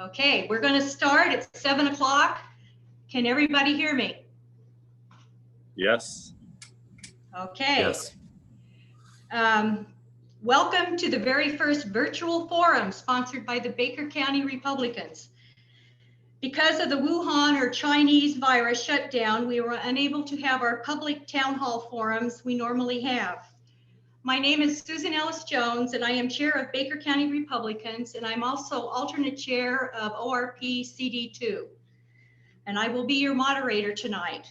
Okay, we're going to start at 7 o'clock. Can everybody hear me? Yes. Okay. Yes. Welcome to the very first virtual forum sponsored by the Baker County Republicans. Because of the Wuhan or Chinese virus shutdown, we were unable to have our public town hall forums we normally have. My name is Suzan Ellis Jones, and I am chair of Baker County Republicans, and I'm also alternate chair of ORP CD2. And I will be your moderator tonight.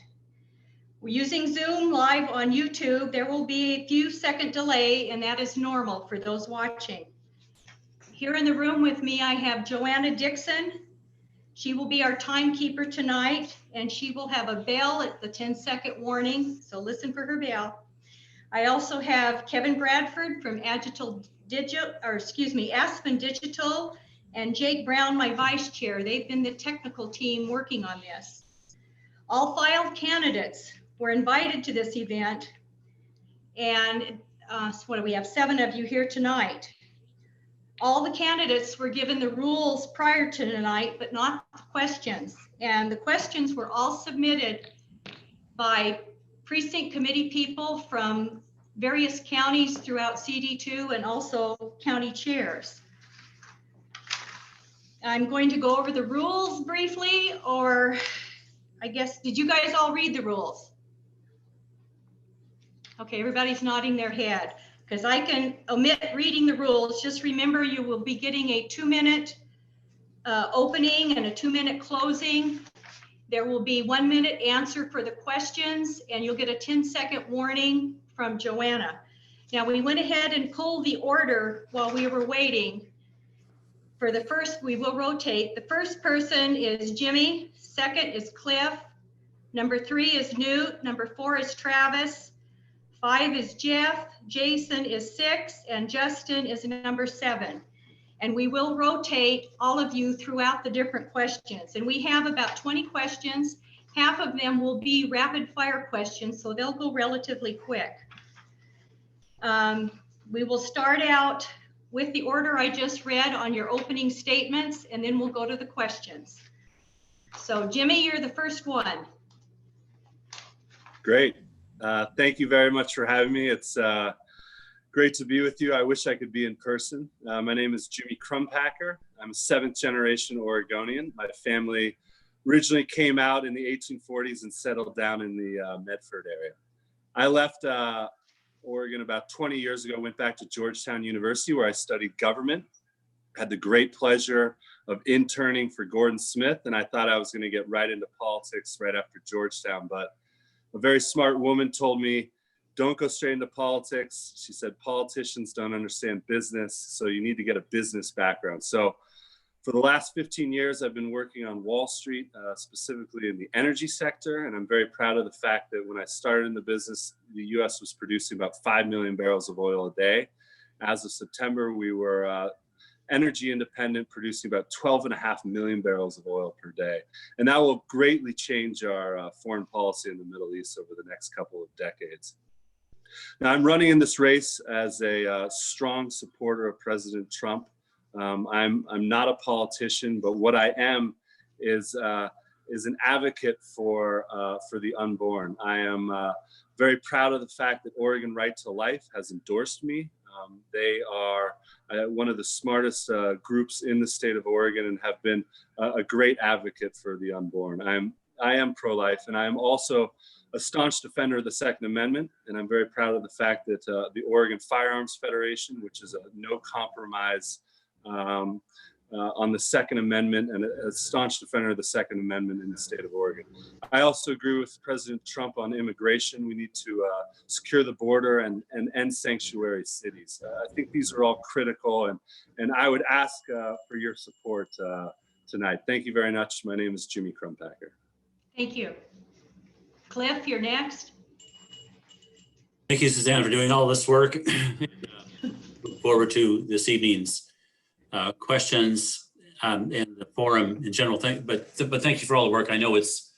We're using Zoom live on YouTube. There will be a few second delay, and that is normal for those watching. Here in the room with me, I have Joanna Dixon. She will be our timekeeper tonight, and she will have a bell at the 10-second warning, so listen for her bell. I also have Kevin Bradford from Aspen Digital, and Jake Brown, my vice chair. They've been the technical team working on this. All 5 candidates were invited to this event, and so what do we have? 7 of you here tonight. All the candidates were given the rules prior to tonight, but not the questions. And the questions were all submitted by precinct committee people from various counties throughout CD2 and also county chairs. I'm going to go over the rules briefly, or I guess, did you guys all read the rules? Okay, everybody's nodding their head. Because I can omit reading the rules. Just remember, you will be getting a 2-minute opening and a 2-minute closing. There will be 1-minute answer for the questions, and you'll get a 10-second warning from Joanna. Now, we went ahead and pulled the order while we were waiting. For the first, we will rotate. The first person is Jimmy. Second is Cliff. Number 3 is Newt. Number 4 is Travis. 5 is Jeff, Jason is 6, and Justin is number 7. And we will rotate all of you throughout the different questions. And we have about 20 questions. Half of them will be rapid fire questions, so they'll go relatively quick. We will start out with the order I just read on your opening statements, and then we'll go to the questions. So Jimmy, you're the first one. Great. Thank you very much for having me. It's great to be with you. I wish I could be in person. My name is Jimmy Crumpacker. I'm a 7th generation Oregonian. My family originally came out in the 1840s and settled down in the Medford area. I left Oregon about 20 years ago, went back to Georgetown University where I studied government. Had the great pleasure of interning for Gordon Smith, and I thought I was going to get right into politics right after Georgetown, but a very smart woman told me, don't go straight into politics. She said, politicians don't understand business, so you need to get a business background. So for the last 15 years, I've been working on Wall Street, specifically in the energy sector. And I'm very proud of the fact that when I started in the business, the US was producing about 5 million barrels of oil a day. As of September, we were energy independent, producing about 12.5 million barrels of oil per day. And that will greatly change our foreign policy in the Middle East over the next couple of decades. Now, I'm running in this race as a strong supporter of President Trump. I'm not a politician, but what I am is an advocate for the unborn. I am very proud of the fact that Oregon Right to Life has endorsed me. They are one of the smartest groups in the state of Oregon and have been a great advocate for the unborn. I am pro-life, and I am also a staunch defender of the Second Amendment, and I'm very proud of the fact that the Oregon Firearms Federation, which is a no compromise on the Second Amendment and a staunch defender of the Second Amendment in the state of Oregon. I also agree with President Trump on immigration. We need to secure the border and end sanctuary cities. I think these are all critical, and I would ask for your support tonight. Thank you very much. My name is Jimmy Crumpacker. Thank you. Cliff, you're next. Thank you, Suzanne, for doing all this work. Look forward to this evening's questions and the forum in general. But thank you for all the work. I know it's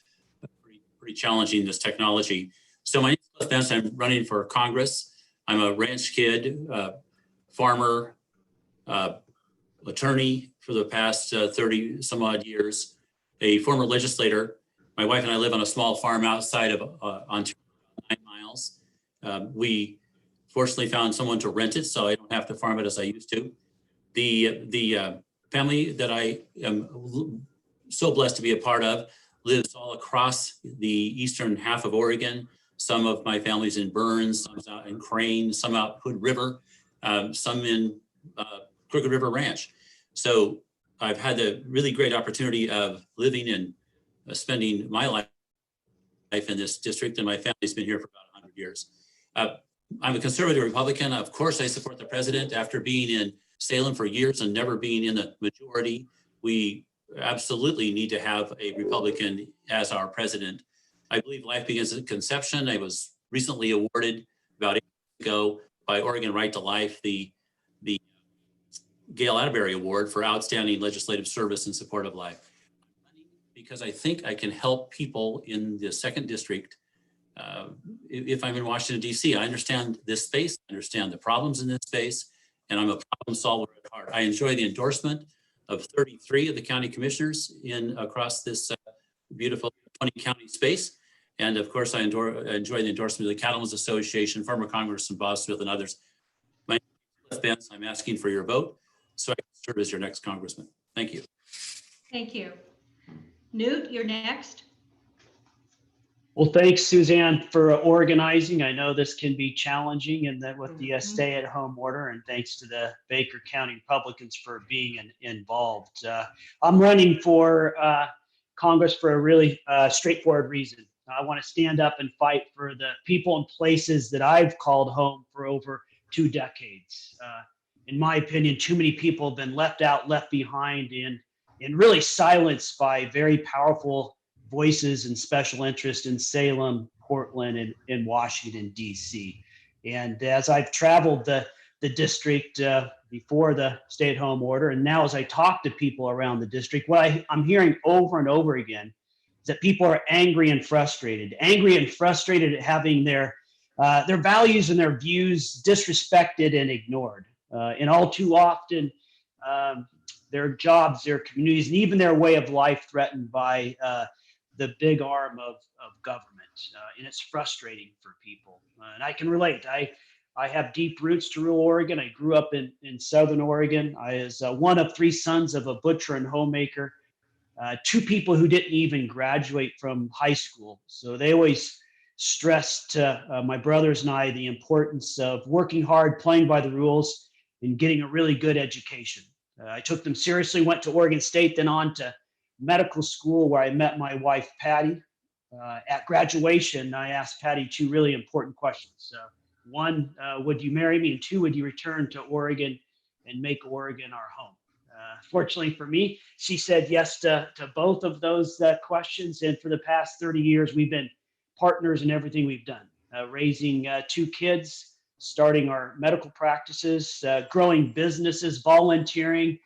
pretty challenging, this technology. So my name is Cliff Benson. I'm running for Congress. I'm a ranch kid, farmer, attorney for the past 30 some odd years, a former legislator. My wife and I live on a small farm outside of Ontario, 9 miles. We fortunately found someone to rent it, so I don't have to farm it as I used to. The family that I am so blessed to be a part of lives all across the eastern half of Oregon. Some of my family's in Burns, some out in Crane, some out Hood River, some in Crooked River Ranch. So I've had the really great opportunity of living and spending my life in this district, and my family's been here for about 100 years. I'm a conservative Republican. Of course, I support the president. After being in Salem for years and never being in the majority, we absolutely need to have a Republican as our president. I believe life begins at conception. I was recently awarded about 8 years ago by Oregon Right to Life the Gail Atterbury Award for outstanding legislative service in support of life, because I think I can help people in the 2nd District. If I'm in Washington, D.C., I understand this space, I understand the problems in this space, and I'm a problem solver at heart. I enjoy the endorsement of 33 of the county commissioners across this beautiful 20-county space. And of course, I enjoy the endorsement of the Cattlemen's Association, former Congressman Bob Smith, and others. My name is Cliff Benz. I'm asking for your vote so I can serve as your next congressman. Thank you. Thank you. Newt, you're next. Well, thanks, Suzan, for organizing. I know this can be challenging and that with the stay-at-home order, and thanks to the Baker County Republicans for being involved. I'm running for Congress for a really straightforward reason. I want to stand up and fight for the people and places that I've called home for over 2 decades. In my opinion, too many people have been left out, left behind, and really silenced by very powerful voices and special interest in Salem, Portland, and Washington, D.C. And as I've traveled the district before the stay-at-home order, and now as I talk to people around the district, what I'm hearing over and over again is that people are angry and frustrated at having their values and their views disrespected and ignored. And all too often, their jobs, their communities, and even their way of life threatened by the big arm of government. And it's frustrating for people. And I can relate. I have deep roots to rural Oregon. I grew up in Southern Oregon. I was one of 3 sons of a butcher and homemaker, 2 people who didn't even graduate from high school. So they always stressed my brothers and I the importance of working hard, playing by the rules, and getting a really good education. I took them seriously, went to Oregon State, then on to medical school where I met my wife, Patty. At graduation, I asked Patty 2 really important questions. 1, would you marry me? And 2, would you return to Oregon and make Oregon our home? Fortunately for me, she said yes to both of those questions. And for the past 30 years, we've been partners in everything we've done, raising 2 kids, starting our medical practices, growing businesses, volunteering,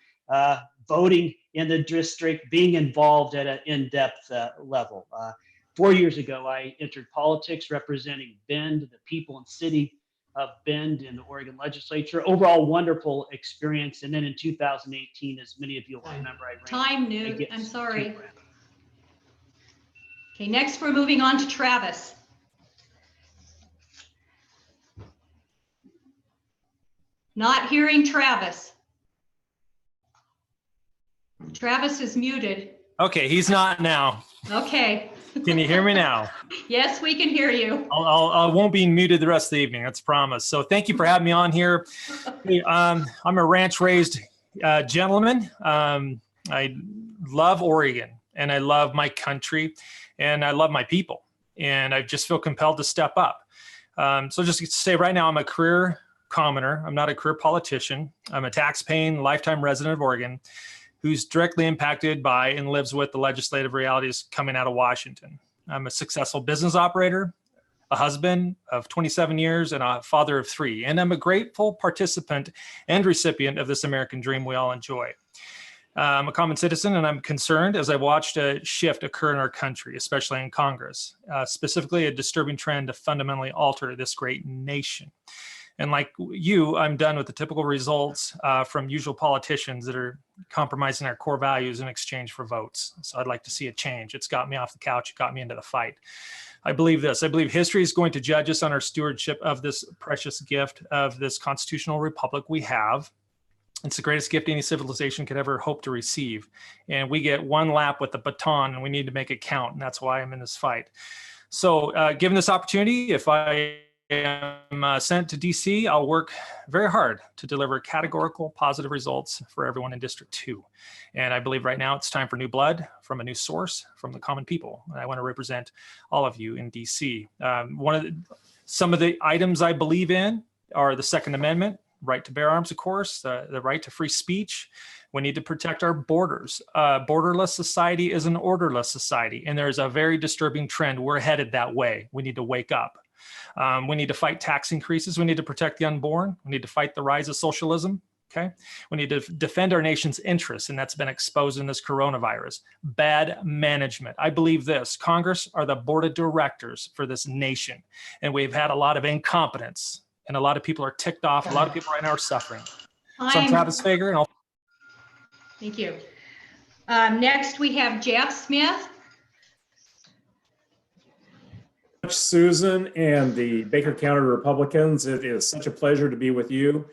voting in the district, being involved at an in-depth level. 4 years ago, I entered politics representing Bend, the people and city of Bend in the Oregon legislature. Overall, wonderful experience. And then in 2018, as many of you will remember, I ran. Time, Newt. I'm sorry. Okay, next we're moving on to Travis. Not hearing Travis. Travis is muted. Okay, he's not now. Okay. Can you hear me now? Yes, we can hear you. I won't be muted the rest of the evening. That's a promise. So thank you for having me on here. I'm a ranch-raised gentleman. I love Oregon, and I love my country, and I love my people, and I just feel compelled to step up. So just to say right now, I'm a career commoner. I'm not a career politician. I'm a tax-paying, lifetime resident of Oregon who's directly impacted by and lives with the legislative realities coming out of Washington. I'm a successful business operator, a husband of 27 years, and a father of 3. And I'm a grateful participant and recipient of this American dream we all enjoy. I'm a common citizen, and I'm concerned as I've watched a shift occur in our country, especially in Congress, specifically a disturbing trend to fundamentally alter this great nation. And like you, I'm done with the typical results from usual politicians that are compromising our core values in exchange for votes. So I'd like to see a change. It's got me off the couch. It got me into the fight. I believe this. I believe history is going to judge us on our stewardship of this precious gift of this constitutional republic we have. It's the greatest gift any civilization could ever hope to receive. And we get one lap with the baton, and we need to make it count. And that's why I'm in this fight. So given this opportunity, if I am sent to DC, I'll work very hard to deliver categorical positive results for everyone in District 2. And I believe right now it's time for new blood from a new source, from the common people. And I want to represent all of you in DC. Some of the items I believe in are the Second Amendment, right to bear arms, of course, the right to free speech. We need to protect our borders. Borderless society is an orderless society, and there's a very disturbing trend. We're headed that way. We need to wake up. We need to fight tax increases. We need to protect the unborn. We need to fight the rise of socialism. Okay. We need to defend our nation's interests, and that's been exposed in this coronavirus. Bad management. I believe this. Congress are the board of directors for this nation, and we've had a lot of incompetence. And a lot of people are ticked off. A lot of people right now are suffering. So I'm Travis Fager, and Thank you. Next, we have Jeff Smith. Susan and the Baker County Republicans, it is such a pleasure to be with you.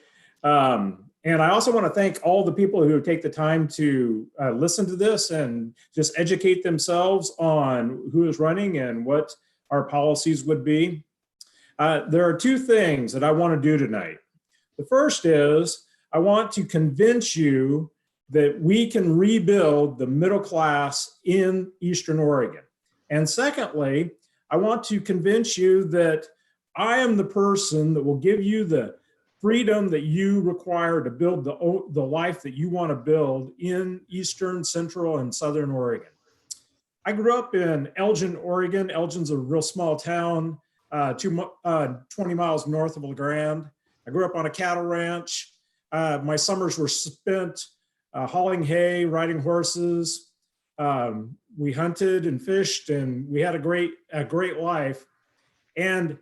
And I also want to thank all the people who take the time to listen to this and just educate themselves on who is running and what our policies would be. There are two things that I want to do tonight. The first is I want to convince you that we can rebuild the middle class in Eastern Oregon. And secondly, I want to convince you that I am the person that will give you the freedom that you require to build the life that you want to build in Eastern, Central, and Southern Oregon. I grew up in Elgin, Oregon. Elgin's a real small town. 20 miles north of La Grande. I grew up on a cattle ranch. My summers were spent hauling hay, riding horses. We hunted and fished, and we had a great life. And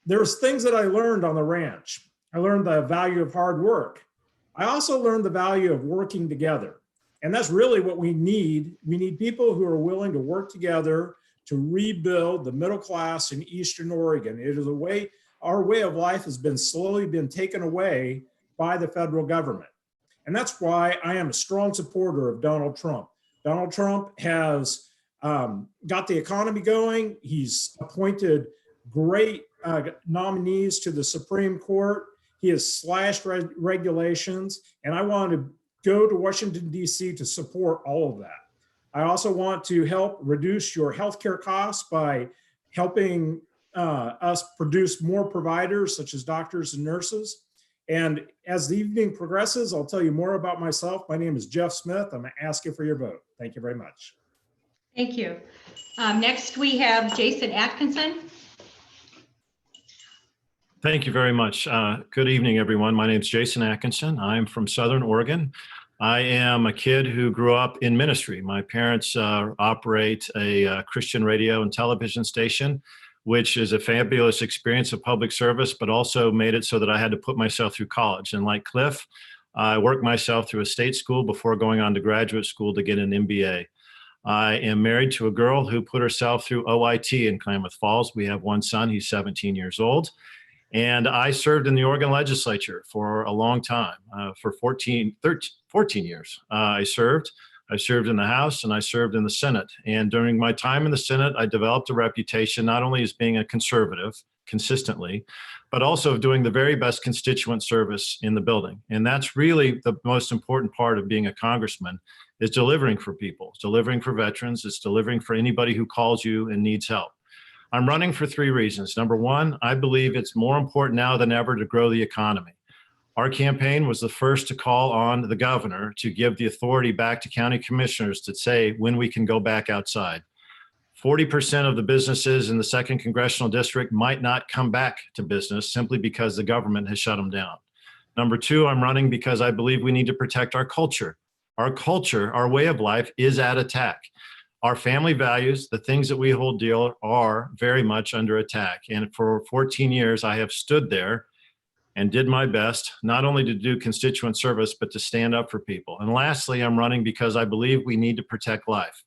there's things that I learned on the ranch. I learned the value of hard work. I also learned the value of working together. And that's really what we need. We need people who are willing to work together to rebuild the middle class in Eastern Oregon. It is our way of life has been slowly taken away by the federal government. And that's why I am a strong supporter of Donald Trump. Donald Trump has got the economy going. He's appointed great nominees to the Supreme Court. He has slashed regulations. And I want to go to Washington, D.C. to support all of that. I also want to help reduce your healthcare costs by helping us produce more providers such as doctors and nurses. And as the evening progresses, I'll tell you more about myself. My name is Jeff Smith. I'm going to ask you for your vote. Thank you very much. Thank you. Next, we have Jason Atkinson. Thank you very much. Good evening, everyone. My name is Jason Atkinson. I'm from Southern Oregon. I am a kid who grew up in ministry. My parents operate a Christian radio and television station, which is a fabulous experience of public service, but also made it so that I had to put myself through college. And like Cliff, I worked myself through a state school before going on to graduate school to get an MBA. I am married to a girl who put herself through OIT in Klamath Falls. We have one son, he's 17 years old. And I served in the Oregon legislature for a long time, for 14 years. I served in the House and I served in the Senate. And during my time in the Senate, I developed a reputation not only as being a conservative consistently, but also of doing the very best constituent service in the building. And that's really the most important part of being a congressman, is delivering for people, it's delivering for veterans, it's delivering for anybody who calls you and needs help. I'm running for three reasons. Number one, I believe it's more important now than ever to grow the economy. Our campaign was the first to call on the governor to give the authority back to county commissioners to say when we can go back outside. 40% of the businesses in the 2nd Congressional District might not come back to business simply because the government has shut them down. Number two, I'm running because I believe we need to protect our culture. Our culture, our way of life is at attack. Our family values, the things that we hold dear, are very much under attack. And for 14 years, I have stood there and did my best, not only to do constituent service, but to stand up for people. And lastly, I'm running because I believe we need to protect life.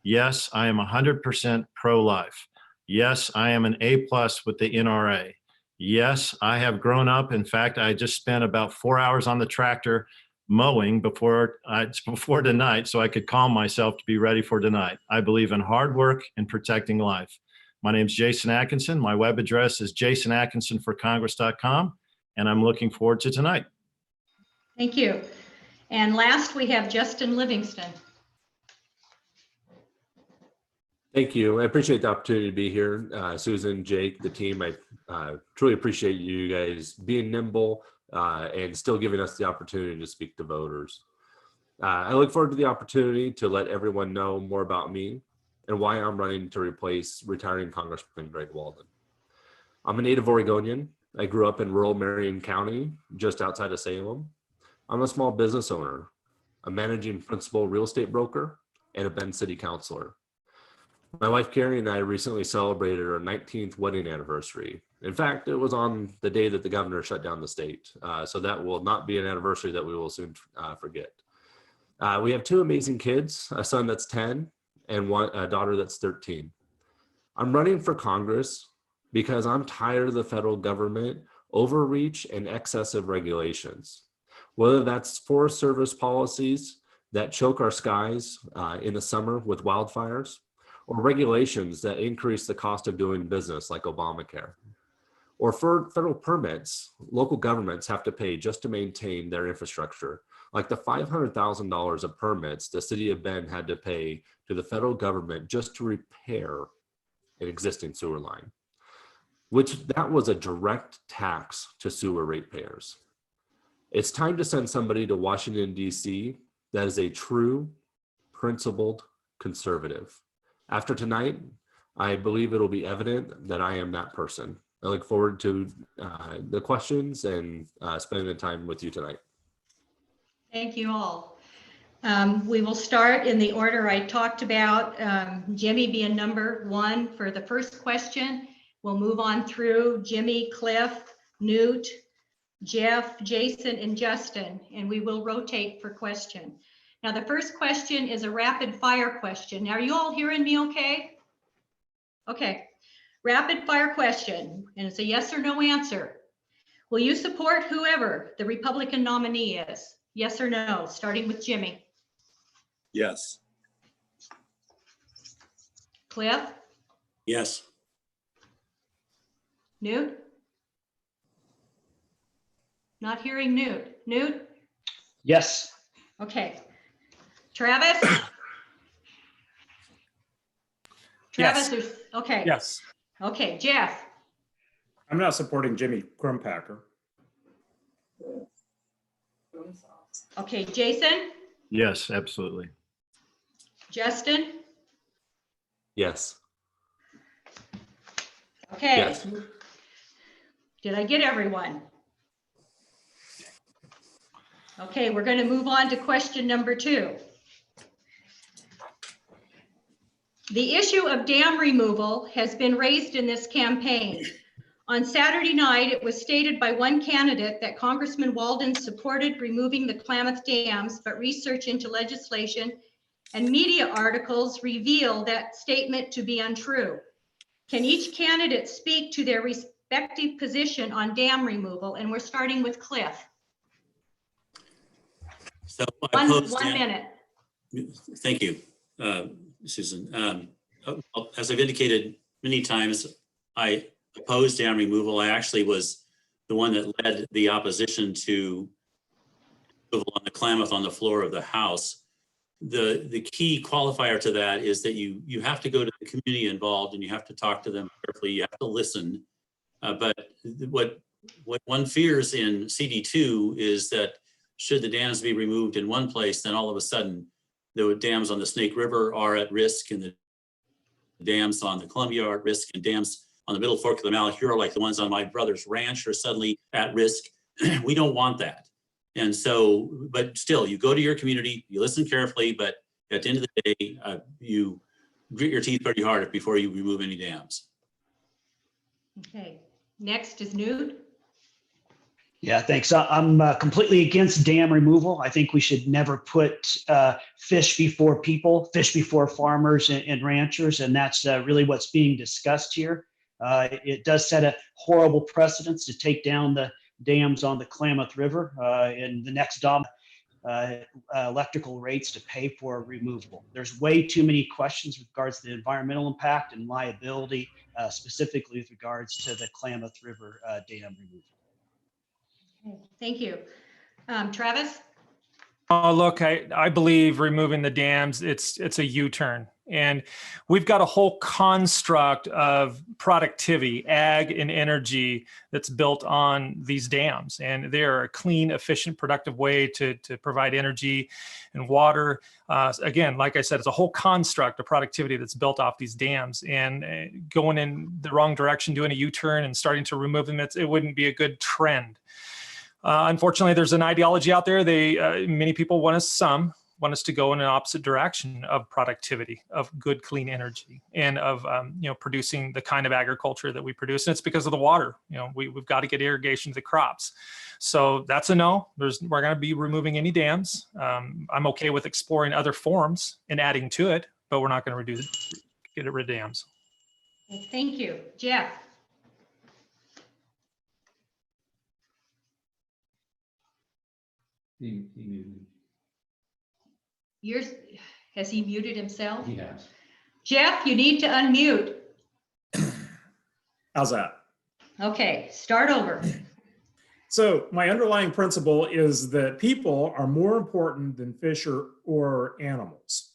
Yes, I am 100% pro-life. Yes, I am an A+ with the NRA. Yes, I have grown up. In fact, I just spent about 4 hours on the tractor mowing before tonight so I could calm myself to be ready for tonight. I believe in hard work and protecting life. My name is Jason Atkinson. My web address is jasonatkinsonforcongress.com, and I'm looking forward to tonight. Thank you. And last, we have Justin Livingston. Thank you. I appreciate the opportunity to be here. Susan, Jake, the team, I truly appreciate you guys being nimble and still giving us the opportunity to speak to voters. I look forward to the opportunity to let everyone know more about me and why I'm running to replace retiring Congressman Greg Walden. I'm a native Oregonian. I grew up in rural Marion County, just outside of Salem. I'm a small business owner, a managing principal real estate broker, and a Bend City Councilor. My wife Carrie and I recently celebrated our 19th wedding anniversary. In fact, it was on the day that the governor shut down the state. So that will not be an anniversary that we will soon forget. We have 2 amazing kids, a son that's 10 and a daughter that's 13. I'm running for Congress because I'm tired of the federal government overreach and excessive regulations. Whether that's Forest Service policies that choke our skies in the summer with wildfires, or regulations that increase the cost of doing business like Obamacare. Or for federal permits, local governments have to pay just to maintain their infrastructure, like the $500,000 of permits the city of Bend had to pay to the federal government just to repair an existing sewer line, which that was a direct tax to sewer ratepayers. It's time to send somebody to Washington, D.C. that is a true, principled conservative. After tonight, I believe it'll be evident that I am that person. I look forward to the questions and spending the time with you tonight. Thank you all. We will start in the order I talked about, Jimmy being number 1 for the first question. We'll move on through Jimmy, Cliff, Newt, Jeff, Jason, and Justin, and we will rotate for question. Now, the first question is a rapid fire question. Are you all hearing me okay? Okay, rapid fire question, and it's a yes or no answer. Will you support whoever the Republican nominee is? Yes or no, starting with Jimmy. Yes. Cliff? Yes. Newt? Not hearing Newt. Newt? Yes. Okay. Travis? Yes. Travis, okay. Yes. Okay, Jeff? I'm not supporting Jimmy Crumpacker. Okay, Jason? Yes, absolutely. Justin? Yes. Okay. Yes. Did I get everyone? Okay, we're going to move on to question number 2. The issue of dam removal has been raised in this campaign. On Saturday night, it was stated by one candidate that Congressman Walden supported removing the Klamath dams, but research into legislation and media articles reveal that statement to be untrue. Can each candidate speak to their respective position on dam removal? And we're starting with Cliff. So I One posed minute. Thank you, Susan. As I've indicated many times, I opposed dam removal. I actually was the one that led the opposition to removal on the Klamath on the floor of the House. The key qualifier to that is that you have to go to the community involved and you have to talk to them carefully. You have to listen. But what one fears in CD2 is that should the dams be removed in one place, then all of a sudden the dams on the Snake River are at risk and the dams on the Columbia are at risk and dams on the Middle Fork of the Malheur, like the ones on my brother's ranch, are suddenly at risk. We don't want that. And so, but still, you go to your community, you listen carefully, but at the end of the day, you grit your teeth pretty hard before you remove any dams. Okay, next is Newt. Yeah, thanks. I'm completely against dam removal. I think we should never put fish before people, fish before farmers and ranchers, and that's really what's being discussed here. It does set a horrible precedence to take down the dams on the Klamath River and the next electrical rates to pay for removal. There's way too many questions with regards to the environmental impact and liability, specifically with regards to the Klamath River dam removal. Thank you. Travis? Oh, look, I believe removing the dams, it's a U-turn. And we've got a whole construct of productivity, ag and energy that's built on these dams. And they're a clean, efficient, productive way to provide energy and water. Again, like I said, it's a whole construct of productivity that's built off these dams. And going in the wrong direction, doing a U-turn and starting to remove them, it wouldn't be a good trend. Unfortunately, there's an ideology out there. Many people want us to go in an opposite direction of productivity, of good, clean energy, and of producing the kind of agriculture that we produce. And it's because of the water. We've got to get irrigation to the crops. So that's a no. We're going to be removing any dams. I'm okay with exploring other forms and adding to it, but we're not going to get rid of dams. Thank you. Jeff? He muted. Has he muted himself? He has. Jeff, you need to unmute. How's that? Okay, start over. So my underlying principle is that people are more important than fish or animals.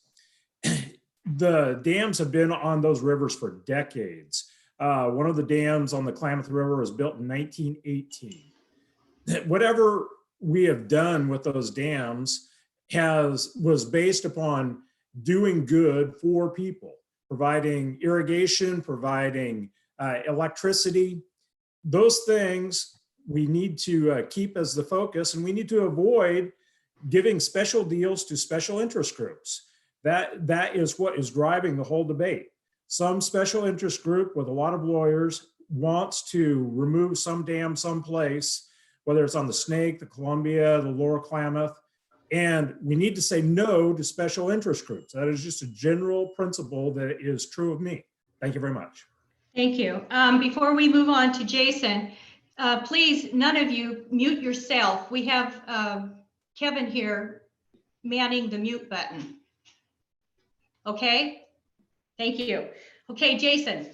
The dams have been on those rivers for decades. One of the dams on the Klamath River was built in 1918. Whatever we have done with those dams was based upon doing good for people, providing irrigation, providing electricity. Those things we need to keep as the focus, and we need to avoid giving special deals to special interest groups. That is what is driving the whole debate. Some special interest group with a lot of lawyers wants to remove some dam someplace, whether it's on the Snake, the Columbia, the Lower Klamath, and we need to say no to special interest groups. That is just a general principle that is true of me. Thank you very much. Thank you. Before we move on to Jason, please, none of you mute yourself. We have Kevin here manning the mute button. Okay? Thank you. Okay, Jason.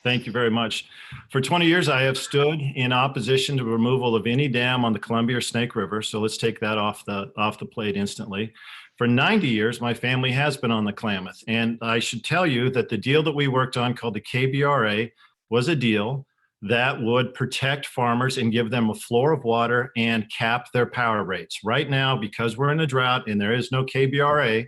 Thank you very much. For 20 years, I have stood in opposition to removal of any dam on the Columbia or Snake River. So let's take that off the plate instantly. For 90 years, my family has been on the Klamath. And I should tell you that the deal that we worked on called the KBRA was a deal that would protect farmers and give them a floor of water and cap their power rates. Right now, because we're in a drought and there is no KBRA,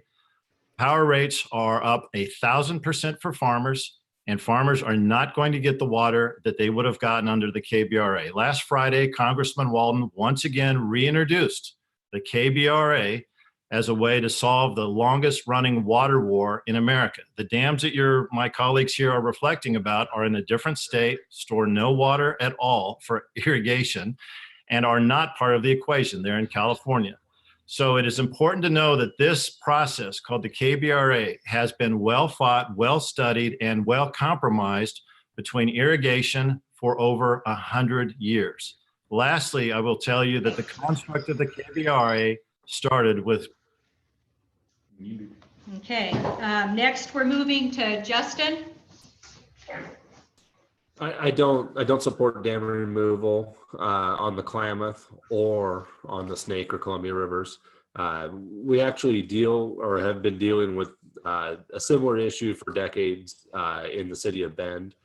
power rates are up 1,000% for farmers, and farmers are not going to get the water that they would have gotten under the KBRA. Last Friday, Congressman Walden once again reintroduced the KBRA as a way to solve the longest running water war in America. The dams that my colleagues here are reflecting about are in a different state, store no water at all for irrigation, and are not part of the equation. They're in California. So it is important to know that this process called the KBRA has been well fought, well studied, and well compromised between irrigation for over 100 years. Lastly, I will tell you that the construct of the KBRA started with. Okay, next we're moving to Justin. I don't support dam removal on the Klamath or on the Snake or Columbia rivers. We actually have been dealing with a similar issue for decades in the city of Bend.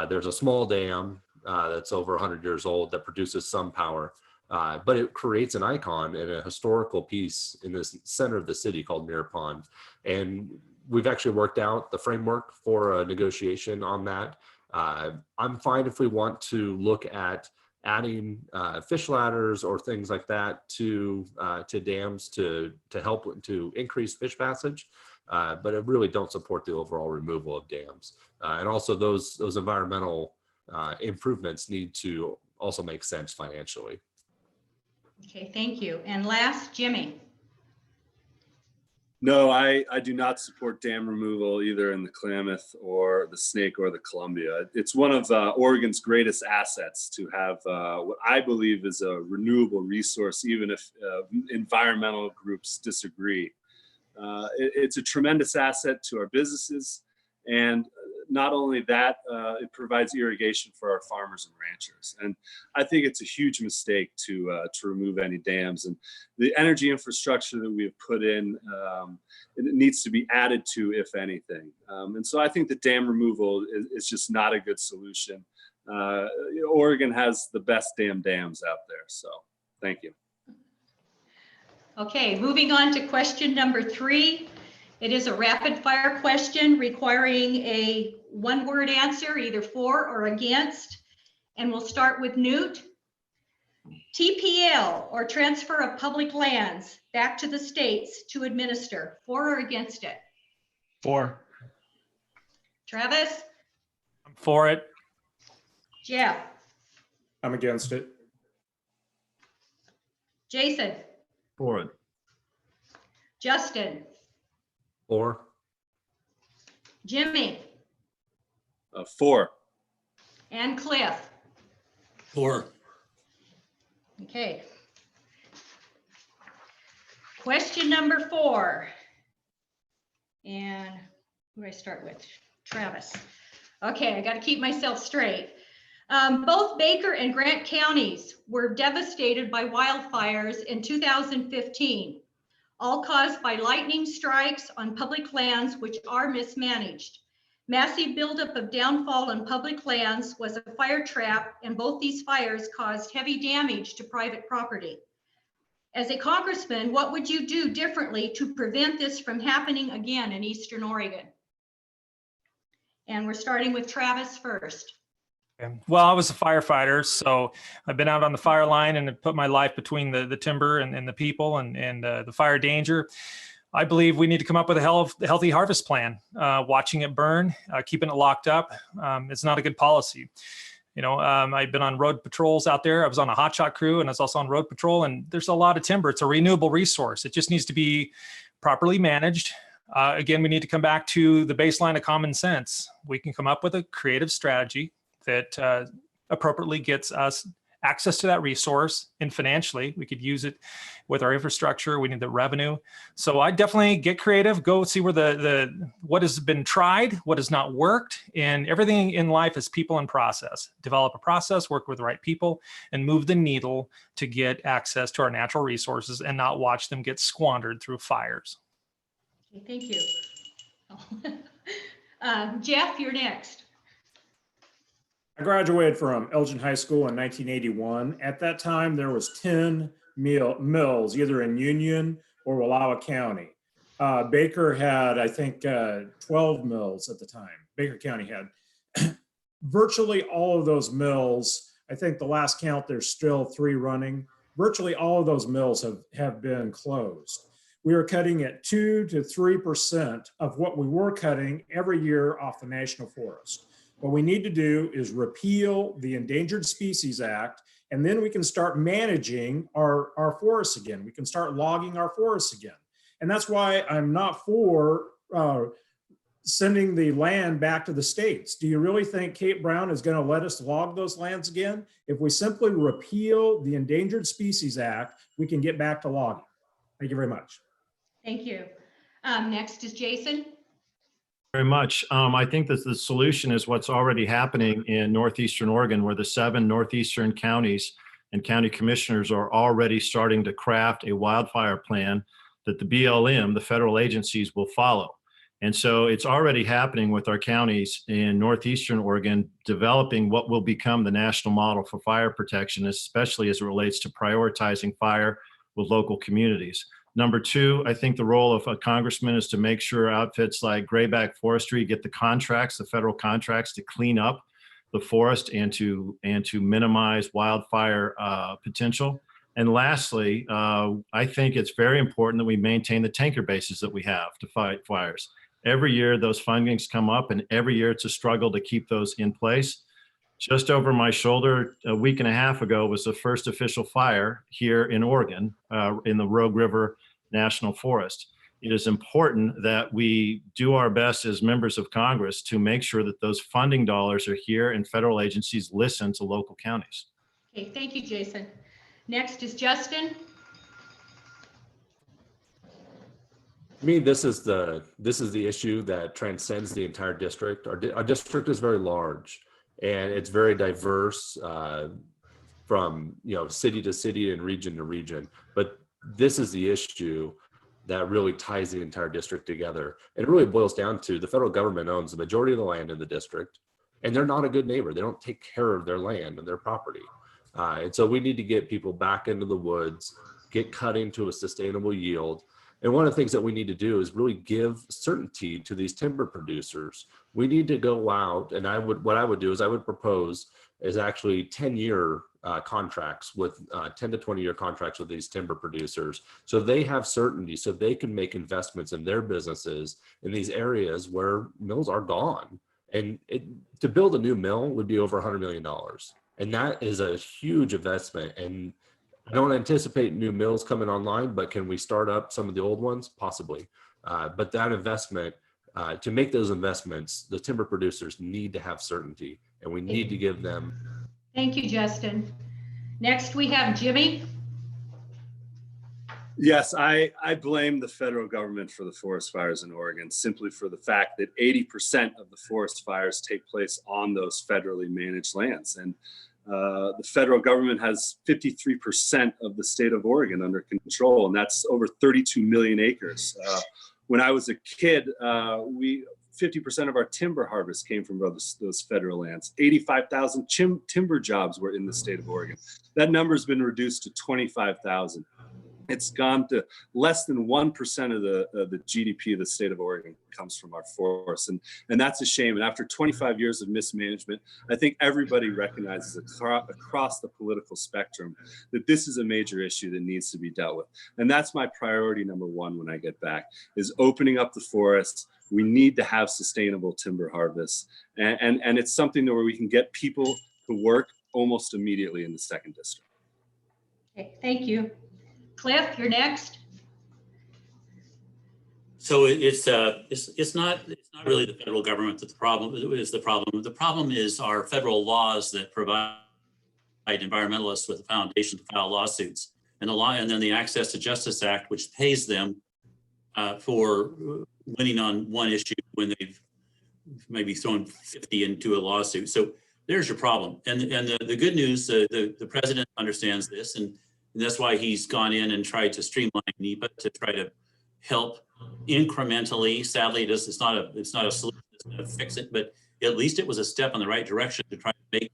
There's a small dam that's over 100 years old that produces some power, but it creates an icon and a historical piece in the center of the city called Mirror Pond. And we've actually worked out the framework for a negotiation on that. I'm fine if we want to look at adding fish ladders or things like that to dams to help to increase fish passage, but I really don't support the overall removal of dams. And also those environmental improvements need to also makes sense financially. Okay, thank you. And last, Jimmy. No, I do not support dam removal either in the Klamath or the Snake or the Columbia. It's one of Oregon's greatest assets to have what I believe is a renewable resource, even if environmental groups disagree. It's a tremendous asset to our businesses. And not only that, it provides irrigation for our farmers and ranchers. And I think it's a huge mistake to remove any dams. And the energy infrastructure that we have put in, it needs to be added to, if anything. And so I think the dam removal is just not a good solution. Oregon has the best damn dams out there. So thank you. Okay, moving on to question number 3. It is a rapid fire question requiring a one-word answer, either for or against. And we'll start with Newt. TPL, or transfer of public lands back to the states to administer, for or against it? For. Travis? I'm for it. Jeff? I'm against it. Jason? For it. Justin? Or Jimmy? 4. And Cliff? For. Okay. Question number 4. And who do I start with? Travis. Okay, I got to keep myself straight. Both Baker and Grant counties were devastated by wildfires in 2015, all caused by lightning strikes on public lands which are mismanaged. Massive buildup of downfall on public lands was a fire trap, and both these fires caused heavy damage to private property. As a congressman, what would you do differently to prevent this from happening again in Eastern Oregon? And we're starting with Travis first. Well, I was a firefighter, so I've been out on the fire line and put my life between the timber and the people and the fire danger. I believe we need to come up with a healthy harvest plan. Watching it burn, keeping it locked up, it's not a good policy. You know, I've been on road patrols out there. I was on a hotshot crew and I was also on road patrol, and there's a lot of timber. It's a renewable resource. It just needs to be properly managed. Again, we need to come back to the baseline of common sense. We can come up with a creative strategy that appropriately gets us access to that resource, and financially we could use it with our infrastructure. We need the revenue. So I definitely get creative, go see where what has been tried, what has not worked, and everything in life is people and process. Develop a process, work with the right people, and move the needle to get access to our natural resources and not watch them get squandered through fires. Okay, thank you. Jeff, you're next. I graduated from Elgin High School in 1981. At that time, there was 10 mills, either in Union or Wallowa County. Baker had, I think, 12 mills at the time. Baker County had. Virtually all of those mills, I think the last count, there's still 3 running. Virtually all of those mills have been closed. We are cutting at 2 to 3% of what we were cutting every year off the National Forest. What we need to do is repeal the Endangered Species Act, and then we can start managing our forests again. We can start logging our forests again. And that's why I'm not for sending the land back to the states. Do you really think Kate Brown is going to let us log those lands again? If we simply repeal the Endangered Species Act, we can get back to logging. Thank you very much. Thank you. Next is Jason. Very much. I think that the solution is what's already happening in Northeastern Oregon, where the 7 Northeastern counties and county commissioners are already starting to craft a wildfire plan that the BLM, the federal agencies, will follow. And so it's already happening with our counties in Northeastern Oregon, developing what will become the national model for fire protection, especially as it relates to prioritizing fire with local communities. Number 2, I think the role of a congressman is to make sure outfits like Grayback Forestry get the contracts, the federal contracts, to clean up the forest and to minimize wildfire potential. And lastly, I think it's very important that we maintain the tanker bases that we have to fight fires. Every year those fundings come up, and every year it's a struggle to keep those in place. Just over my shoulder a week and a half ago was the first official fire here in Oregon, in the Rogue River National Forest. It is important that we do our best as members of Congress to make sure that those funding dollars are here and federal agencies listen to local counties. Okay, thank you, Jason. Next is Justin. To me, this is the issue that transcends the entire district. Our district is very large and it's very diverse from city to city and region to region. But this is the issue that really ties the entire district together. And it really boils down to the federal government owns the majority of the land in the district, and they're not a good neighbor. They don't take care of their land and their property. And so we need to get people back into the woods, get cutting to a sustainable yield. And one of the things that we need to do is really give certainty to these timber producers. We need to go out, and what I would do is I would propose is actually 10-year contracts with 10 to 20-year contracts with these timber producers, so they have certainty, so they can make investments in their businesses in these areas where mills are gone. And to build a new mill would be over $100 million, and that is a huge investment. And I don't anticipate new mills coming online, but can we start up some of the old ones? Possibly. But that investment, to make those investments, the timber producers need to have certainty, and we need to give them. Thank you, Justin. Next, we have Jimmy. Yes, I blame the federal government for the forest fires in Oregon, simply for the fact that 80% of the forest fires take place on those federally managed lands. And the federal government has 53% of the state of Oregon under control, and that's over 32 million acres. When I was a kid, 50% of our timber harvest came from those federal lands. 85,000 timber jobs were in the state of Oregon. That number has been reduced to 25,000. It's gone to less than 1% of the GDP of the state of Oregon comes from our forests. And that's a shame. And after 25 years of mismanagement, I think everybody recognizes across the political spectrum that this is a major issue that needs to be dealt with. And that's my priority number one when I get back, is opening up the forests. We need to have sustainable timber harvests. And it's something where we can get people to work almost immediately in the second district. Okay, thank you. Cliff, you're next. So it's not really the federal government that's the problem. Is the problem. The problem is our federal laws that provide environmentalists with a foundation to file lawsuits, and then the Access to Justice Act, which pays them for winning on one issue when they've maybe thrown 50 into a lawsuit. So there's your problem. And the good news, the president understands this, and that's why he's gone in and tried to streamline NEPA to try to help incrementally. Sadly, it's not a solution that's going to fix it, but at least it was a step in the right direction to try to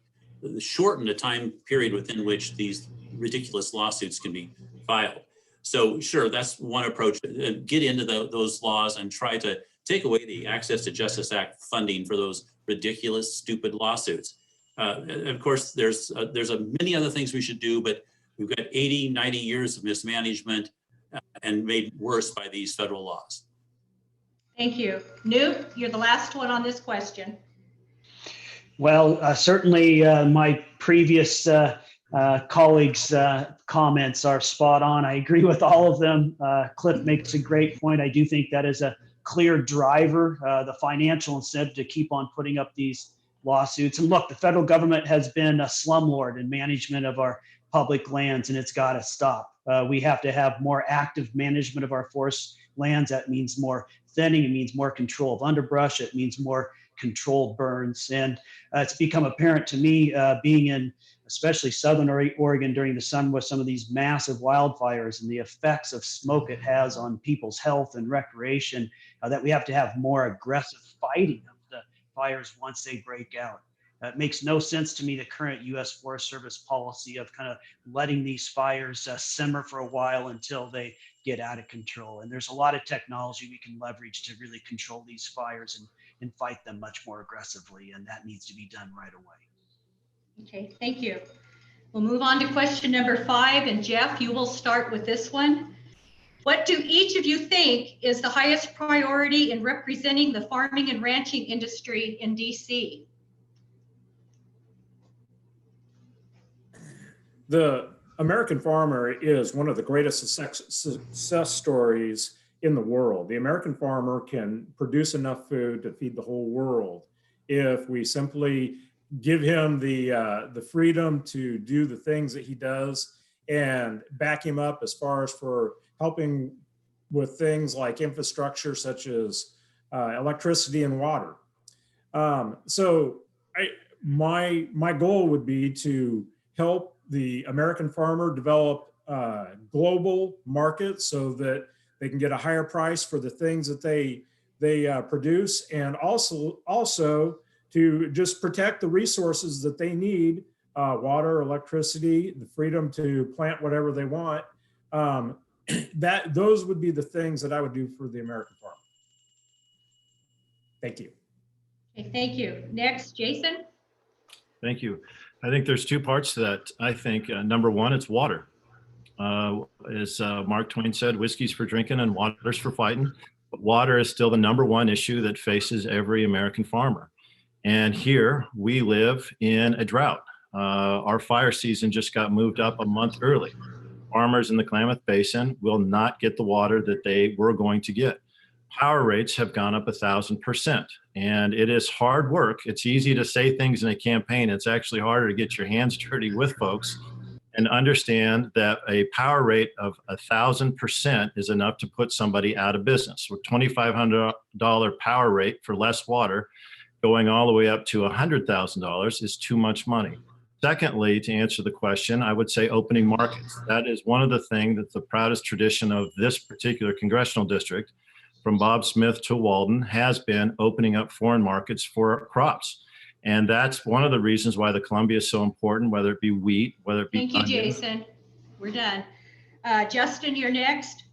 shorten the time period within which these ridiculous lawsuits can be filed. So sure, that's one approach. Get into those laws and try to take away the Access to Justice Act funding for those ridiculous, stupid lawsuits. And of course, there's many other things we should do, but we've got 80, 90 years of mismanagement and made worse by these federal laws. Thank you. Newt, you're the last one on this question. Well, certainly my previous colleagues' comments are spot on. I agree with all of them. Cliff makes a great point. I do think that is a clear driver, the financial incentive to keep on putting up these lawsuits. And look, the federal government has been a slumlord in management of our public lands, and it's got to stop. We have to have more active management of our forest lands. That means more thinning. It means more control of underbrush. It means more controlled burns. And it's become apparent to me, being in especially Southern Oregon during the summer with some of these massive wildfires and the effects of smoke it has on people's health and recreation, that we have to have more aggressive fighting of the fires once they break out. It makes no sense to me, the current U.S. Forest Service policy of kind of letting these fires simmer for a while until they get out of control. And there's a lot of technology we can leverage to really control these fires and fight them much more aggressively. And that needs to be done right away. Okay, thank you. We'll move on to question number 5. And Jeff, you will start with this one. What do each of you think is the highest priority in representing the farming and ranching industry in DC? The American farmer is one of the greatest success stories in the world. The American farmer can produce enough food to feed the whole world if we simply give him the freedom to do the things that he does and back him up as far as for helping with things like infrastructure such as electricity and water. My goal would be to help the American farmer develop global markets so that they can get a higher price for the things that they produce, and also to just protect the resources that they need, water, electricity, the freedom to plant whatever they want. Those would be the things that I would do for the American farmer. Thank you. Okay, thank you. Next, Jason. Thank you. I think there's two parts to that. I think number one, it's water. As Mark Twain said, whiskey's for drinking and water's for fighting. But water is still the number one issue that faces every American farmer. And here we live in a drought. Our fire season just got moved up a month early. Farmers in the Klamath Basin will not get the water that they were going to get. Power rates have gone up 1,000%, and it is hard work. It's easy to say things in a campaign. It's actually harder to get your hands dirty with folks and understand that a power rate of 1,000% is enough to put somebody out of business. With $2,500 power rate for less water, going all the way up to $100,000 is too much money. Secondly, to answer the question, I would say opening markets. That is one of the things that's the proudest tradition of this particular congressional district, from Bob Smith to Walden, has been opening up foreign markets for crops. And that's one of the reasons why the Columbia is so important, whether it be wheat, whether it be Thank you, Jason. We're done. Justin, you're next.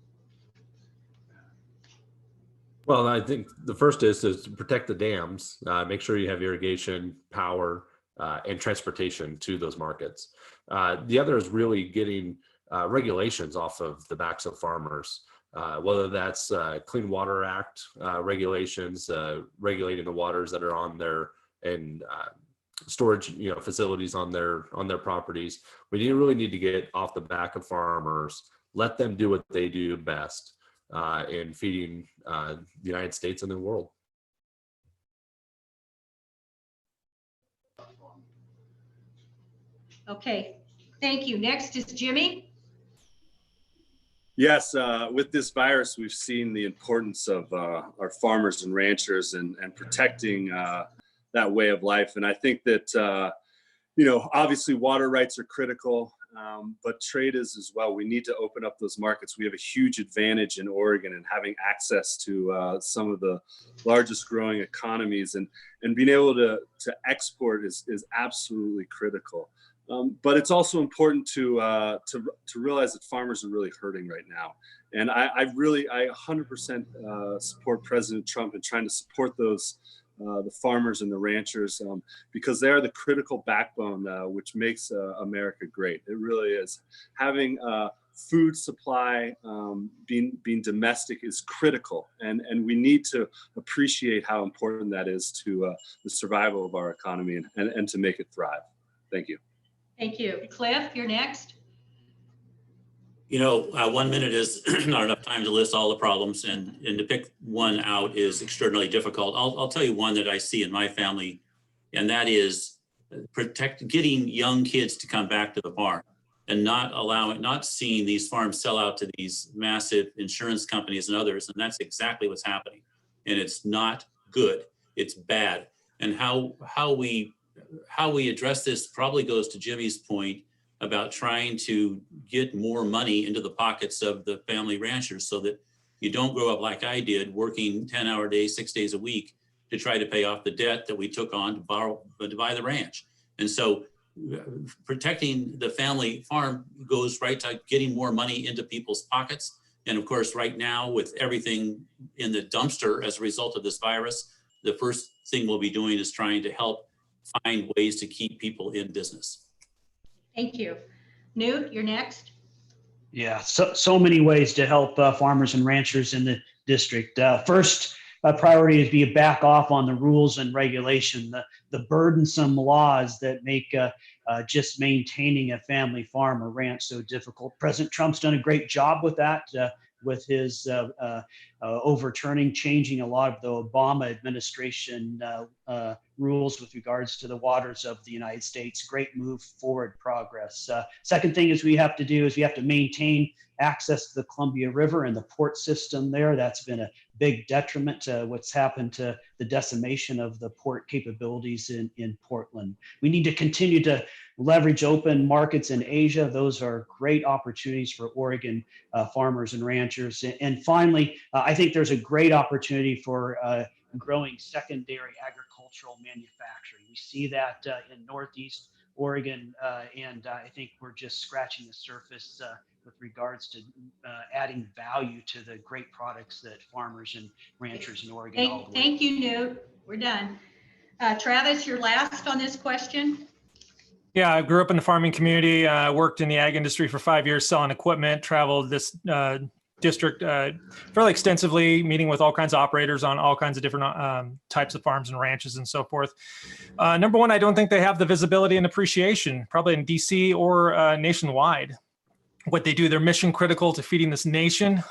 Well, I think the first is to protect the dams, make sure you have irrigation, power, and transportation to those markets. The other is really getting regulations off of the backs of farmers, whether that's Clean Water Act regulations, regulating the waters that are on their and storage facilities on their properties. We really need to get off the back of farmers, let them do what they do best in feeding the United States and the world. Okay, thank you. Next is Jimmy. Yes, with this virus, we've seen the importance of our farmers and ranchers and protecting that way of life. And I think that, obviously water rights are critical, but trade is as well. We need to open up those markets. We have a huge advantage in Oregon in having access to some of the largest growing economies, and being able to export is absolutely critical. But it's also important to realize that farmers are really hurting right now. And I 100% support President Trump in trying to support those the farmers and the ranchers, because they are the critical backbone which makes America great. It really is. Having food supply being domestic is critical, and we need to appreciate how important that is to the survival of our economy and to make it thrive. Thank you. Thank you. Cliff, you're next. 1 minute is not enough time to list all the problems, and to pick one out is extraordinarily difficult. I'll tell you one that I see in my family, and that is getting young kids to come back to the farm and not seeing these farms sell out to these massive insurance companies and others. And that's exactly what's happening. And it's not good. It's bad. And how we address this probably goes to Jimmy's point about trying to get more money into the pockets of the family ranchers so that you don't grow up like I did, working 10-hour days, 6 days a week to try to pay off the debt that we took on to buy the ranch. And so protecting the family farm goes right to getting more money into people's pockets. And of course, right now with everything in the dumpster as a result of this virus, the first thing we'll be doing is trying to help find ways to keep people in business. Thank you. Newt, you're next. Yeah, so many ways to help farmers and ranchers in the district. First, priority is to back off on the rules and regulation, the burdensome laws that make just maintaining a family farm or ranch so difficult. President Trump's done a great job with that, with his overturning, changing a lot of the Obama administration rules with regards to the waters of the United States. Great move forward, progress. Second thing is we have to maintain access to the Columbia River and the port system there. That's been a big detriment to what's happened to the decimation of the port capabilities in Portland. We need to continue to leverage open markets in Asia. Those are great opportunities for Oregon farmers and ranchers. And finally, I think there's a great opportunity for growing secondary agricultural manufacturing. We see that in Northeast Oregon, and I think we're just scratching the surface with regards to adding value to the great products that farmers and ranchers in Oregon. Thank you, Newt. We're done. Travis, you're last on this question. Yeah, I grew up in the farming community, worked in the ag industry for 5 years selling equipment, traveled this district fairly extensively, meeting with all kinds of operators on all kinds of different types of farms and ranches and so forth. Number one, I don't think they have the visibility and appreciation, probably in DC or nationwide. What they do, they're mission critical to feeding this nation.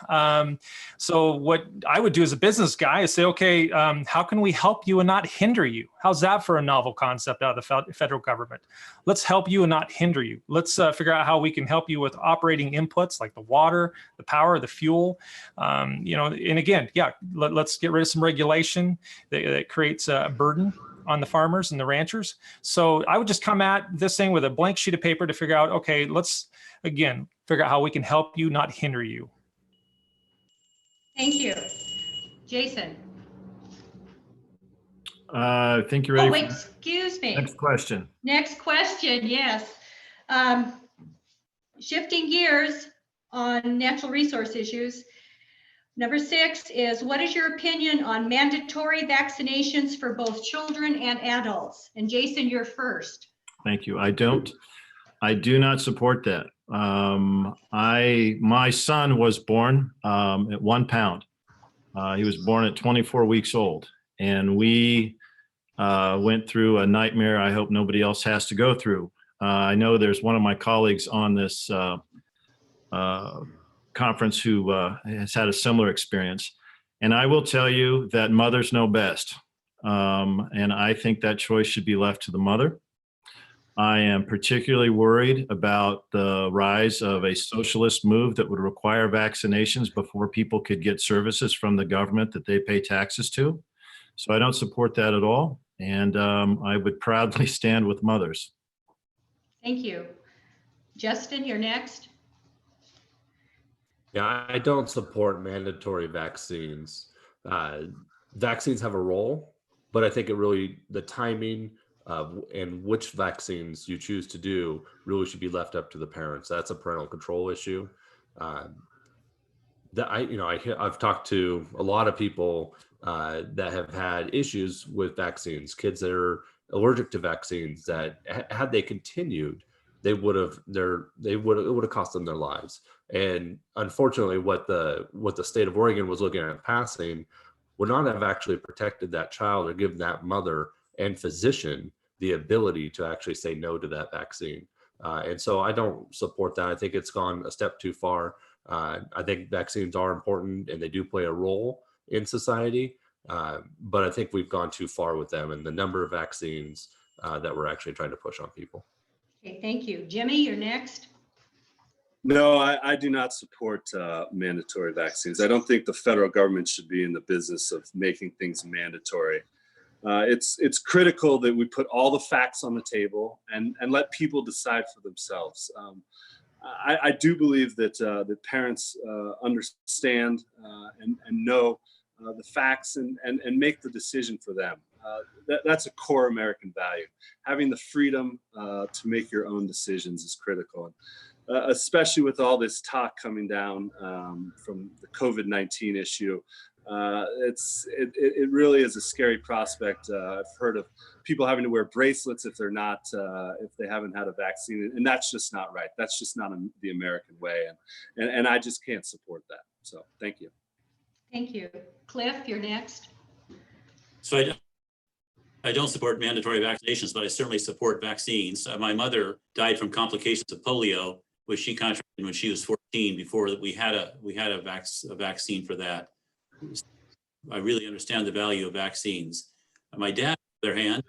So what I would do as a business guy is say, okay, how can we help you and not hinder you? How's that for a novel concept out of the federal government? Let's help you and not hinder you. Let's figure out how we can help you with operating inputs like the water, the power, the fuel. And again, let's get rid of some regulation that creates a burden on the farmers and the ranchers. So I would just come at this thing with a blank sheet of paper to figure out, okay, let's again figure out how we can help you, not hinder you. Thank you. Jason. I think you're ready. Oh, wait, excuse me. Next question. Next question, yes. Shifting gears on natural resource issues. Number 6 is, what is your opinion on mandatory vaccinations for both children and adults? And Jason, you're first. Thank you. I do not support that. My son was born at 1 pound. He was born at 24 weeks old, and we went through a nightmare I hope nobody else has to go through. I know there's one of my colleagues on this conference who has had a similar experience. And I will tell you that mothers know best. And I think that choice should be left to the mother. I am particularly worried about the rise of a socialist move that would require vaccinations before people could get services from the government that they pay taxes to. So I don't support that at all. And I would proudly stand with mothers. Thank you. Justin, you're next. Yeah, I don't support mandatory vaccines. Vaccines have a role, but I think the timing and which vaccines you choose to do really should be left up to the parents. That's a parental control issue. I've talked to a lot of people that have had issues with vaccines, kids that are allergic to vaccines, that had they continued, it would have cost them their lives. And unfortunately, what the state of Oregon was looking at passing would not have actually protected that child or given that mother and physician the ability to actually say no to that vaccine. And so I don't support that. I think it's gone a step too far. I think vaccines are important and they do play a role in society, but I think we've gone too far with them and the number of vaccines that we're actually trying to push on people. Okay, thank you. Jimmy, you're next. No, I do not support mandatory vaccines. I don't think the federal government should be in the business of making things mandatory. It's critical that we put all the facts on the table and let people decide for themselves. I do believe that parents understand and know the facts and make the decision for them. That's a core American value. Having the freedom to make your own decisions is critical. Especially with all this talk coming down from the COVID-19 issue. It really is a scary prospect. I've heard of people having to wear bracelets if they haven't had a vaccine, and that's just not right. That's just not the American way, and I just can't support that. So thank you. Thank you. Cliff, you're next. So I don't support mandatory vaccinations, but I certainly support vaccines. My mother died from complications of polio, which she contracted when she was 14. Before that, we had a vaccine for that. I really understand the value of vaccines. My dad, on the other hand,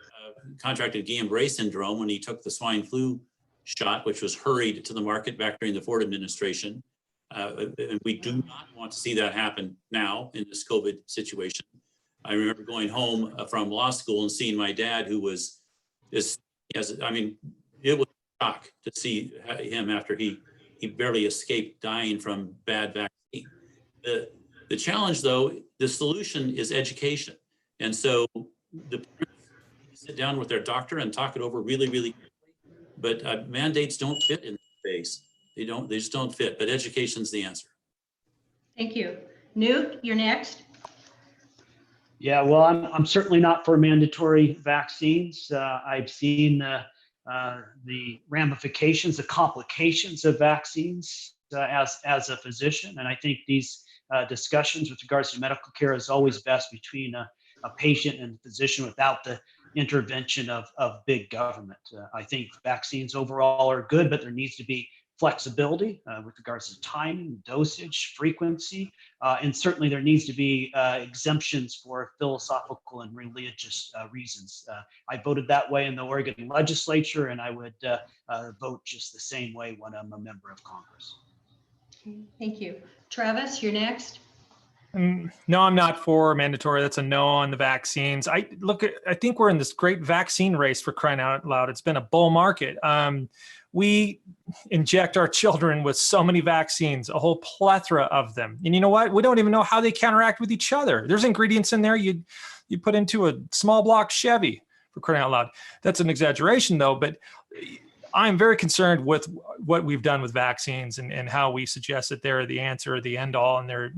contracted Guillain-Barré syndrome when he took the swine flu shot, which was hurried to the market back during the Ford administration. And we do not want to see that happen now in this COVID situation. I remember going home from law school and seeing my dad, who was it was a shock to see him after he barely escaped dying from bad vaccine. The challenge, though, the solution is education. And so the parents sit down with their doctor and talk it over really, really quickly. But mandates don't fit in this space. They just don't fit, but education's the answer. Thank you. Newt, you're next. Yeah, well, I'm certainly not for mandatory vaccines. I've seen the ramifications, the complications of vaccines as a physician, and I think these discussions with regards to medical care is always best between a patient and physician without the intervention of big government. I think vaccines overall are good, but there needs to be flexibility with regards to timing, dosage, frequency, and certainly there needs to be exemptions for philosophical and religious reasons. I voted that way in the Oregon legislature, and I would vote just the same way when I'm a member of Congress. Thank you. Travis, you're next. No, I'm not for mandatory. That's a no on the vaccines. I think we're in this great vaccine race, for crying out loud. It's been a bull market. We inject our children with so many vaccines, a whole plethora of them. And you know what? We don't even know how they counteract with each other. There's ingredients in there you put into a small block Chevy, for crying out loud. That's an exaggeration though, but I'm very concerned with what we've done with vaccines and how we suggest that they're the answer, the end all, and they're,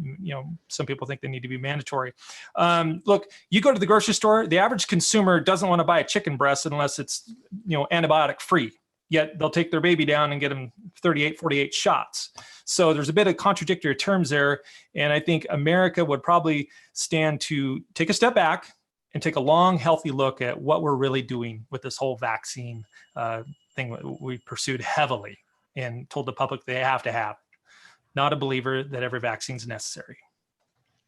some people think they need to be mandatory. Look, you go to the grocery store, the average consumer doesn't want to buy a chicken breast unless it's, antibiotic free. Yet they'll take their baby down and get them 38, 48 shots. So there's a bit of contradictory terms there. And I think America would probably stand to take a step back and take a long, healthy look at what we're really doing with this whole vaccine thing we pursued heavily and told the public they have to have. Not a believer that every vaccine is necessary.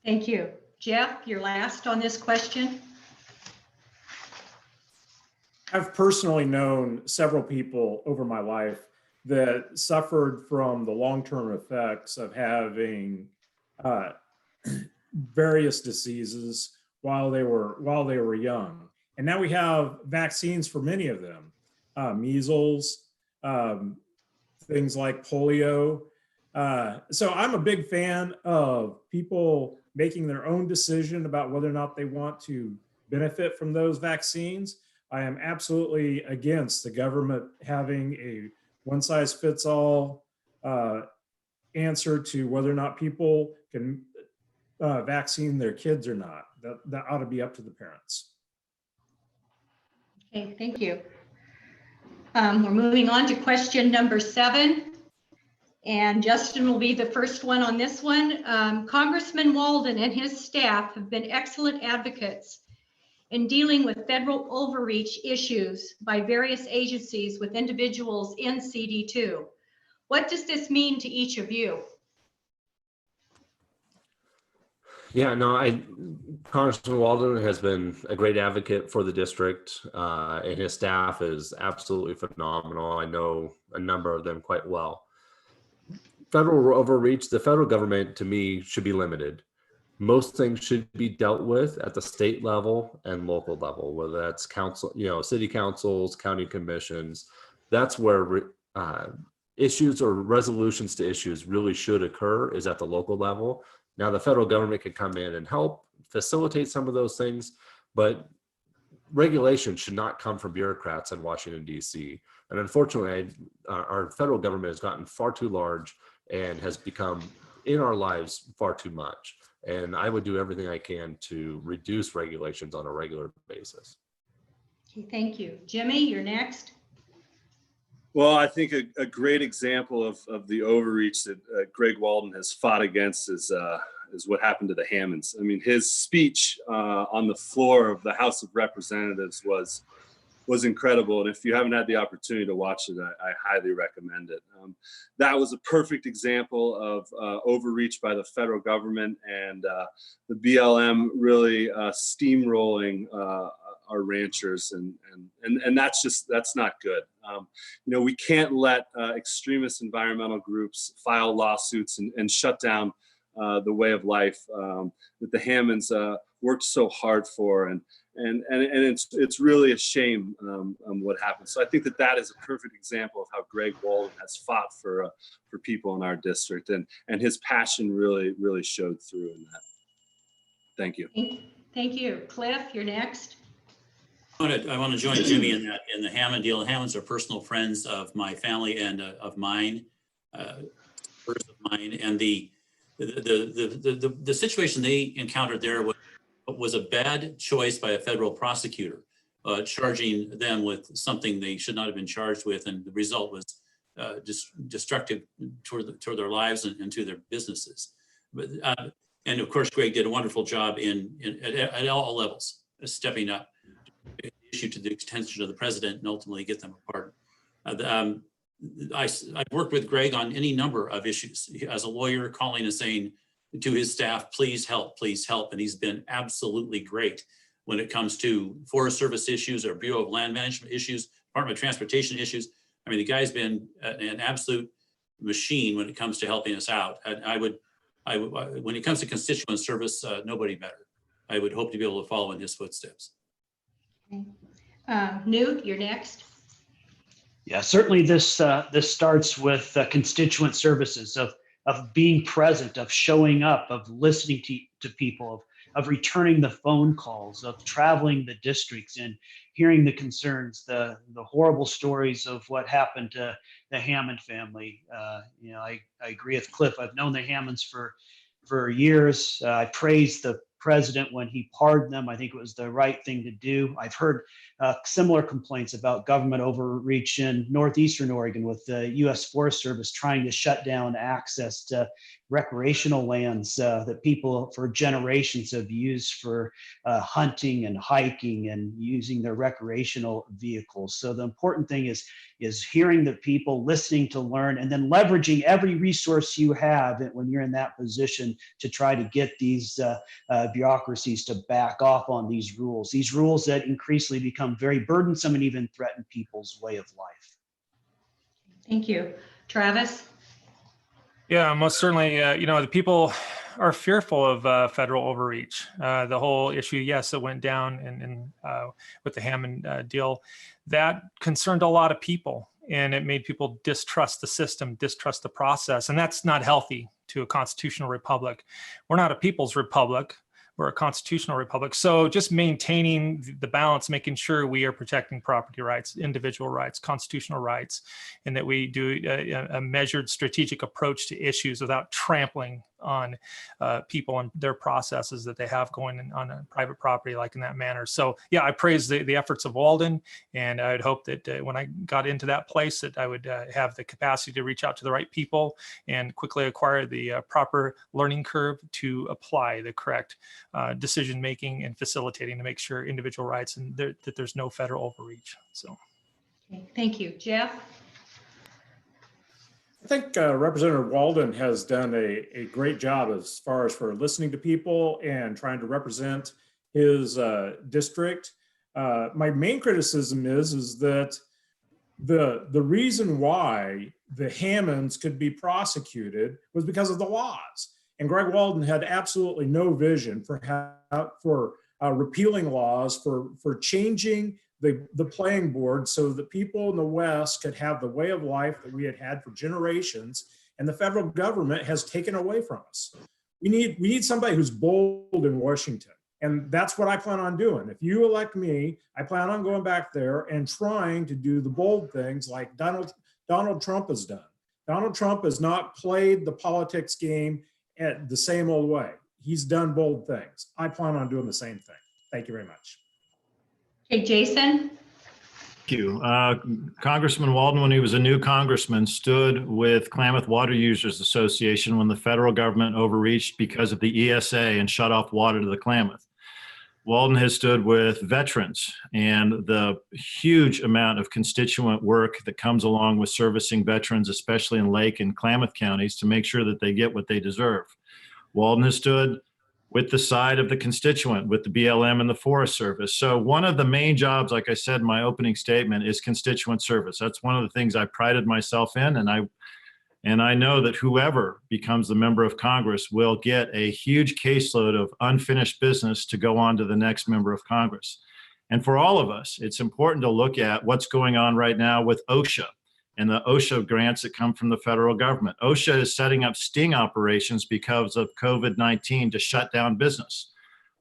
Thank you. Jeff, you're last on this question. I've personally known several people over my life that suffered from the long-term effects of having various diseases while they were young. And now we have vaccines for many of them, measles, things like polio. So I'm a big fan of people making their own decision about whether or not they want to benefit from those vaccines. I am absolutely against the government having a one-size-fits-all answer to whether or not people can vaccine their kids or not. That ought to be up to the parents. Okay, thank you. We're moving on to question number 7. And Justin will be the first one on this one. Congressman Walden and his staff have been excellent advocates in dealing with federal overreach issues by various agencies with individuals in CD2. What does this mean to each of you? Yeah, no, Congressman Walden has been a great advocate for the district, and his staff is absolutely phenomenal. I know a number of them quite well. Federal overreach, the federal government, to me, should be limited. Most things should be dealt with at the state level and local level, whether that's council, city councils, county commissions. That's where issues or resolutions to issues really should occur, is at the local level. Now, the federal government can come in and help facilitate some of those things, but regulation should not come from bureaucrats in Washington, D.C. And unfortunately, our federal government has gotten far too large and has become, in our lives, far too much. And I would do everything I can to reduce regulations on a regular basis. Okay, thank you. Jimmy, you're next. Well, I think a great example of the overreach that Greg Walden has fought against is is what happened to the Hammonds. I mean, his speech on the floor of the House of Representatives was incredible. And if you haven't had the opportunity to watch it, I highly recommend it. That was a perfect example of overreach by the federal government and the BLM really steamrolling our ranchers, and that's not good. We can't let extremist environmental groups file lawsuits and shut down the way of life that the Hammonds worked so hard for, and it's really a shame what happened. So I think that is a perfect example of how Greg Walden has fought for people in our district, and his passion really showed through in that. Thank you. Thank you. Cliff, you're next. I want to join Jimmy in the Hammond deal. The Hammonds are personal friends of my family and of mine, and the situation they encountered there was a bad choice by a federal prosecutor, charging them with something they should not have been charged with, and the result was destructive toward their lives and to their businesses. But and of course, Greg did a wonderful job at all levels, stepping up the issue to the attention of the president and ultimately get them apart. I've worked with Greg on any number of issues as a lawyer, calling and saying to his staff, please help, and he's been absolutely great when it comes to Forest Service issues or Bureau of Land Management issues, Department of Transportation issues. I mean, the guy's been an absolute machine when it comes to helping us out. And I would, when it comes to constituent service, nobody better. I would hope to be able to follow in his footsteps. Okay. Newt, you're next. Yeah, certainly this starts with constituent services of being present, of showing up, of listening to people, of returning the phone calls, of traveling the districts and hearing the concerns, the horrible stories of what happened to the Hammond family. I agree with Cliff. I've known the Hammonds for years. I praised the president when he pardoned them. I think it was the right thing to do. I've heard similar complaints about government overreach in northeastern Oregon with the U.S. Forest Service trying to shut down access to recreational lands that people for generations have used for hunting and hiking and using their recreational vehicles. So the important thing is hearing the people, listening to learn, and then leveraging every resource you have when you're in that position to try to get these bureaucracies to back off on these rules that increasingly become very burdensome and even threaten people's way of life. Thank you. Travis? Yeah, most certainly. The people are fearful of federal overreach. The whole issue, yes, it went down in with the Hammond deal. That concerned a lot of people, and it made people distrust the system, distrust the process, and that's not healthy to a constitutional republic. We're not a people's republic. We're a constitutional republic. So just maintaining the balance, making sure we are protecting property rights, individual rights, constitutional rights, and that we do a measured strategic approach to issues without trampling on people and their processes that they have going on a private property like in that manner. So yeah, I praise the efforts of Walden, and I would hope that when I got into that place that I would have the capacity to reach out to the right people and quickly acquire the proper learning curve to apply the correct decision making and facilitating to make sure individual rights and that there's no federal overreach. So okay, thank you. Jeff? I think Representative Walden has done a great job as far as for listening to people and trying to represent his district. My main criticism is that the reason why the Hammonds could be prosecuted was because of the laws. And Greg Walden had absolutely no vision for repealing laws, for changing the playing board so that people in the West could have the way of life that we had had for generations, and the federal government has taken away from us. We need somebody who's bold in Washington, and that's what I plan on doing. If you elect me, I plan on going back there and trying to do the bold things like Donald Trump has done. Donald Trump has not played the politics game at the same old way. He's done bold things. I plan on doing the same thing. Thank you very much. Okay, Jason? Thank you. Congressman Walden, when he was a new congressman, stood with Klamath Water Users Association when the federal government overreached because of the ESA and shut off water to the Klamath. Walden has stood with veterans and the huge amount of constituent work that comes along with servicing veterans, especially in Lake and Klamath counties, to make sure that they get what they deserve. Walden has stood with the side of the constituent, with the BLM and the Forest Service. So one of the main jobs, like I said in my opening statement, is constituent service. That's one of the things I prided myself in, and I know that whoever becomes the member of Congress will get a huge caseload of unfinished business to go on to the next member of Congress. And for all of us, it's important to look at what's going on right now with OSHA and the OSHA grants that come from the federal government. OSHA is setting up sting operations because of COVID-19 to shut down business.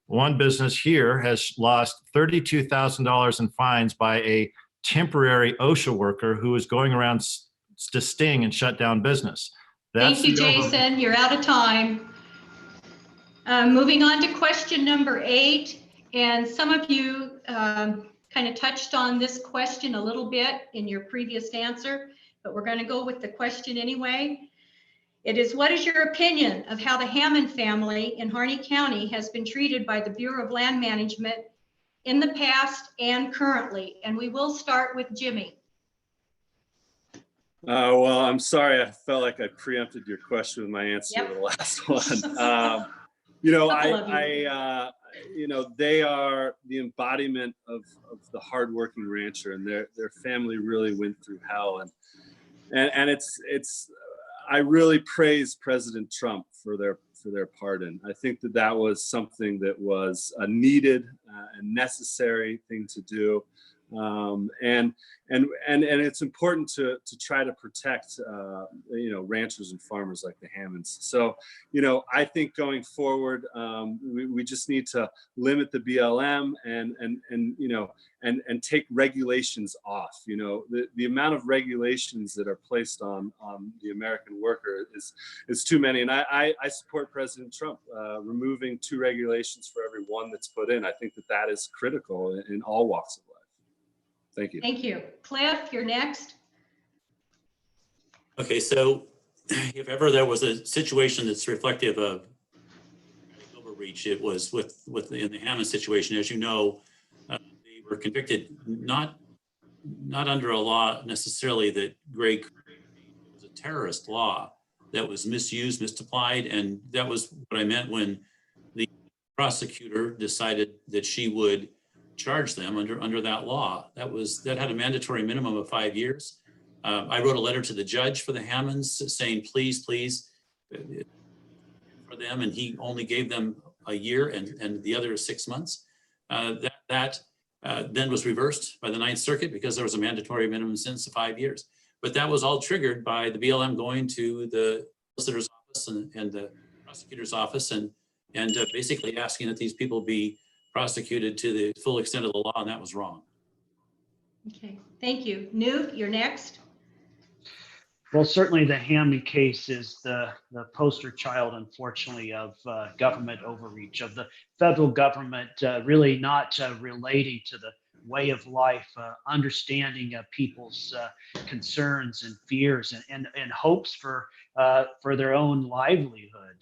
One business here has lost $32,000 in fines by a temporary OSHA worker who is going around to sting and shut down business. Thank you, Jason. You're out of time. Moving on to question number 8. And some of you kind of touched on this question a little bit in your previous answer, but we're going to go with the question anyway. It is, what is your opinion of how the Hammond family in Harney County has been treated by the Bureau of Land Management in the past and currently? And we will start with Jimmy. Well, I'm sorry. I felt like I preempted your question with my answer to the last one. They are the embodiment of the hardworking rancher, and their family really went through hell. And it's I really praise President Trump for their pardon. I think that was something that was a needed and necessary thing to do. And it's important to try to protect ranchers and farmers like the Hammonds. So I think going forward we just need to limit the BLM and take regulations off. The amount of regulations that are placed on the American worker is too many, and I support President Trump removing 2 regulations for every one that's put in. I think that is critical in all walks of life. Thank you. Thank you. Cliff, you're next. Okay, so if ever there was a situation that's reflective of overreach, it was in the Hammond situation. As you know, they were convicted not under a law necessarily that Greg created. It was a terrorist law that was misused, misapplied, and that was what I meant when the prosecutor decided that she would charge them under that law. That had a mandatory minimum of 5 years. I wrote a letter to the judge for the Hammonds saying, please, for them, and he only gave them a year and the other 6 months. That then was reversed by the Ninth Circuit because there was a mandatory minimum sentence of 5 years. But that was all triggered by the BLM going to the solicitor's office and the prosecutor's office and basically asking that these people be prosecuted to the full extent of the law, and that was wrong. Okay, thank you. Newt, you're next. Well, certainly the Hammond case is the poster child, unfortunately, of government overreach, of the federal government really not relating to the way of life, understanding people's concerns and fears and hopes for their own livelihood.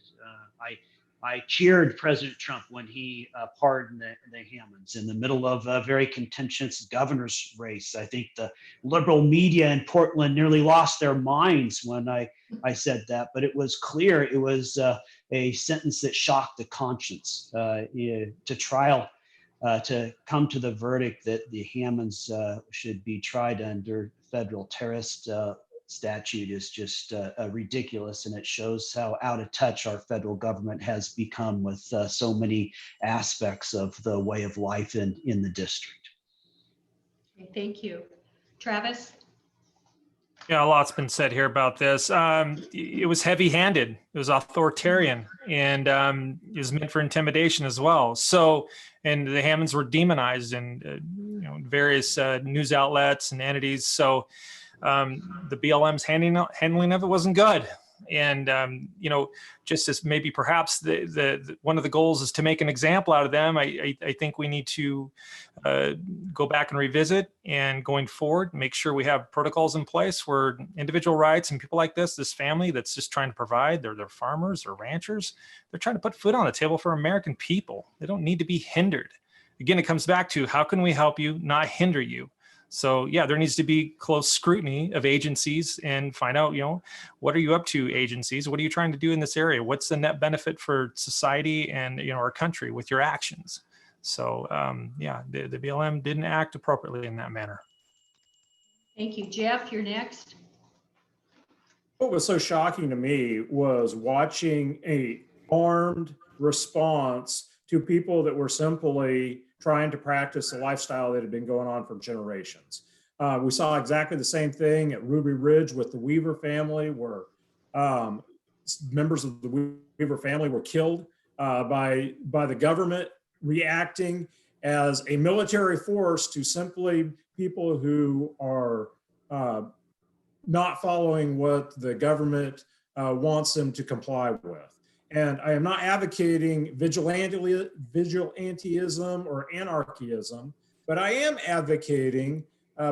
I cheered President Trump when he pardoned the Hammonds in the middle of a very contentious governor's race. I think the liberal media in Portland nearly lost their minds when I said that, but it was clear it was a sentence that shocked the conscience. To trial, to come to the verdict that the Hammonds should be tried under federal terrorist statute is just ridiculous, and it shows how out of touch our federal government has become with so many aspects of the way of life in the district. Okay, thank you. Travis? Yeah, a lot's been said here about this. It was heavy-handed. It was authoritarian, and it was meant for intimidation as well. So, and the Hammonds were demonized in various news outlets and entities. So, the BLM's handling of it wasn't good. And, just as maybe perhaps the one of the goals is to make an example out of them, I think we need to go back and revisit, and going forward, make sure we have protocols in place where individual rights and people like this family that's just trying to provide, they're farmers or ranchers, they're trying to put food on the table for American people. They don't need to be hindered. Again, it comes back to how can we help you, not hinder you? So yeah, there needs to be close scrutiny of agencies and find out, what are you up to, agencies? What are you trying to do in this area? What's the net benefit for society and our country with your actions? So the BLM didn't act appropriately in that manner. Thank you. Jeff, you're next. What was so shocking to me was watching a armed response to people that were simply trying to practice a lifestyle that had been going on for generations. We saw exactly the same thing at Ruby Ridge with the Weaver family, where members of the Weaver family were killed by the government reacting as a military force to simply people who are not following what the government wants them to comply with. And I am not advocating vigilantism or anarchism, but I am advocating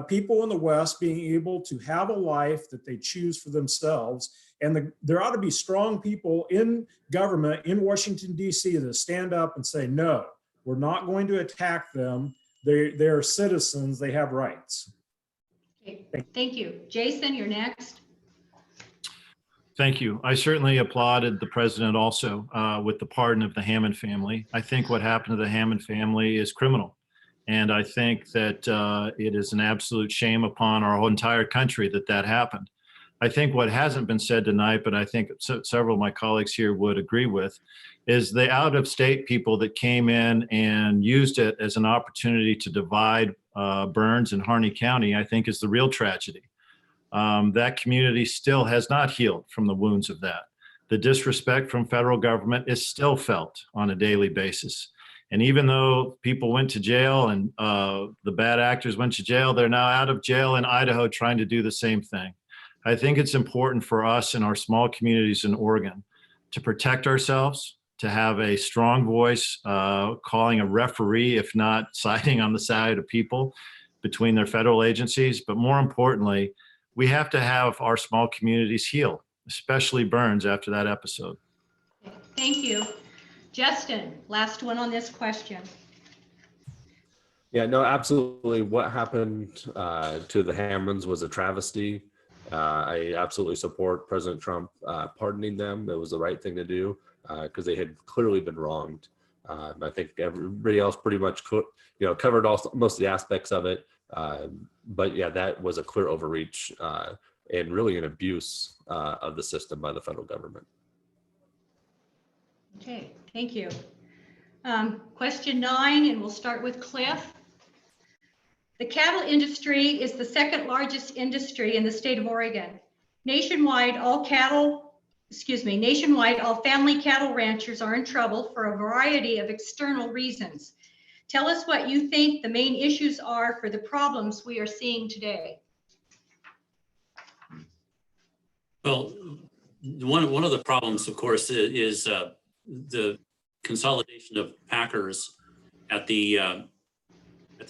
people in the West being able to have a life that they choose for themselves. And there ought to be strong people in government in Washington, D.C. that stand up and say, no, we're not going to attack them. They're citizens, they have rights. Okay. Thank you. Jason, you're next. Thank you. I certainly applauded the president also with the pardon of the Hammond family. I think what happened to the Hammond family is criminal. And I think that it is an absolute shame upon our whole entire country that happened. I think what hasn't been said tonight, but I think several of my colleagues here would agree with, is the out-of-state people that came in and used it as an opportunity to divide Burns and Harney County, I think is the real tragedy. That community still has not healed from the wounds of that. The disrespect from federal government is still felt on a daily basis. And even though people went to jail and the bad actors went to jail, they're now out of jail in Idaho trying to do the same thing. I think it's important for us in our small communities in Oregon to protect ourselves, to have a strong voice, calling a referee, if not siding on the side of people between their federal agencies. But more importantly, we have to have our small communities heal, especially Burns after that episode. Thank you. Justin, last one on this question. Yeah, no, absolutely. What happened to the Hammonds was a travesty. I absolutely support President Trump pardoning them. It was the right thing to do because they had clearly been wronged. I think everybody else pretty much covered most of the aspects of it. But yeah, that was a clear overreach and really an abuse of the system by the federal government. Okay, thank you. Question 9, and we'll start with Cliff. The cattle industry is the second largest industry in the state of Oregon. Nationwide, all family cattle ranchers are in trouble for a variety of external reasons. Tell us what you think the main issues are for the problems we are seeing today. Well, one of the problems, of course, is the consolidation of packers at the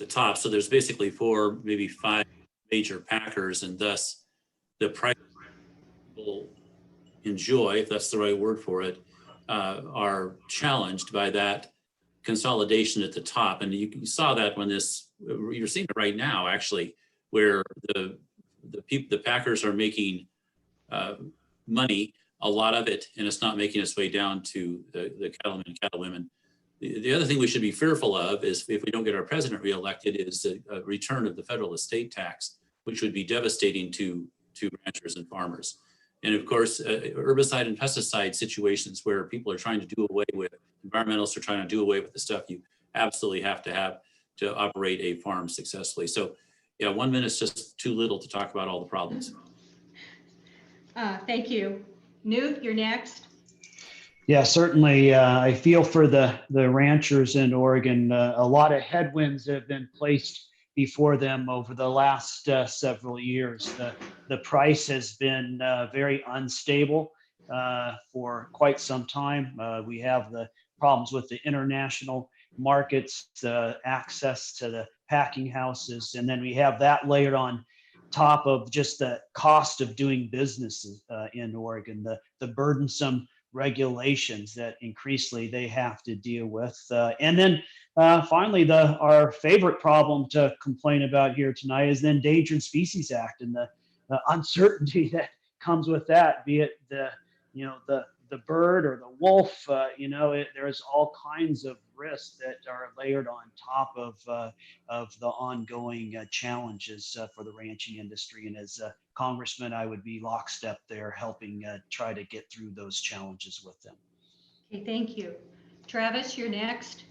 top. So there's basically 4, maybe 5 major packers, and thus the price people enjoy, if that's the right word for it, are challenged by that consolidation at the top. And you saw that when you're seeing it right now, actually, where the packers are making money, a lot of it, and it's not making its way down to the cattlemen and cattlewomen. The other thing we should be fearful of is, if we don't get our president reelected, is a return of the federal estate tax, which would be devastating to ranchers and farmers. And of course, herbicide and pesticide situations where people are trying to do away with, environmentalists are trying to do away with the stuff you absolutely have to operate a farm successfully. So yeah, 1 minute's just too little to talk about all the problems. Thank you. Newt, you're next. Yeah, certainly. I feel for the ranchers in Oregon. A lot of headwinds have been placed before them over the last several years. The price has been very unstable, for quite some time. We have the problems with the international markets, the access to the packing houses, and then we have that layered on top of just the cost of doing business in Oregon, the burdensome regulations that increasingly they have to deal with. And then finally, our favorite problem to complain about here tonight is the Endangered Species Act and the uncertainty that comes with that, be it the bird or the wolf. There's all kinds of risks that are layered on top of the ongoing challenges for the ranching industry. And as a congressman, I would be lockstep there, helping try to get through those challenges with them. Okay, thank you. Travis, you're next.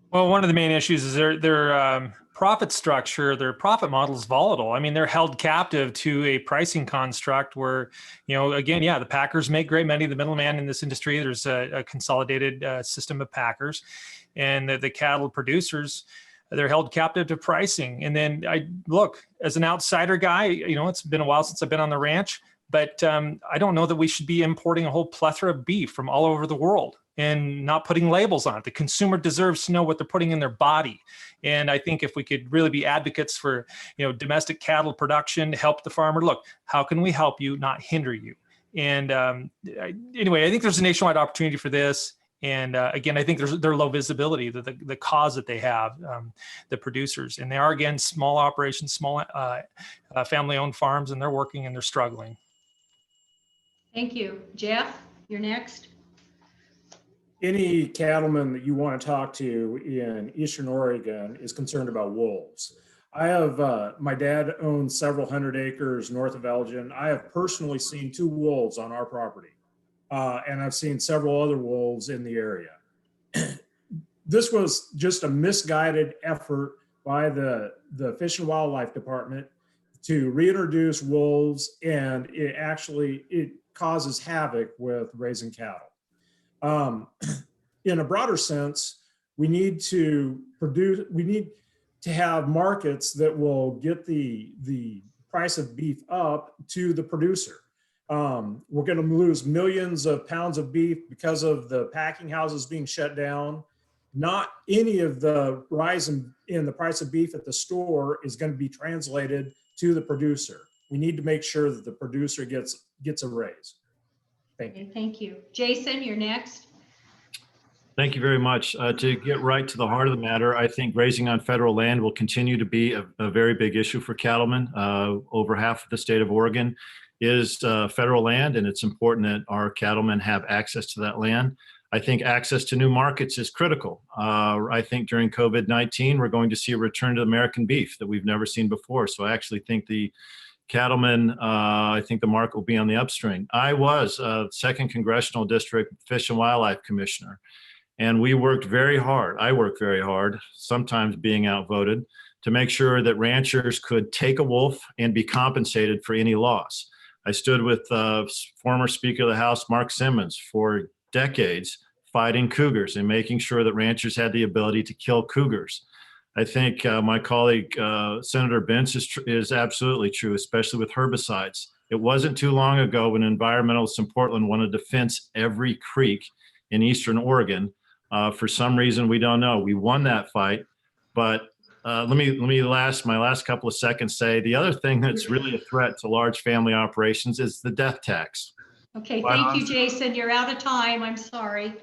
Well, one of the main issues is their profit structure, their profit model is volatile. I mean, they're held captive to a pricing construct where, again, the packers make great money, the middleman in this industry. There's a consolidated system of packers, and the cattle producers, they're held captive to pricing. And then I look, as an outsider guy, it's been a while since I've been on the ranch, but I don't know that we should be importing a whole plethora of beef from all over the world and not putting labels on it. The consumer deserves to know what they're putting in their body. And I think if we could really be advocates for, domestic cattle production, help the farmer, look, how can we help you, not hinder you? And anyway, I think there's a nationwide opportunity for this. And again, I think they're low visibility, the cause that they have, the producers. And they are, again, small operations, small family-owned farms, and they're working and they're struggling. Thank you. Jeff, you're next. Any cattleman that you want to talk to in Eastern Oregon is concerned about wolves. I have, my dad owns several hundred acres north of Elgin. I have personally seen 2 wolves on our property. And I've seen several other wolves in the area. This was just a misguided effort by the Fish and Wildlife Department to reintroduce wolves, and it causes havoc with raising cattle. In a broader sense, we need to have markets that will get the price of beef up to the producer. We're going to lose millions of pounds of beef because of the packing houses being shut down. Not any of the rise in the price of beef at the store is going to be translated to the producer. We need to make sure that the producer gets a raise. Thank you. Okay, thank you. Jason, you're next. Thank you very much. To get right to the heart of the matter, I think grazing on federal land will continue to be a very big issue for cattlemen. Over half of the state of Oregon is federal land, and it's important that our cattlemen have access to that land. I think access to new markets is critical. I think during COVID-19, we're going to see a return to American beef that we've never seen before. So I actually think the cattlemen, I think the market will be on the upswing. I was 2nd Congressional District Fish and Wildlife Commissioner, and we worked very hard. I worked very hard, sometimes being outvoted, to make sure that ranchers could take a wolf and be compensated for any loss. I stood with former Speaker of the House, Mark Simmons, for decades fighting cougars and making sure that ranchers had the ability to kill cougars. I think my colleague, Senator Bentz, is absolutely true, especially with herbicides. It wasn't too long ago when environmentalists in Portland wanted to fence every creek in Eastern Oregon. For some reason, we don't know. We won that fight, but let me my last couple of seconds say the other thing that's really a threat to large family operations is the death tax. Okay, thank you, Jason. You're out of time. I'm sorry.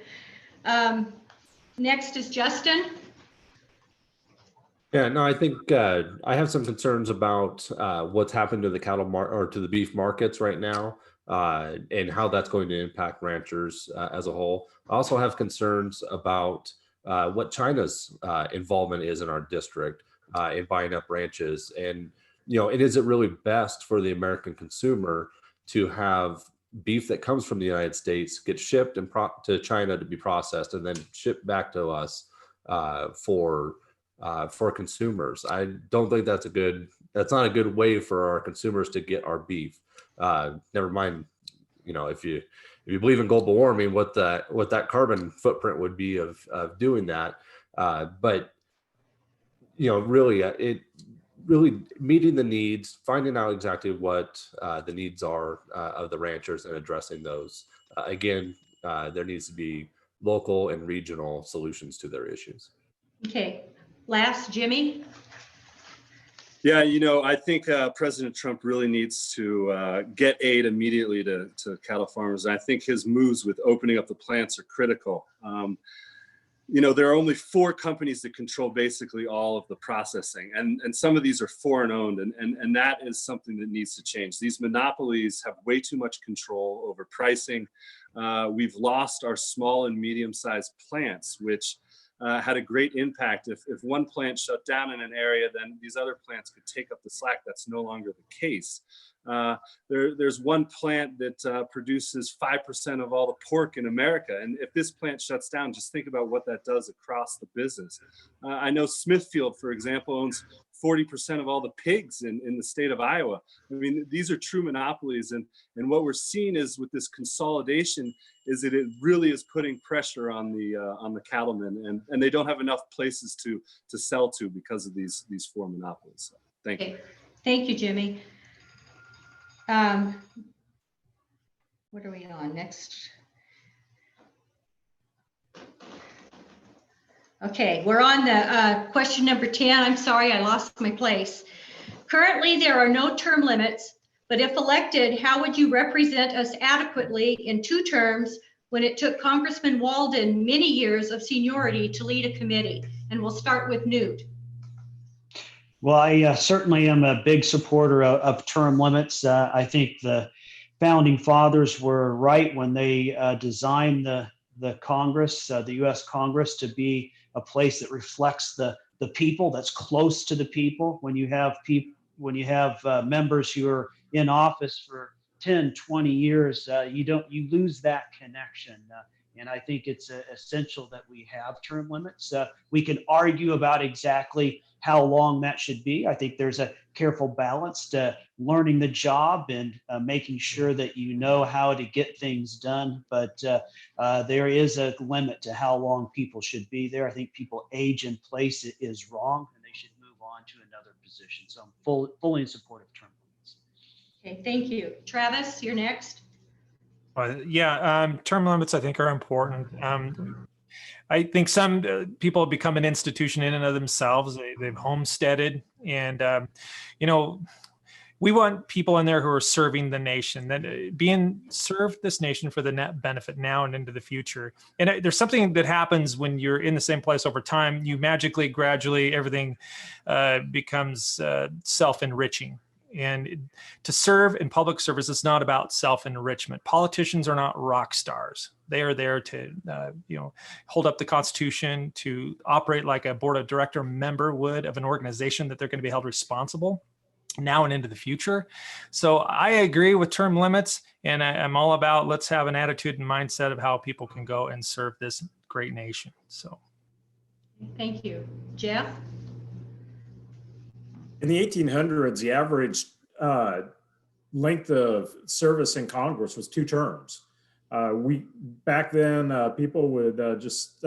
Next is Justin. Yeah, no, I think I have some concerns about what's happened to the to the beef markets right now, and how that's going to impact ranchers as a whole. I also have concerns about what China's involvement is in our district in buying up ranches, and is it really best for the American consumer to have beef that comes from the United States get shipped and to China to be processed and then shipped back to us for consumers? I don't think that's not a good way for our consumers to get our beef. Never mind, if you believe in global warming, what that carbon footprint would be of doing that. But really, really meeting the needs, finding out exactly what the needs are of the ranchers and addressing those. Again, there needs to be local and regional solutions to their issues. Okay, last, Jimmy. Yeah, I think President Trump really needs to get aid immediately to cattle farmers. And I think his moves with opening up the plants are critical. There are only 4 companies that control basically all of the processing, and some of these are foreign owned, and that is something that needs to change. These monopolies have way too much control over pricing. We've lost our small and medium-sized plants, which had a great impact. If one plant shut down in an area, then these other plants could take up the slack. That's no longer the case. There's one plant that produces 5% of all the pork in America. And if this plant shuts down, just think about what that does across the business. I know Smithfield, for example, owns 40% of all the pigs in the state of Iowa. I mean, these are true monopolies. And what we're seeing is with this consolidation is that it really is putting pressure on the cattlemen, and they don't have enough places to sell to because of these 4 monopolies. So, thank you. Thank you, Jimmy. What are we on next? Okay, we're on the question number 10. I'm sorry, I lost my place. Currently, there are no term limits, but if elected, how would you represent us adequately in 2 terms when it took Congressman Walden many years of seniority to lead a committee? And we'll start with Newt. Well, I certainly am a big supporter of term limits. I think the founding fathers were right when they designed the Congress, the U.S. Congress, to be a place that reflects the people, that's close to the people. When you have members who are in office for 10, 20 years, you lose that connection. And I think it's essential that we have term limits. We can argue about exactly how long that should be. I think there's a careful balance to learning the job and making sure that you know how to get things done. But there is a limit to how long people should be there. I think people age in place is wrong, and they should move on to another position. So I'm fully in support of term limits. Okay, thank you. Travis, you're next. Term limits I think are important. I think some people have become an institution in and of themselves. They've homesteaded, and we want people in there who are serving the nation, that being served this nation for the net benefit now and into the future. And there's something that happens when you're in the same place over time. You magically, gradually, everything becomes self-enriching. And to serve in public service is not about self-enrichment. Politicians are not rock stars. They are there to, hold up the Constitution, to operate like a board of director member would of an organization that they're going to be held responsible now and into the future. So I agree with term limits, and I'm all about let's have an attitude and mindset of how people can go and serve this great nation. So, thank you, Jeff. In the 1800s, the average length of service in Congress was 2 terms. Back then, people would just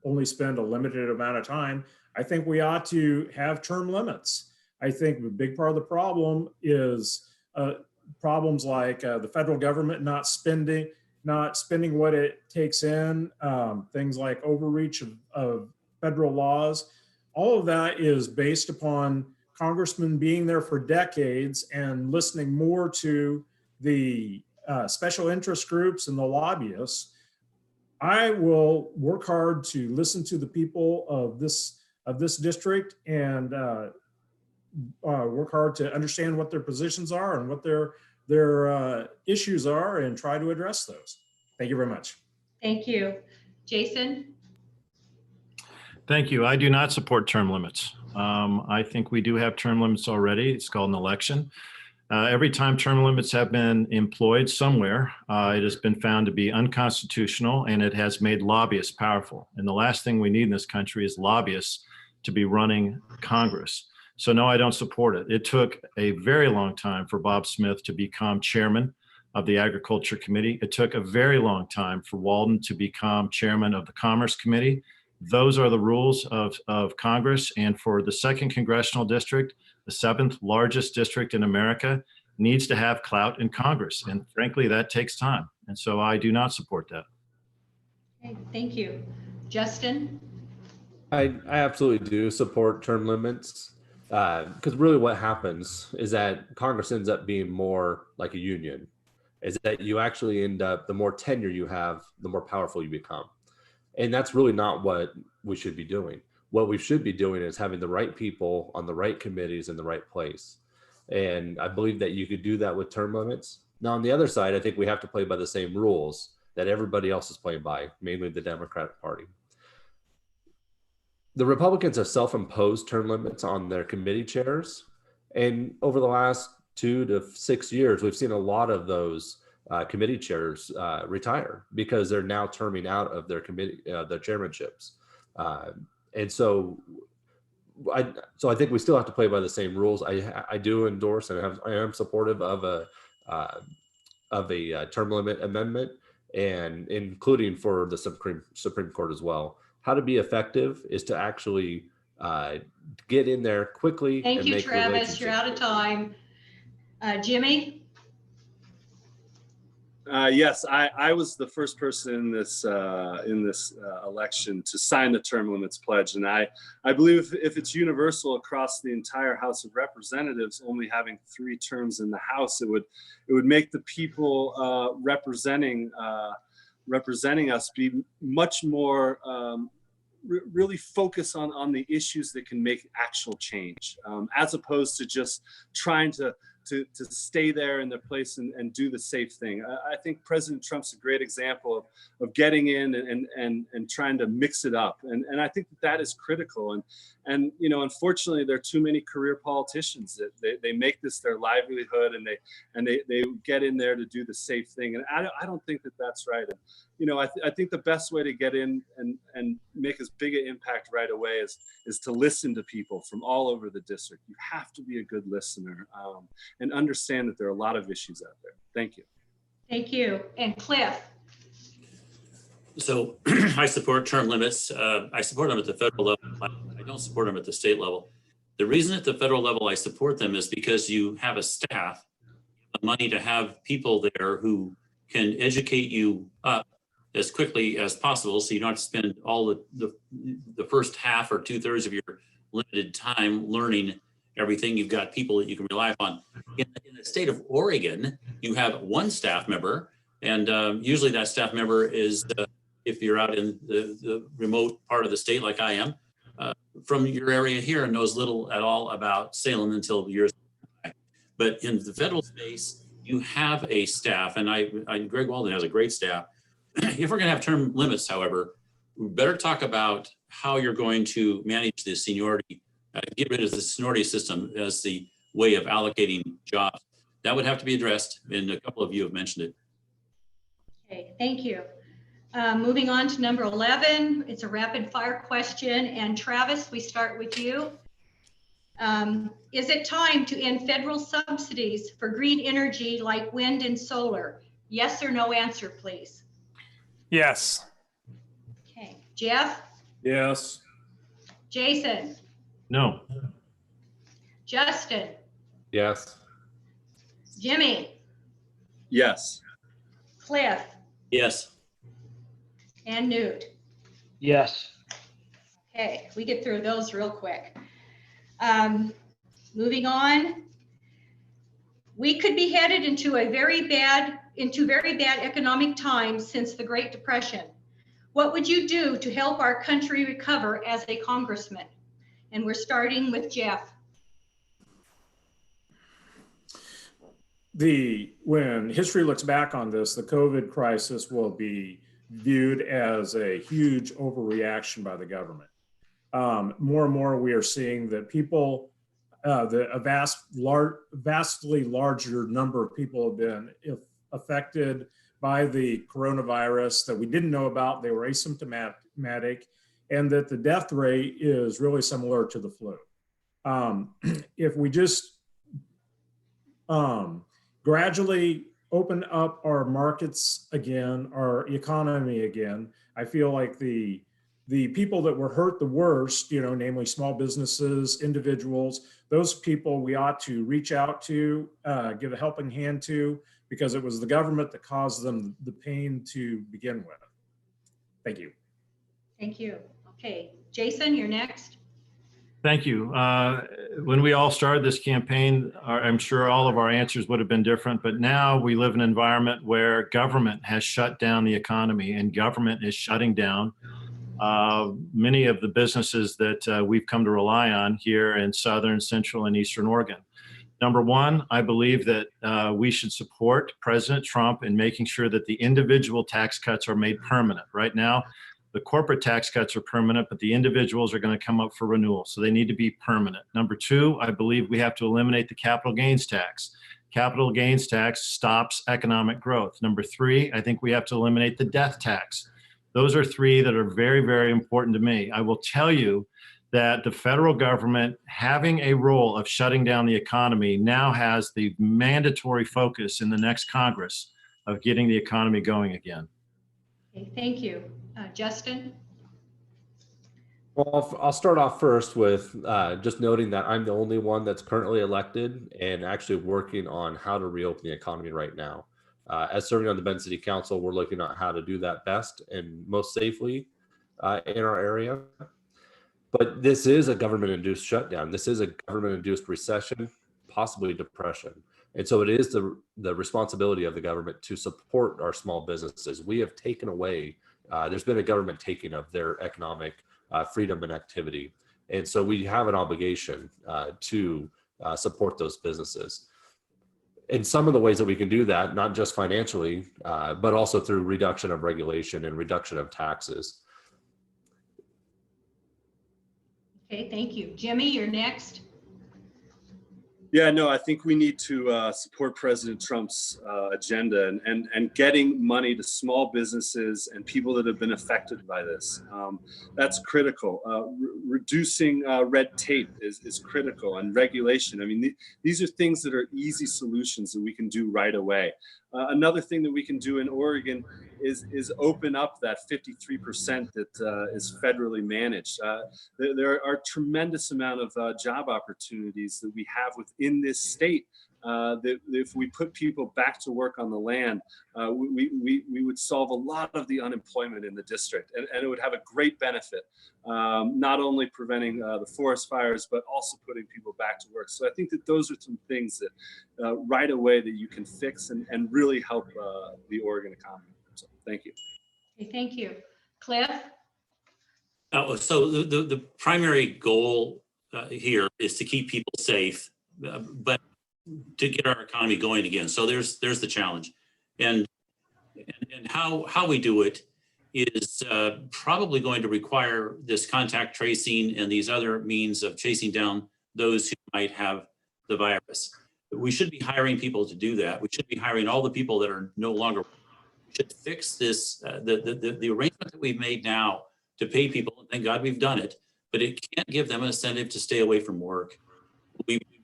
only spend a limited amount of time. I think we ought to have term limits. I think a big part of the problem is problems like the federal government not spending what it takes in, things like overreach of federal laws. All of that is based upon congressmen being there for decades and listening more to the special interest groups and the lobbyists. I will work hard to listen to the people of this district and work hard to understand what their positions are and what their issues are and try to address those. Thank you very much. Thank you. Jason? Thank you. I do not support term limits. I think we do have term limits already. It's called an election. Every time term limits have been employed somewhere, it has been found to be unconstitutional, and it has made lobbyists powerful. And the last thing we need in this country is lobbyists to be running Congress. So no, I don't support it. It took a very long time for Bob Smith to become chairman of the Agriculture Committee. It took a very long time for Walden to become chairman of the Commerce Committee. Those are the rules of Congress. And for the 2nd Congressional District, The seventh largest district in America needs to have clout in Congress. And frankly, that takes time. And so I do not support that. Okay, thank you. Justin? I absolutely do support term limits because really what happens is that Congress ends up being more like a union, is that you actually end up, the more tenure you have, the more powerful you become. And that's really not what we should be doing. What we should be doing is having the right people on the right committees in the right place. And I believe that you could do that with term limits. Now, on the other side, I think we have to play by the same rules that everybody else is playing by, mainly the Democratic Party. The Republicans have self-imposed term limits on their committee chairs. And over the last 2 to 6 years, we've seen a lot of those committee chairs retire because they're now terming out of their committee, their chairmanships. And so I think we still have to play by the same rules. I do endorse and I am supportive of a term limit amendment, and including for the Supreme Court as well. How to be effective is to actually get in there quickly. Thank you, Travis. You're out of time. Jimmy? Yes, I was the first person in this election to sign the term limits pledge, and I believe if it's universal across the entire House of Representatives, only having 3 terms in the House, it would make the people representing us be much more really focus on the issues that can make actual change, as opposed to just trying to stay there in their place and do the safe thing. I think President Trump's a great example of getting in and trying to mix it up. And I think that is critical. And you know, unfortunately, there are too many career politicians that they make this their livelihood and they get in there to do the safe thing. And I don't think that that's right. And, you know, I think the best way to get in and make as big an impact right away is to listen to people from all over the district. You have to be a good listener and understand that there are a lot of issues out there. Thank you. Thank you. And Cliff? So I support term limits. I support them at the federal level. I don't support them at the state level. The reason at the federal level I support them is because you have a staff, the money to have people there who can educate you up as quickly as possible, so you don't have to spend all the first half or 2/3 of your limited time learning everything. You've got people that you can rely upon. In the state of Oregon, you have 1 staff member, and usually that staff member is, if you're out in the remote part of the state like I am, from your area here, and knows little at all about Salem until years back. But in the federal space, you have a staff, and Greg Walden has a great staff. If we're going to have term limits, however, we better talk about how you're going to manage the seniority, get rid of the seniority system as the way of allocating jobs. That would have to be addressed, and a couple of you have mentioned it. Okay, thank you. Moving on to number 11, it's a rapid fire question. And Travis, we start with you. Is it time to end federal subsidies for green energy like wind and solar? Yes or no answer, please. Yes. Okay, Jeff? Yes. Jason? No. Justin? Yes. Jimmy? Yes. Cliff? Yes. And Newt? Yes. Okay, we get through those real quick. Moving on. We could be headed into very bad economic times since the Great Depression. What would you do to help our country recover as a congressman? And we're starting with Jeff. When history looks back on this, the COVID crisis will be viewed as a huge overreaction by the government. More and more, we are seeing that people, a vastly larger number of people have been affected by the coronavirus that we didn't know about. They were asymptomatic, and that the death rate is really similar to the flu. If we just gradually open up our markets again, our economy again, I feel like the the people that were hurt the worst, namely small businesses, individuals, those people we ought to reach out to, give a helping hand to, because it was the government that caused them the pain to begin with. Thank you. Thank you. Okay, Jason, you're next. Thank you. When we all started this campaign, I'm sure all of our answers would have been different, but now we live in an environment where government has shut down the economy and government is shutting down many of the businesses that we've come to rely on here in Southern, Central, and Eastern Oregon. Number one, I believe that we should support President Trump in making sure that the individual tax cuts are made permanent. Right now, the corporate tax cuts are permanent, but the individuals are going to come up for renewal, so they need to be permanent. Number two, I believe we have to eliminate the capital gains tax. Capital gains tax stops economic growth. Number three, I think we have to eliminate the death tax. Those are three that are very, very important to me. I will tell you that the federal government, having a role of shutting down the economy, now has the mandatory focus in the next Congress of getting the economy going again. Okay, thank you. Justin? Well, I'll start off first with just noting that I'm the only one that's currently elected and actually working on how to reopen the economy right now. As serving on the Bend City Council, we're looking at how to do that best and most safely in our area. But this is a government-induced shutdown. This is a government-induced recession, possibly depression. And so it is the responsibility of the government to support our small businesses. We have taken away, there's been a government taking of their economic freedom and activity. And so we have an obligation to support those businesses. In some of the ways that we can do that, not just financially, but also through reduction of regulation and reduction of taxes. Okay, thank you. Jimmy, you're next. Yeah, no, I think we need to support President Trump's agenda and getting money to small businesses and people that have been affected by this. That's critical. Reducing red tape is critical, and regulation. I mean, these are things that are easy solutions that we can do right away. Another thing that we can do in Oregon is open up that 53% that is federally managed. There are tremendous amount of job opportunities that we have within this state that if we put people back to work on the land, we would solve a lot of the unemployment in the district, and it would have a great benefit, not only preventing the forest fires, but also putting people back to work. So I think that those are some things that right away that you can fix and really help the Oregon economy. So thank you. Okay, thank you. Cliff? So the primary goal here is to keep people safe, but to get our economy going again. So there's the challenge, and how we do it is probably going to require this contact tracing and these other means of chasing down those who might have the virus. We should be hiring people to do that. We should be hiring all the people that are no longer. We should fix this, the arrangement that we've made now to pay people, and thank God we've done it, but it can't give them an incentive to stay away from work.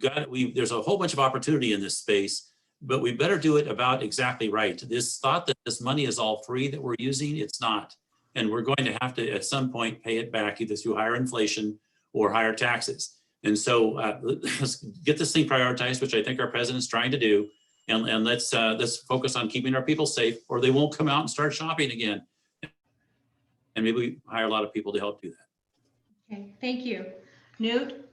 There's a whole bunch of opportunity in this space, but we better do it about exactly right. This thought that this money is all free that we're using, it's not. And we're going to have to, at some point, pay it back either through higher inflation or higher taxes. And so let's get this thing prioritized, which I think our president's trying to do. And let's focus on keeping our people safe, or they won't come out and start shopping again. And maybe we hire a lot of people to help do that. Okay, thank you. Newt?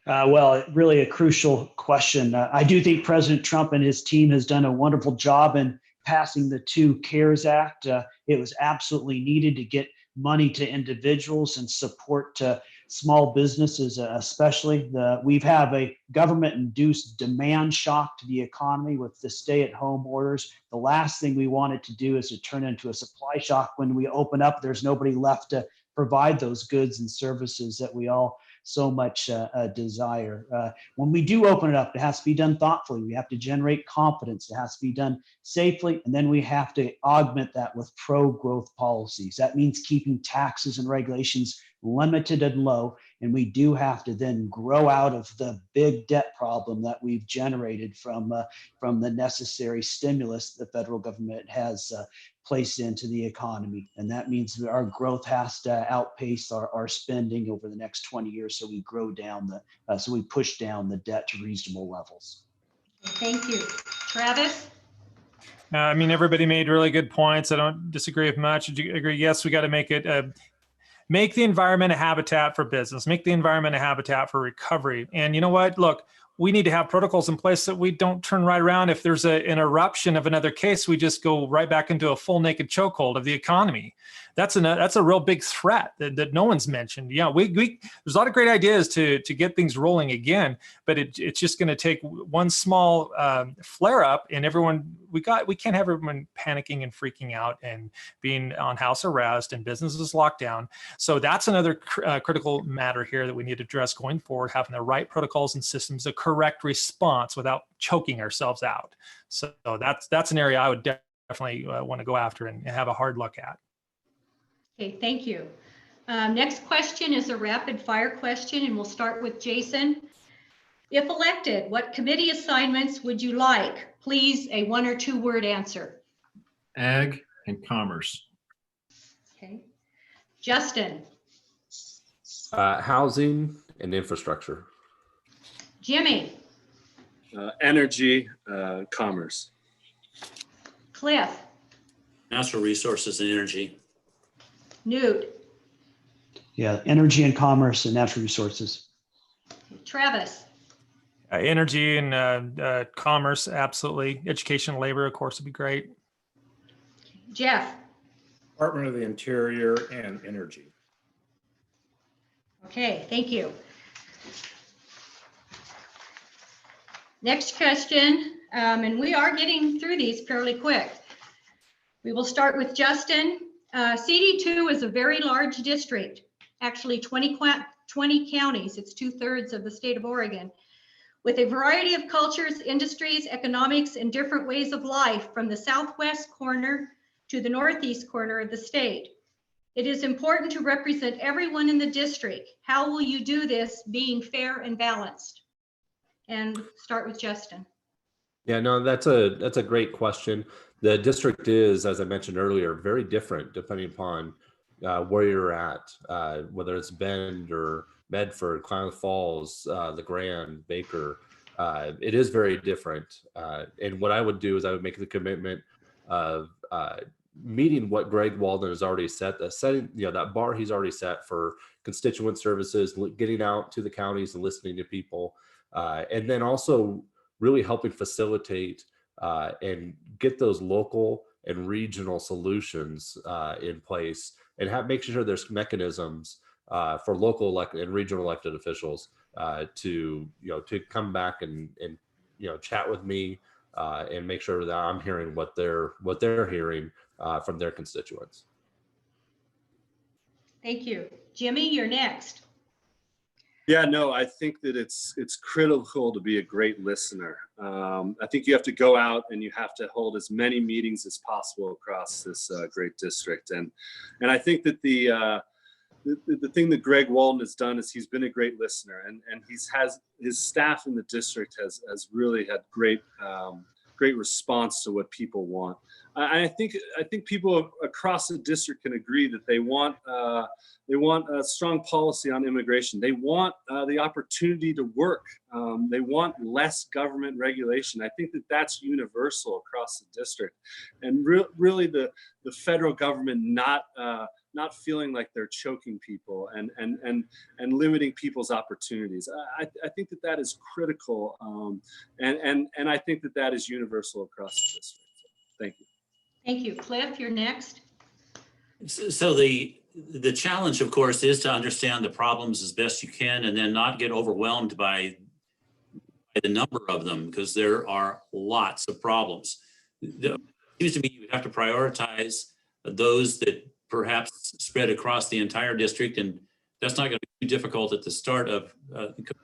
Well, really a crucial question. I do think President Trump and his team has done a wonderful job in passing the 2 CARES Act. It was absolutely needed to get money to individuals and support to small businesses, especially. We've had a government-induced demand shock to the economy with the stay-at-home orders. The last thing we wanted to do is to turn into a supply shock. When we open up, there's nobody left to provide those goods and services that we all so much desire. When we do open it up, it has to be done thoughtfully. We have to generate confidence. It has to be done safely. And then we have to augment that with pro-growth policies. That means keeping taxes and regulations limited and low. And we do have to then grow out of the big debt problem that we've generated from the necessary stimulus the federal government has placed into the economy. And that means that our growth has to outpace our spending over the next 20 years. So we grow down so we push down the debt to reasonable levels. Thank you. Travis? I mean, everybody made really good points. I don't disagree with much. I agree. Yes, we got to make it make the environment a habitat for business, make the environment a habitat for recovery. And you know what? Look, we need to have protocols in place that we don't turn right around. If there's an eruption of another case, we just go right back into a full naked chokehold of the economy. That's a real big threat that no one's mentioned. Yeah, there's a lot of great ideas to get things rolling again, but it's just going to take one small flare up, and we can't have everyone panicking and freaking out and being on house arrest and businesses locked down. So that's another critical matter here that we need to address going forward, having the right protocols and systems, the correct response without choking ourselves out. So that's an area I would definitely want to go after and have a hard look at. Okay, thank you. Next question is a rapid fire question, and we'll start with Jason. If elected, what committee assignments would you like? Please, a 1 or 2 word answer. Ag and commerce. Okay. Justin. Housing and infrastructure. Jimmy. Energy, commerce. Cliff. Natural resources and energy. Newt. Yeah, energy and commerce and natural resources. Travis. Energy and commerce, absolutely. Education and labor, of course, would be great. Jeff. Department of the Interior and Energy. Okay, thank you. Next question, and we are getting through these fairly quick. We will start with Justin. CD2 is a very large district, actually 20 counties. It's 2/3 of the state of Oregon, with a variety of cultures, industries, economics, and different ways of life from the southwest corner to the northeast corner of the state. It is important to represent everyone in the district. How will you do this being fair and balanced? And start with Justin. Yeah, no, that's a great question. The district is, as I mentioned earlier, very different depending upon where you're at, whether it's Bend or Medford, Klamath Falls, LeGrand, Baker. It is very different. And what I would do is I would make the commitment of meeting what Greg Walden has already set, setting, that bar he's already set for constituent services, getting out to the counties and listening to people, and then also really helping facilitate and get those local and regional solutions in place, and make sure there's mechanisms for local and regional elected officials to come back and chat with me and make sure that I'm hearing what they're hearing from their constituents. Thank you. Jimmy, you're next. Yeah, no, I think that it's critical to be a great listener. I think you have to go out and you have to hold as many meetings as possible across this great district. And I think that the thing that Greg Walden has done is he's been a great listener, and his staff in the district has really had great response to what people want. I think people across the district can agree that they want a strong policy on immigration. They want the opportunity to work. They want less government regulation. I think that that's universal across the district, and really the federal government not feeling like they're choking people and limiting people's opportunities. I think that is critical, and I think that is universal across the district. Thank you. Thank you. Cliff, you're next. So the challenge, of course, is to understand the problems as best you can, and then not get overwhelmed by the number of them, because there are lots of problems. It seems to me you would have to prioritize those that perhaps spread across the entire district, and that's not going to be too difficult at the start of the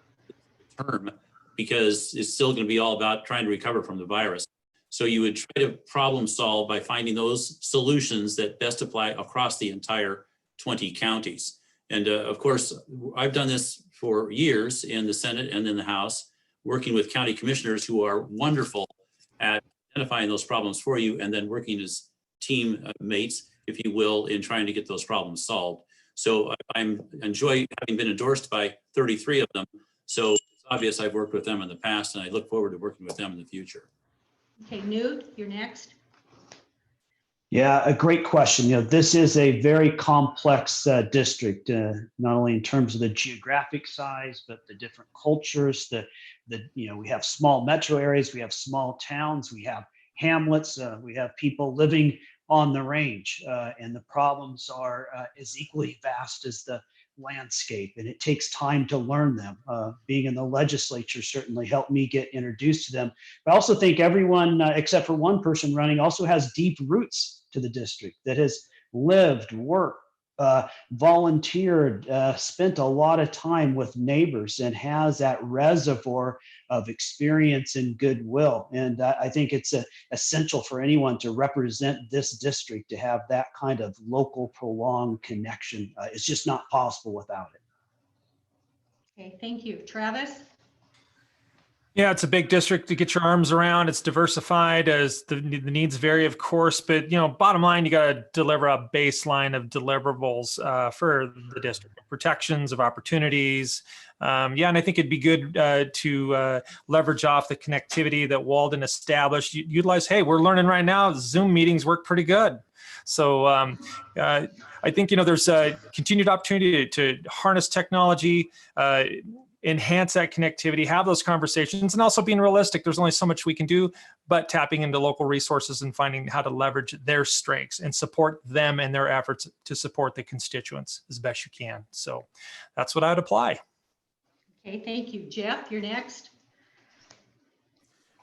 term, because it's still going to be all about trying to recover from the virus. So you would try to problem solve by finding those solutions that best apply across the entire 20 counties. And of course, I've done this for years in the Senate and in the House, working with county commissioners who are wonderful at identifying those problems for you and then working as team mates, if you will, in trying to get those problems solved. So I enjoy having been endorsed by 33 of them. So it's obvious I've worked with them in the past, and I look forward to working with them in the future. Okay, Newt, you're next. Yeah, a great question. This is a very complex district, not only in terms of the geographic size, but the different cultures. We have small metro areas, we have small towns, we have hamlets, we have people living on the range, and the problems are as equally vast as the landscape, and it takes time to learn them. Being in the legislature certainly helped me get introduced to them. But I also think everyone, except for one person running, also has deep roots to the district, that has lived, worked, volunteered, spent a lot of time with neighbors, and has that reservoir of experience and goodwill. And I think it's essential for anyone to represent this district to have that kind of local prolonged connection. It's just not possible without it. Okay, thank you. Travis? Yeah, it's a big district to get your arms around. It's diversified as the needs vary, of course, but bottom line, you got to deliver a baseline of deliverables for the district, protections of opportunities. And I think it'd be good to leverage off the connectivity that Walden established. Utilize, hey, we're learning right now, Zoom meetings work pretty good. So I think, there's a continued opportunity to harness technology, enhance that connectivity, have those conversations, and also being realistic. There's only so much we can do, but tapping into local resources and finding how to leverage their strengths and support them and their efforts to support the constituents as best you can. So that's what I'd apply. Okay, thank you. Jeff, you're next.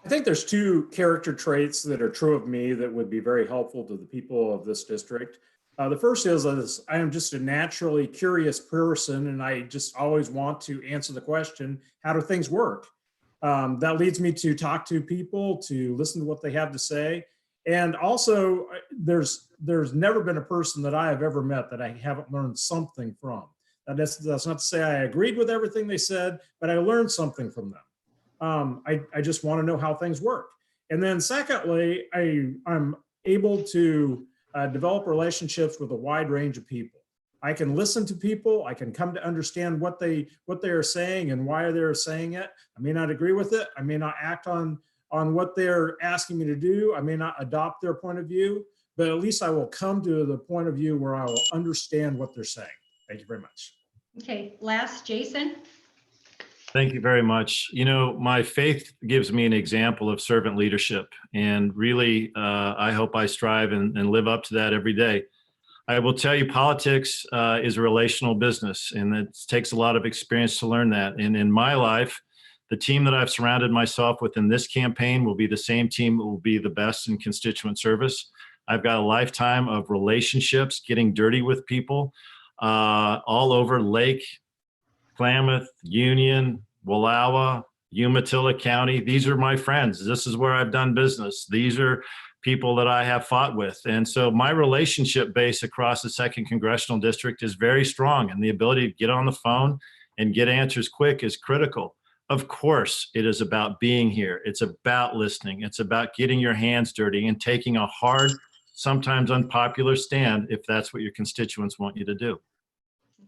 I think there's two character traits that are true of me that would be very helpful to the people of this district. The first is I am just a naturally curious person, and I just always want to answer the question, how do things work? That leads me to talk to people, to listen to what they have to say. And also, there's never been a person that I have ever met that I haven't learned something from. That's not to say I agreed with everything they said, but I learned something from them. I just want to know how things work. And then secondly, I'm able to develop relationships with a wide range of people. I can listen to people. I can come to understand what they are saying and why they're saying it. I may not agree with it. I may not act on what they're asking me to do. I may not adopt their point of view, but at least I will come to the point of view where I will understand what they're saying. Thank you very much. Okay, last, Jason. Thank you very much. My faith gives me an example of servant leadership, and really, I hope I strive and live up to that every day. I will tell you, politics is a relational business, and it takes a lot of experience to learn that. And in my life, the team that I've surrounded myself with in this campaign will be the same team that will be the best in constituent service. I've got a lifetime of relationships, getting dirty with people all over Lake, Klamath, Union, Wallowa, Umatilla County. These are my friends. This is where I've done business. These are people that I have fought with. And so my relationship base across the 2nd Congressional District is very strong, and the ability to get on the phone and get answers quick is critical. Of course, it is about being here. It's about listening. It's about getting your hands dirty and taking a hard, sometimes unpopular stand if that's what your constituents want you to do.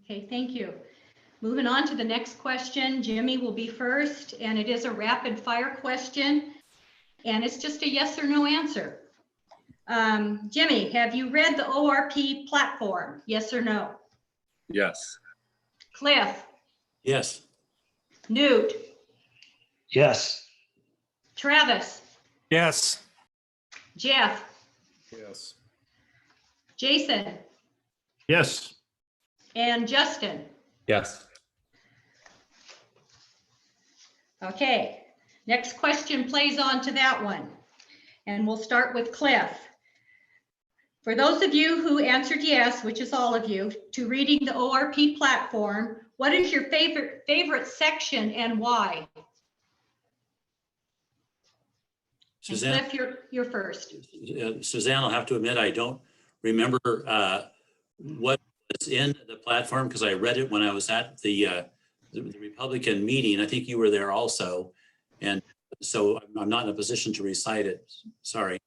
Okay, thank you. Moving on to the next question. Jimmy will be first, and it is a rapid fire question, and it's just a yes or no answer. Jimmy, have you read the ORP platform? Yes or no? Yes. Cliff? Yes. Newt? Yes. Travis? Yes. Jeff? Yes. Jason? Yes. And Justin? Yes. Okay, next question plays on to that one. And we'll start with Cliff. For those of you who answered yes, which is all of you, to reading the ORP platform, what is your favorite section and why? Suzan? And Cliff, you're first. Suzanne, I'll have to admit, I don't remember what It's in the platform because I read it when I was at the Republican meeting. I think you were there also. And so I'm not in a position to recite it. Sorry.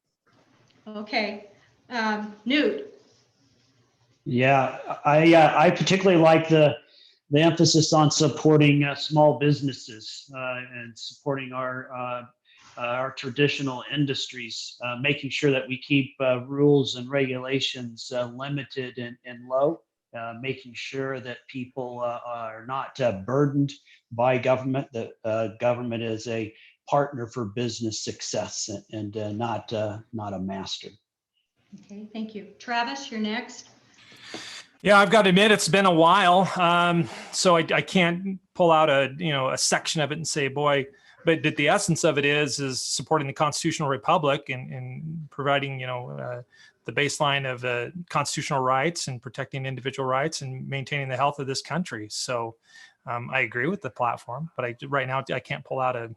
Okay. Newt. Yeah, I particularly like the emphasis on supporting small businesses and supporting our traditional industries, making sure that we keep rules and regulations limited and low, making sure that people are not burdened by government, that government is a partner for business success and not a master. Okay, thank you. Travis, you're next. Yeah, I've got to admit it's been a while, so I can't pull out a section of it and say, boy. But the essence of it is supporting the constitutional republic and providing the baseline of constitutional rights and protecting individual rights and maintaining the health of this country. So I agree with the platform, but right now I can't pull out a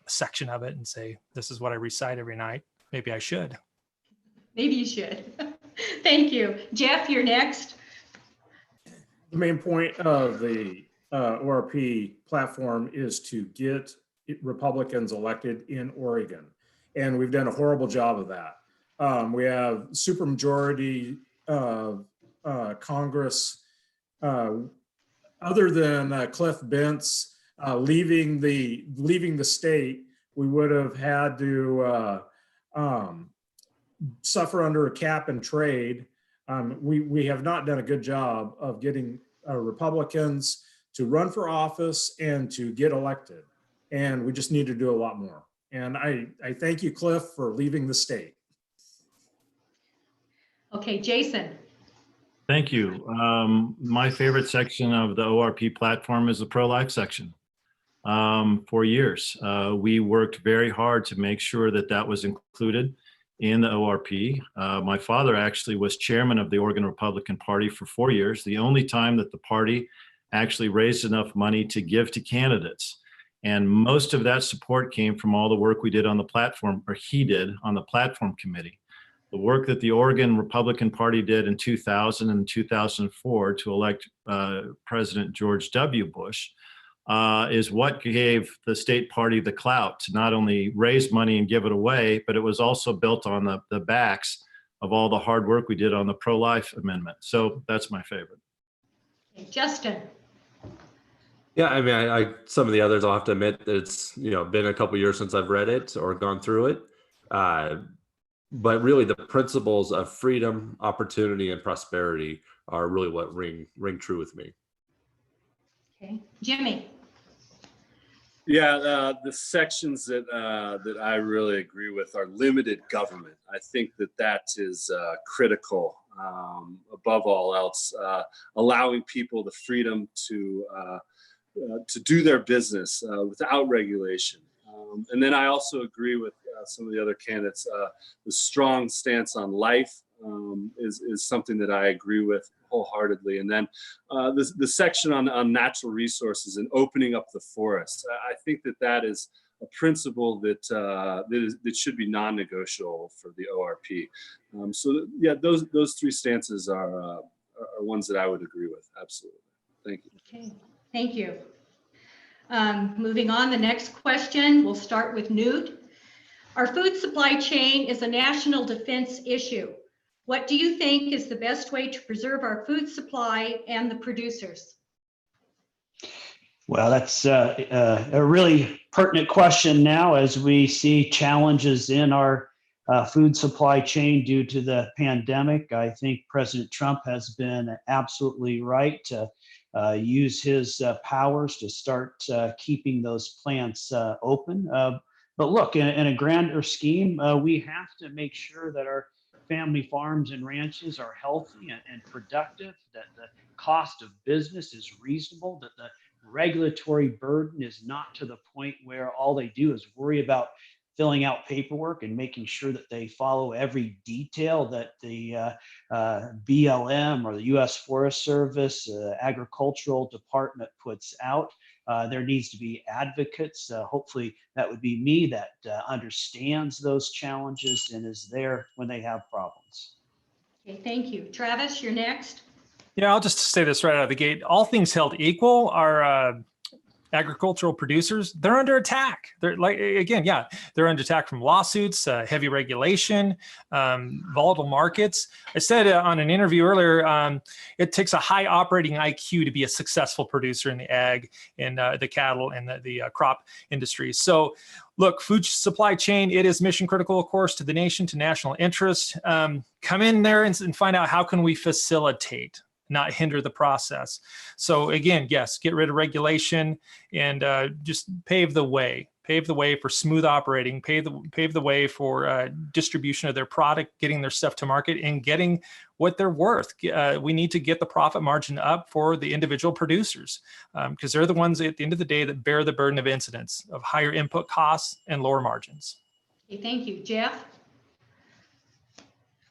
section of it and say this is what I recite every night. Maybe I should. Maybe you should. Thank you. Jeff, you're next. The main point of the ORP platform is to get Republicans elected in Oregon. And we've done a horrible job of that. We have supermajority of Congress, other than Cliff Bentz leaving the state, we would have had to suffer under a cap and trade. We have not done a good job of getting Republicans to run for office and to get elected. And we just need to do a lot more. And I thank you, Cliff, for leaving the state. Okay, Jason. Thank you. My favorite section of the ORP platform is the pro-life section. For years, we worked very hard to make sure that was included in the ORP. My father actually was chairman of the Oregon Republican Party for 4 years, the only time that the party actually raised enough money to give to candidates. And most of that support came from all the work we did on the platform, or he did on the platform committee. The work that the Oregon Republican Party did in 2000 and 2004 to elect President George W. Bush is what gave the state party the clout to not only raise money and give it away, but it was also built on the backs of all the hard work we did on the pro-life amendment. So that's my favorite. Okay, Justin. Yeah, I mean, I some of the others I'll have to admit that it's been a couple years since I've read it or gone through it, but really the principles of freedom, opportunity, and prosperity are really what ring true with me. Okay, Jimmy. Yeah, the sections that I really agree with are limited government. I think that is critical. Above all else, allowing people the freedom to do their business without regulation. And then I also agree with some of the other candidates. The strong stance on life is something that I agree with wholeheartedly. And then the section on natural resources and opening up the forest. I think that is a principle that should be non-negotiable for the ORP. So yeah, those three stances are ones that I would agree with. Absolutely. Thank you. Okay, thank you. Moving on, the next question, we'll start with Newt. Our food supply chain is a national defense issue. What do you think is the best way to preserve our food supply and the producers? Well, that's a really pertinent question now as we see challenges in our food supply chain due to the pandemic. I think President Trump has been absolutely right to use his powers to start keeping those plants open. But look, in a grander scheme, we have to make sure that our family farms and ranches are healthy and productive, that the cost of business is reasonable, that the regulatory burden is not to the point where all they do is worry about filling out paperwork and making sure that they follow every detail that the BLM or the U.S. Forest Service, Agricultural Department puts out. There needs to be advocates. Hopefully that would be me that understands those challenges and is there when they have problems. Okay, thank you. Travis, you're next. Yeah, I'll just say this right out of the gate. All things held equal, our agricultural producers, they're under attack. They're like, again, yeah, they're under attack from lawsuits, heavy regulation, volatile markets. I said on an interview earlier, it takes a high operating IQ to be a successful producer in the ag and the cattle and the crop industry. So look, food supply chain, it is mission critical, of course, to the nation, to national interest. Come in there and find out how can we facilitate, not hinder the process. So again, yes, get rid of regulation and just pave the way for smooth operating, pave the way for distribution of their product, getting their stuff to market and getting what they're worth. We need to get the profit margin up for the individual producers because they're the ones at the end of the day that bear the burden of incidents of higher input costs and lower margins. Okay, thank you. Jeff?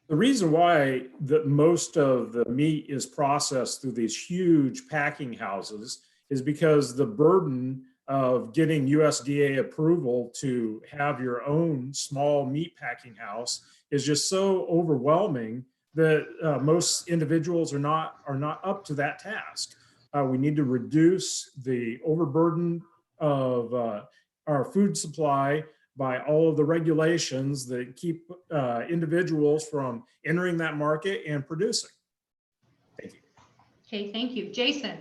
The reason why most of the meat is processed through these huge packing houses is because the burden of getting USDA approval to have your own small meat packing house is just so overwhelming that most individuals are not up to that task. We need to reduce the overburden of our food supply by all of the regulations that keep individuals from entering that market and producing. Thank you. Okay, thank you. Jason?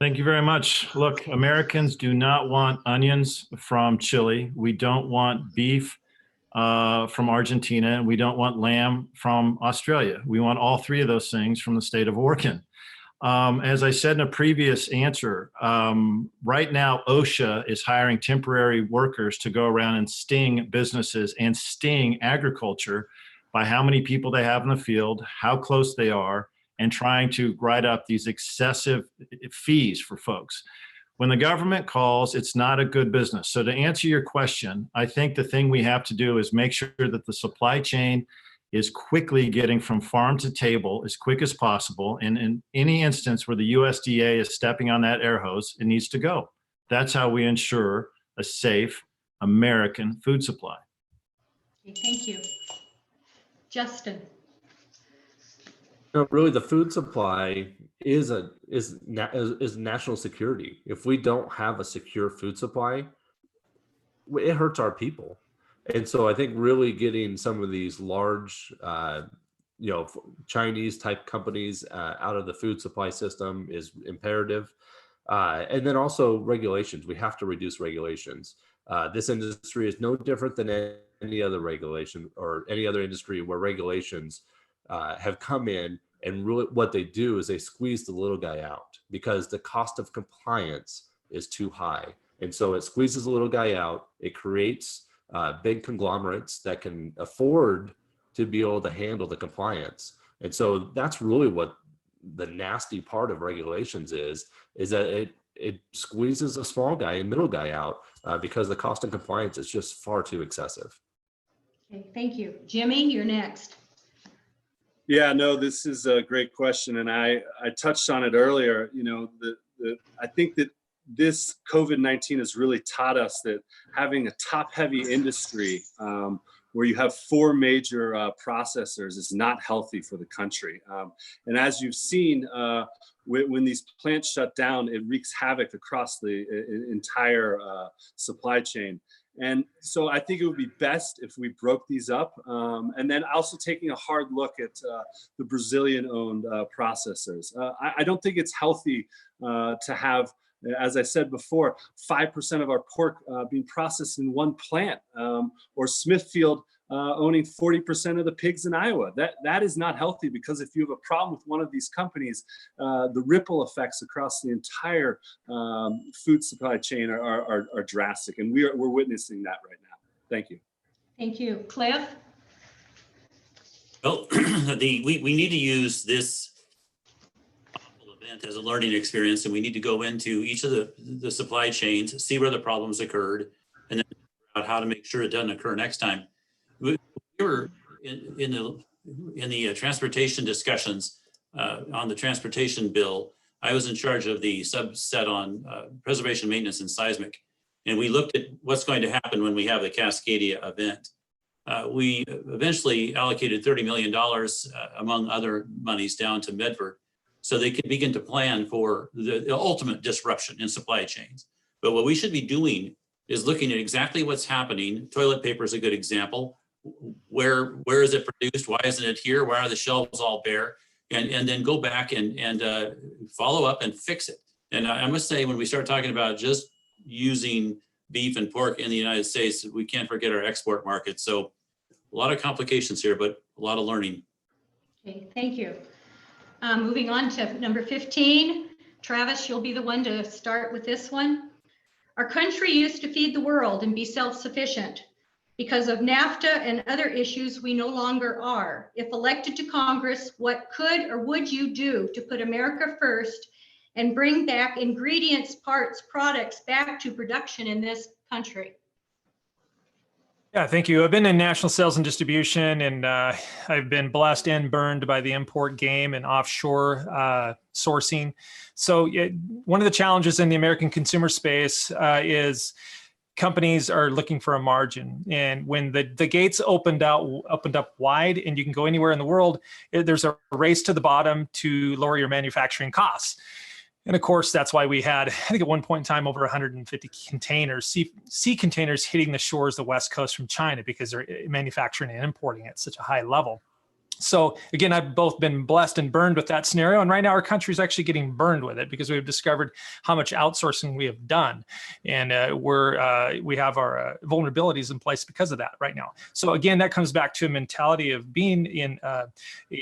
Thank you very much. Look, Americans do not want onions from Chile. We don't want beef from Argentina, and we don't want lamb from Australia. We want all three of those things from the state of Oregon. As I said in a previous answer, right now OSHA is hiring temporary workers to go around and sting businesses and sting agriculture by how many people they have in the field, how close they are, and trying to write up these excessive fees for folks. When the government calls, it's not a good business. So to answer your question, I think the thing we have to do is make sure that the supply chain is quickly getting from farm to table as quick as possible. And in any instance where the USDA is stepping on that air hose, it needs to go. That's how we ensure a safe American food supply. Okay, thank you. Justin? No, really, the food supply is national security. If we don't have a secure food supply, it hurts our people. And so I think really getting some of these large, Chinese type companies out of the food supply system is imperative. And then also regulations. We have to reduce regulations. This industry is no different than any other regulation or any other industry where regulations have come in, and really what they do is they squeeze the little guy out because the cost of compliance is too high. And so it squeezes the little guy out. It creates big conglomerates that can afford to be able to handle the compliance. And so that's really what the nasty part of regulations is that it squeezes a small guy and middle guy out because the cost of compliance is just far too excessive. Okay, thank you. Jimmy, you're next. Yeah, no, this is a great question. And I touched on it earlier. I think that this COVID-19 has really taught us that having a top-heavy industry where you have four major processors is not healthy for the country. And as you've seen, when these plants shut down, it wreaks havoc across the entire supply chain. And so I think it would be best if we broke these up, and then also taking a hard look at the Brazilian-owned processors. I don't think it's healthy to have, as I said before, 5% of our pork being processed in one plant, or Smithfield owning 40% of the pigs in Iowa. That is not healthy, because if you have a problem with one of these companies, the ripple effects across the entire food supply chain are drastic, and we're witnessing that right now. Thank you. Thank you. Cliff? Well, we need to use this event as a learning experience, and we need to go into each of the supply chains, see where the problems occurred, and then figure out how to make sure it doesn't occur next time. We were in the transportation discussions on the transportation bill. I was in charge of the subset on preservation, maintenance, and seismic, and we looked at what's going to happen when we have the Cascadia event. we eventually allocated $30 million, among other monies, down to Medford, so they could begin to plan for the ultimate disruption in supply chains. But what we should be doing is looking at exactly what's happening. Toilet paper is a good example. Where is it produced? Why isn't it here? Why are the shelves all bare? And then go back and follow up and fix it. And I must say, when we start talking about just using beef and pork in the United States, we can't forget our export market. So a lot of complications here, but a lot of learning. Okay, thank you. Moving on to number 15. Travis, you'll be the one to start with this one. Our country used to feed the world and be self-sufficient. Because of NAFTA and other issues, we no longer are. If elected to Congress, what could or would you do to put America first and bring back ingredients, parts, products back to production in this country? Yeah, thank you. I've been in national sales and distribution, and I've been blessed and burned by the import game and offshore sourcing. So one of the challenges in the American consumer space is companies are looking for a margin. And when the gates opened up wide and you can go anywhere in the world, there's a race to the bottom to lower your manufacturing costs. And of course, that's why we had, I think at one point in time, over 150 containers, sea containers hitting the shores of the West Coast from China because they're manufacturing and importing at such a high level. So again, I've both been blessed and burned with that scenario. And right now our country is actually getting burned with it because we've discovered how much outsourcing we have done. And we have our vulnerabilities in place because of that right now. So again, that comes back to a mentality of being in a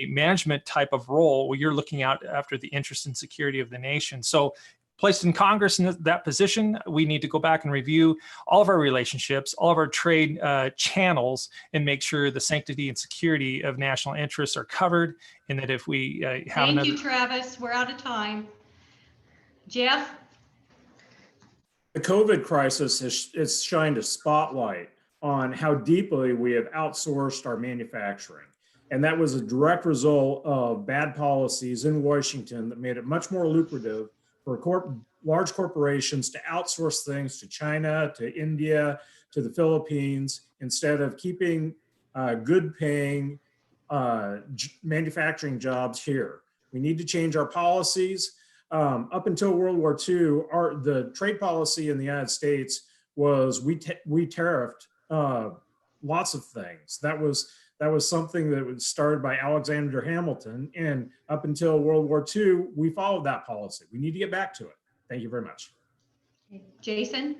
management type of role where you're looking out after the interest and security of the nation. So placed in Congress in that position, we need to go back and review all of our relationships, all of our trade channels, and make sure the sanctity and security of national interests are covered, and that if we have Thank you, Travis. We're out of time. Jeff? The COVID crisis has shined a spotlight on how deeply we have outsourced our manufacturing. And that was a direct result of bad policies in Washington that made it much more lucrative for large corporations to outsource things to China, to India, to the Philippines, instead of keeping good paying manufacturing jobs here. We need to change our policies. Up until World War II, the trade policy in the United States was we tariffed lots of things. That was something that was started by Alexander Hamilton. And up until World War II, we followed that policy. We need to get back to it. Thank you very much. Jason?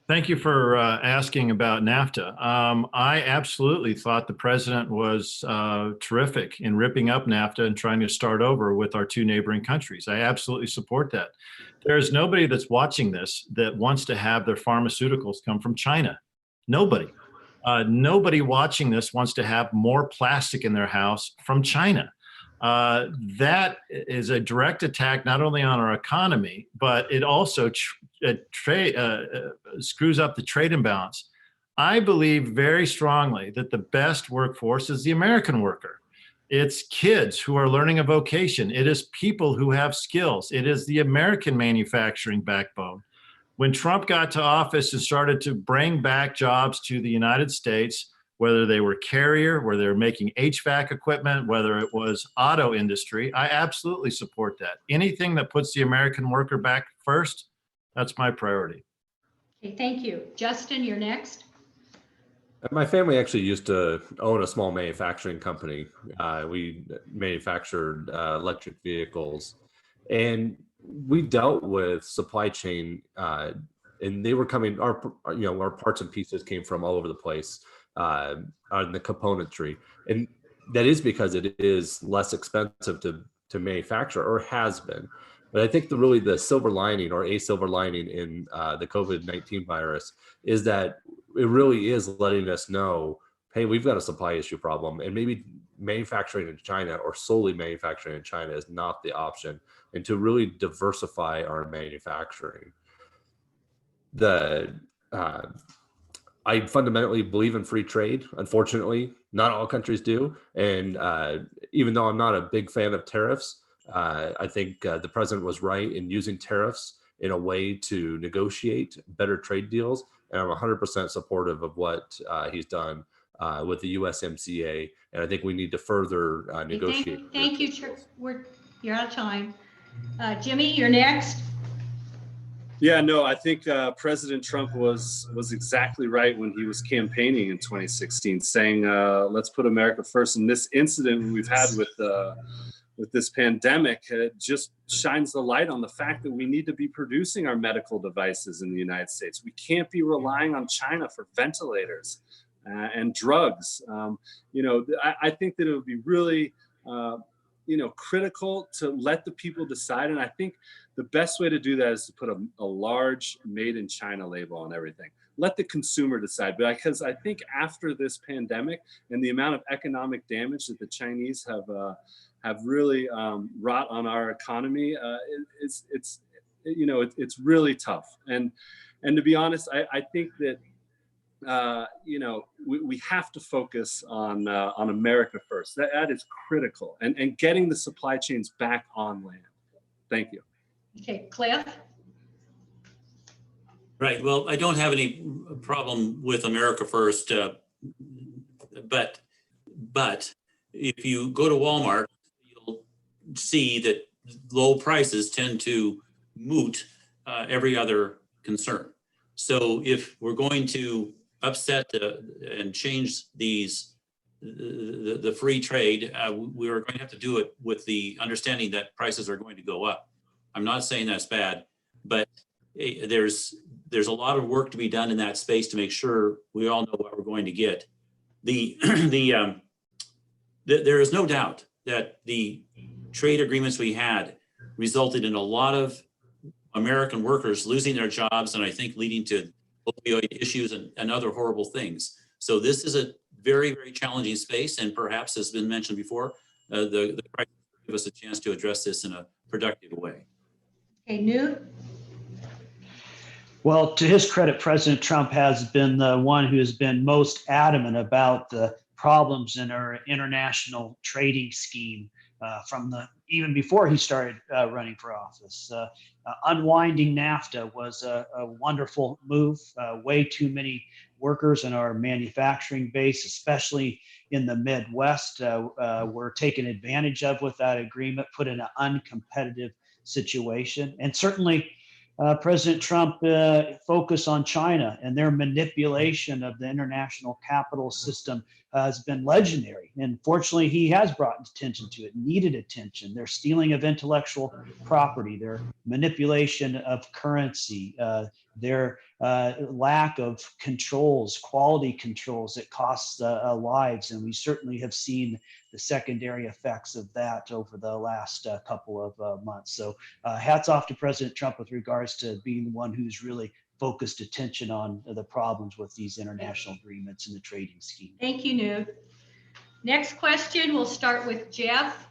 Thank you for asking about NAFTA. I absolutely thought the president was terrific in ripping up NAFTA and trying to start over with our two neighboring countries. I absolutely support that. There's nobody that's watching this that wants to have their pharmaceuticals come from China. Nobody. Nobody watching this wants to have more plastic in their house from China. That is a direct attack not only on our economy, but it also screws up the trade imbalance. I believe very strongly that the best workforce is the American worker. It's kids who are learning a vocation. It is people who have skills. It is the American manufacturing backbone. When Trump got to office and started to bring back jobs to the United States, whether they were Carrier, whether they were making HVAC equipment, whether it was auto industry, I absolutely support that. Anything that puts the American worker back first, that's my priority. Okay, thank you. Justin, you're next. My family actually used to own a small manufacturing company. We manufactured electric vehicles, and we dealt with supply chain, and they were coming. Our parts and pieces came from all over the place on the componentry, and that is because it is less expensive to manufacture, or has been. But I think the silver lining, or a silver lining in the COVID-19 virus, is that it really is letting us know, hey, we've got a supply issue problem, and maybe manufacturing in China or solely manufacturing in China is not the option, and to really diversify our manufacturing. I fundamentally believe in free trade. Unfortunately, not all countries do. And even though I'm not a big fan of tariffs, I think the president was right in using tariffs in a way to negotiate better trade deals and I'm 100% supportive of what he's done with the USMCA. And I think we need to further negotiate. Thank you. You're out of time. Jimmy, you're next. Yeah, no, I think President Trump was exactly right when he was campaigning in 2016, saying, let's put America first. And this incident we've had with this pandemic, it just shines the light on the fact that we need to be producing our medical devices in the United States. We can't be relying on China for ventilators and drugs. I think that it would be really, critical to let the people decide. And I think the best way to do that is to put a large made in China label on everything. Let the consumer decide. Because I think after this pandemic and the amount of economic damage that the Chinese have really wrought on our economy, it's really tough. And to be honest, I think that we have to focus on America first. That is critical, and getting the supply chains back on land. Thank you. Okay, Cliff. Right. Well, I don't have any problem with America first, but if you go to Walmart, you'll see that low prices tend to moot every other concern. So if we're going to upset and change the free trade, we are going to have to do it with the understanding that prices are going to go up. I'm not saying that's bad, but there's a lot of work to be done in that space to make sure we all know what we're going to get. There is no doubt that the trade agreements we had resulted in a lot of American workers losing their jobs, and I think leading to opioid issues and other horrible things. So this is a very, very challenging space, and perhaps, as has been mentioned before, the crisis will give us a chance to address this in a productive way. Okay, Newt. Well, to his credit, President Trump has been the one who has been most adamant about the problems in our international trading scheme even before he started running for office. Unwinding NAFTA was a wonderful move. Way too many workers in our manufacturing base, especially in the Midwest, were taken advantage of with that agreement, put in an uncompetitive situation. And certainly President Trump focus on China and their manipulation of the international capital system has been legendary. And fortunately, he has brought attention to it, needed attention. Their stealing of intellectual property, their manipulation of currency, their lack of controls, quality controls that costs lives. And we certainly have seen the secondary effects of that over the last couple of months. So hats off to President Trump with regards to being the one who's really focused attention on the problems with these international agreements and the trading scheme. Thank you, Newt. Next question, we'll start with Jeff,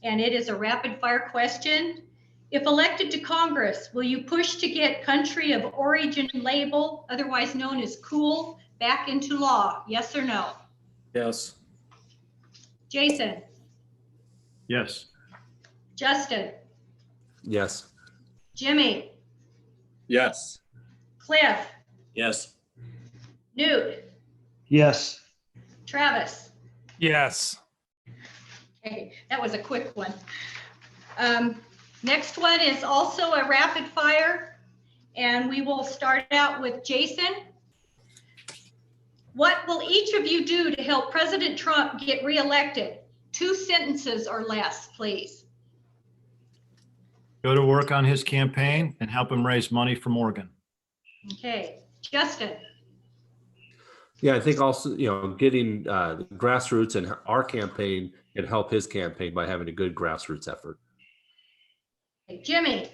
and it is a rapid fire question. If elected to Congress, will you push to get country of origin label, otherwise known as COOL, back into law? Yes or no? Yes. Jason? Yes. Justin? Yes. Jimmy? Yes. Cliff? Yes. Newt? Yes. Travis? Yes. Okay, that was a quick one. Next one is also a rapid fire, and we will start out with Jason. What will each of you do to help President Trump get reelected? 2 sentences or less, please. Go to work on his campaign and help him raise money from Oregon. Okay, Justin. Yeah, I think also, getting the grassroots and our campaign can help his campaign by having a good grassroots effort. Okay, Jimmy.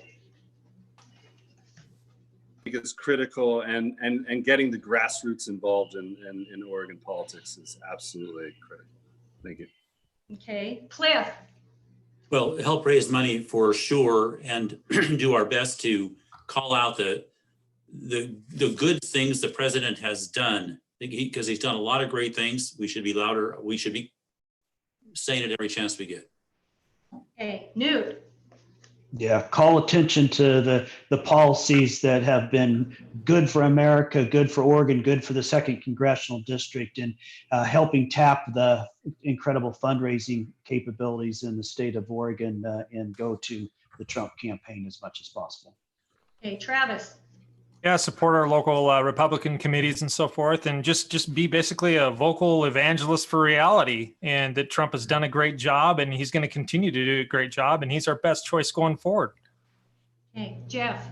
I think it's critical, and getting the grassroots involved in Oregon politics is absolutely critical. Thank you. Okay, Cliff. Well, help raise money for sure, and do our best to call out the good things the president has done, because he's done a lot of great things. We should be louder. We should be saying it every chance we get. Okay, Newt. Yeah, call attention to the policies that have been good for America, good for Oregon, good for the second congressional district, and helping tap the incredible fundraising capabilities in the state of Oregon and go to the Trump campaign as much as possible. Okay, Travis. Yeah, support our local Republican committees and so forth, and just be basically a vocal evangelist for reality. And that Trump has done a great job, and he's going to continue to do a great job, and he's our best choice going forward. Okay, Jeff.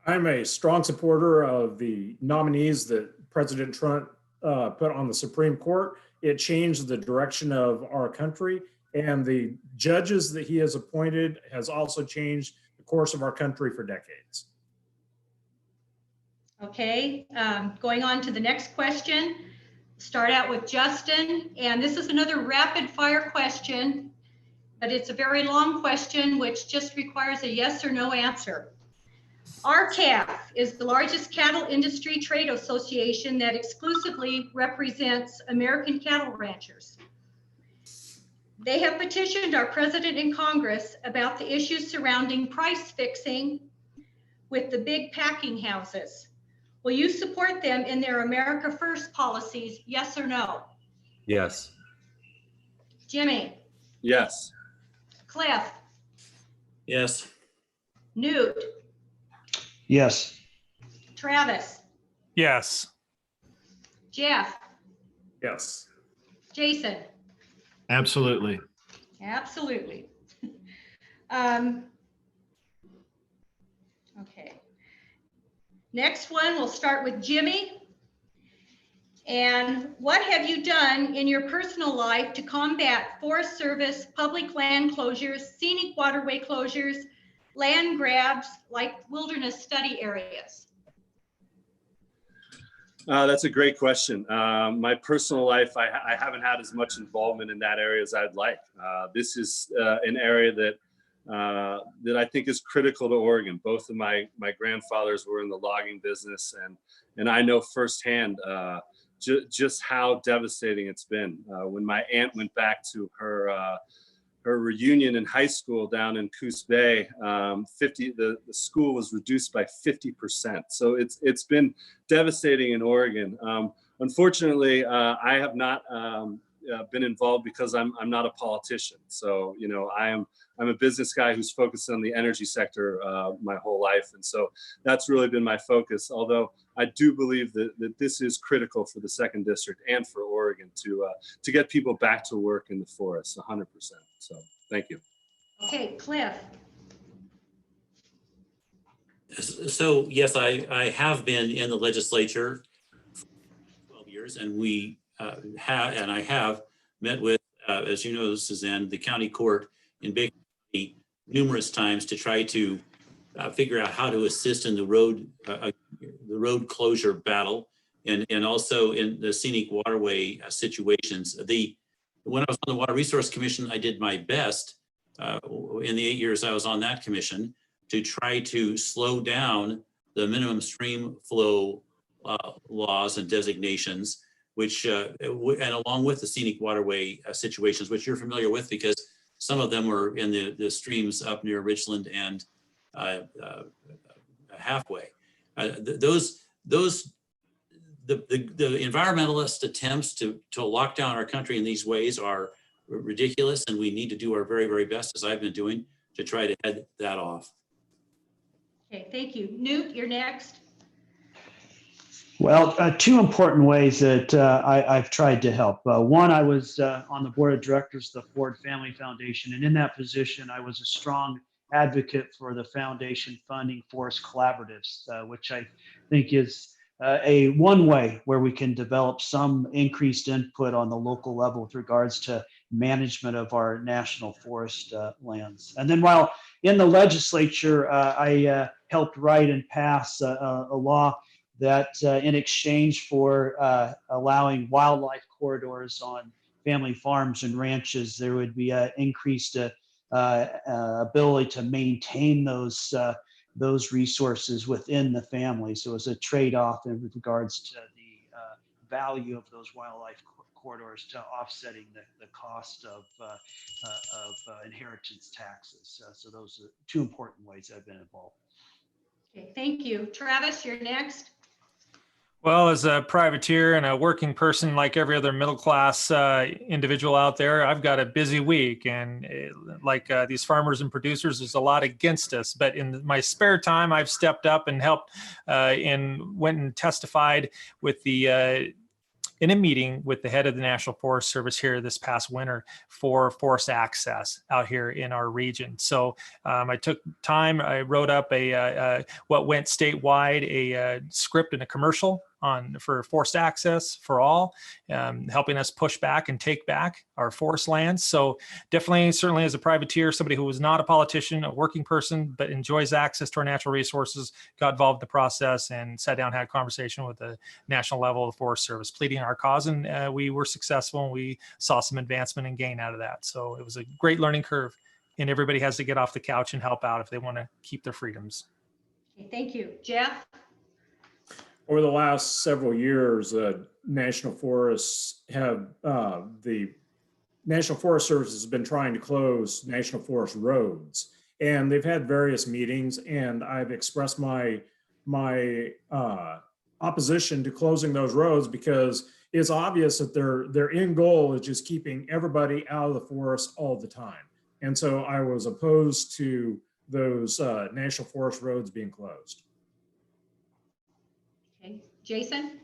I'm a strong supporter of the nominees that President Trump put on the Supreme Court. It changed the direction of our country, and the judges that he has appointed has also changed the course of our country for decades. Okay, going on to the next question. Start out with Justin, and this is another rapid fire question, but it's a very long question which just requires a yes or no answer. RCAF is the largest cattle industry trade association that exclusively represents American cattle ranchers. They have petitioned our president and Congress about the issues surrounding price fixing with the big packing houses. Will you support them in their America First policies, yes or no? Yes. Jimmy? Yes. Cliff? Yes. Newt? Yes. Travis? Yes. Jeff? Yes. Jason? Absolutely. Absolutely. Okay. Next one, we'll start with Jimmy. And what have you done in your personal life to combat Forest Service, public land closures, scenic waterway closures, land grabs like wilderness study areas? That's a great question. My personal life, I haven't had as much involvement in that area as I'd like. This is an area that I think is critical to Oregon. Both of my grandfathers were in the logging business, and I know firsthand just how devastating it's been. When my aunt went back to her reunion in high school down in Coos Bay, the school was reduced by 50%. So it's been devastating in Oregon. Unfortunately, I have not been involved because I'm not a politician. So, you know, I'm a business guy who's focused on the energy sector my whole life. And so that's really been my focus. Although I do believe that this is critical for the second district and for Oregon to get people back to work in the forest 100%. So thank you. Okay, Cliff. So yes, I have been in the legislature for 12 years, and I have met with, as you know, Suzanne, the county court in Baker County numerous times to try to figure out how to assist in the road closure battle, and also in the scenic waterway situations. When I was on the Water Resource Commission, I did my best in the 8 years I was on that commission to try to slow down the minimum stream flow laws and designations, which and along with the scenic waterway situations, which you're familiar with because some of them were in the streams up near Richland and halfway. The environmentalist attempts to lock down our country in these ways are ridiculous, and we need to do our very, very best, as I've been doing, to try to head that off. Okay, thank you. Newt, you're next. Well, two important ways that I've tried to help. One, I was on the board of directors of the Ford Family Foundation, and in that position, I was a strong advocate for the foundation funding forest collaboratives, which I think is a one way where we can develop some increased input on the local level with regards to management of our national forest lands. And then while in the legislature, I helped write and pass a law that in exchange for allowing wildlife corridors on family farms and ranches, there would be an increased ability to maintain those resources within the family. So it's a trade-off in regards to the value of those wildlife corridors to offsetting the cost of inheritance taxes. So those are two important ways I've been involved. Okay, thank you. Travis, you're next. Well, as a privateer and a working person, like every other middle class individual out there, I've got a busy week. And these farmers and producers, there's a lot against us. But in my spare time, I've stepped up and helped and went and testified with the in a meeting with the head of the National Forest Service here this past winter for forest access out here in our region. So I took time, I wrote up what went statewide, a script and a commercial for forest access for all, helping us push back and take back our forest lands. So definitely, certainly as a privateer, somebody who was not a politician, a working person, but enjoys access to our natural resources, got involved in the process and sat down, had a conversation with the national level of the Forest Service, pleading our cause. And we were successful, and we saw some advancement and gain out of that. So it was a great learning curve, and everybody has to get off the couch and help out if they want to keep their freedoms. Okay, thank you. Jeff? Over the last several years, National Forests have, the National Forest Service has been trying to close National Forest roads. And they've had various meetings, and I've expressed my opposition to closing those roads because it's obvious that their end goal is just keeping everybody out of the forest all the time. And so I was opposed to those National Forest roads being closed. Okay, Jason?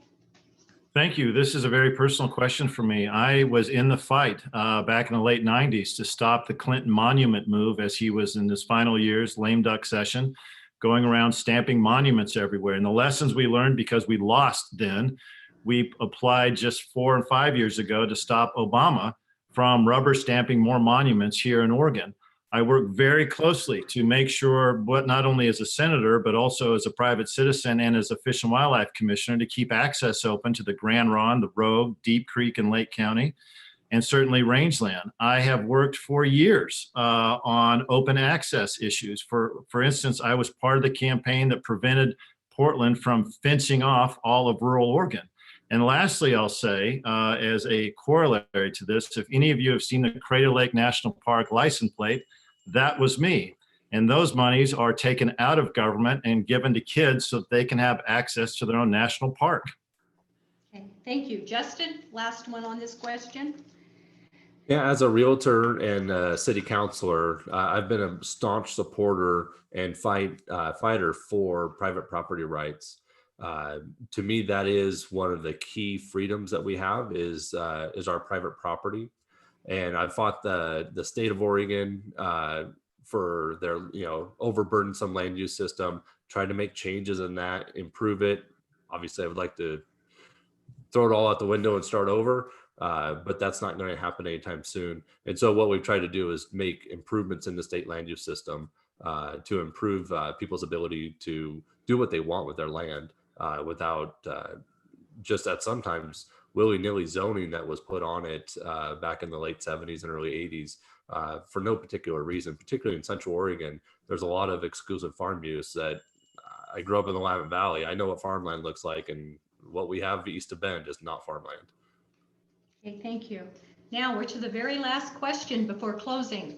Thank you. This is a very personal question for me. I was in the fight back in the late 90s to stop the Clinton monument move as he was in his final years, lame duck session, going around stamping monuments everywhere. And the lessons we learned, because we lost then, we applied just 4 and 5 years ago to stop Obama from rubber stamping more monuments here in Oregon. I work very closely to make sure, but not only as a senator, but also as a private citizen and as a Fish and Wildlife Commissioner, to keep access open to the Grand Ronde, the Rogue, Deep Creek, and Lake County, and certainly rangeland. I have worked for years on open access issues. For instance, I was part of the campaign that prevented Portland from fencing off all of rural Oregon. And lastly, I'll say, as a corollary to this, if any of you have seen the Crater Lake National Park license plate, that was me. And those monies are taken out of government and given to kids so that they can have access to their own national park. Okay, thank you. Justin, last one on this question. Yeah, as a realtor and a city councilor, I've been a staunch supporter and fighter for private property rights. To me, that is one of the key freedoms that we have is our private property. And I fought the state of Oregon for their, overburdensome land use system, tried to make changes in that, improve it. Obviously, I would like to throw it all out the window and start over, but that's not going to happen anytime soon. And so what we've tried to do is make improvements in the state land use system to improve people's ability to do what they want with their land without just at sometimes willy-nilly zoning that was put on it back in the late 70s and early 80s for no particular reason. Particularly in Central Oregon, there's a lot of exclusive farm use that I grew up in the Willamette Valley. I know what farmland looks like, and what we have east of Bend is not farmland. Okay, thank you. Now we're to the very last question before closing.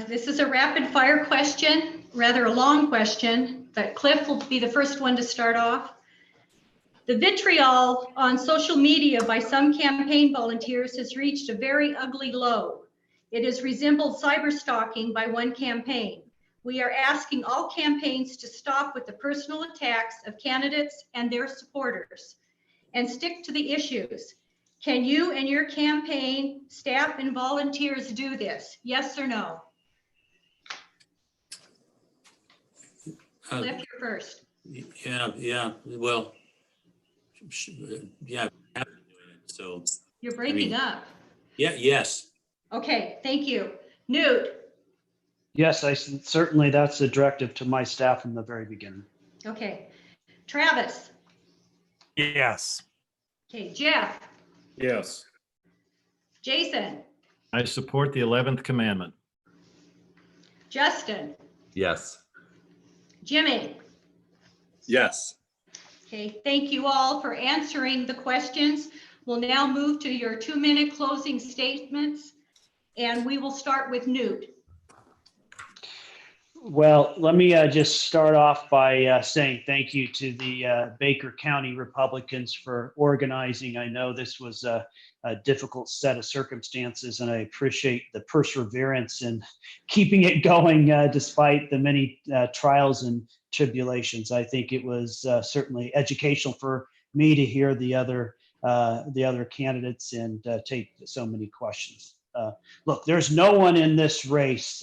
This is a rapid fire question, rather a long question, but Cliff will be the first one to start off. The vitriol on social media by some campaign volunteers has reached a very ugly low. It has resembled cyberstalking by one campaign. We are asking all campaigns to stop with the personal attacks of candidates and their supporters and stick to the issues. Can you and your campaign staff and volunteers do this? Yes or no? Cliff, you're first. Yeah. Well, yeah. So You're breaking up. Yeah. Yes. Okay. Thank you. Newt. Yes, certainly that's a directive to my staff from the very beginning. Okay. Travis. Yes. Okay. Jeff. Yes. Jason. I support the 11th commandment. Justin. Yes. Jimmy. Yes. Okay, thank you all for answering the questions. We'll now move to your 2-minute closing statements, and we will start with Newt. Well, let me just start off by saying thank you to the Baker County Republicans for organizing. I know this was a difficult set of circumstances, and I appreciate the perseverance in keeping it going despite the many trials and tribulations. I think it was certainly educational for me to hear the other candidates and take so many questions. Look, there's no one in this race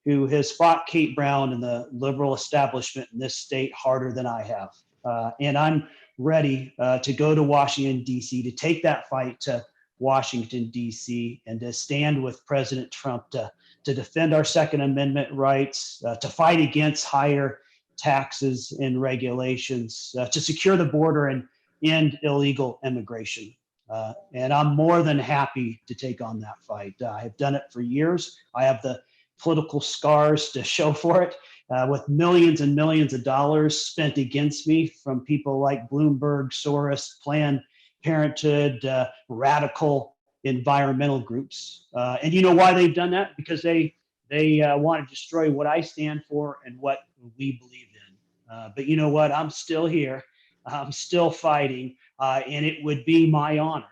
who has fought Kate Brown and the liberal establishment in this state harder than I have. And I'm ready to go to Washington, D.C., to take that fight to Washington, D.C., and to stand with President Trump to defend our Second Amendment rights, to fight against higher taxes and regulations, to secure the border and end illegal immigration. And I'm more than happy to take on that fight. I have done it for years. I have the political scars to show for it, with millions and millions of dollars spent against me from people like Bloomberg, Soros, Planned Parenthood, radical environmental groups. And you know why they've done that? Because they want to destroy what I stand for and what we believe in. But you know what? I'm still here. I'm still fighting. And it would be my honor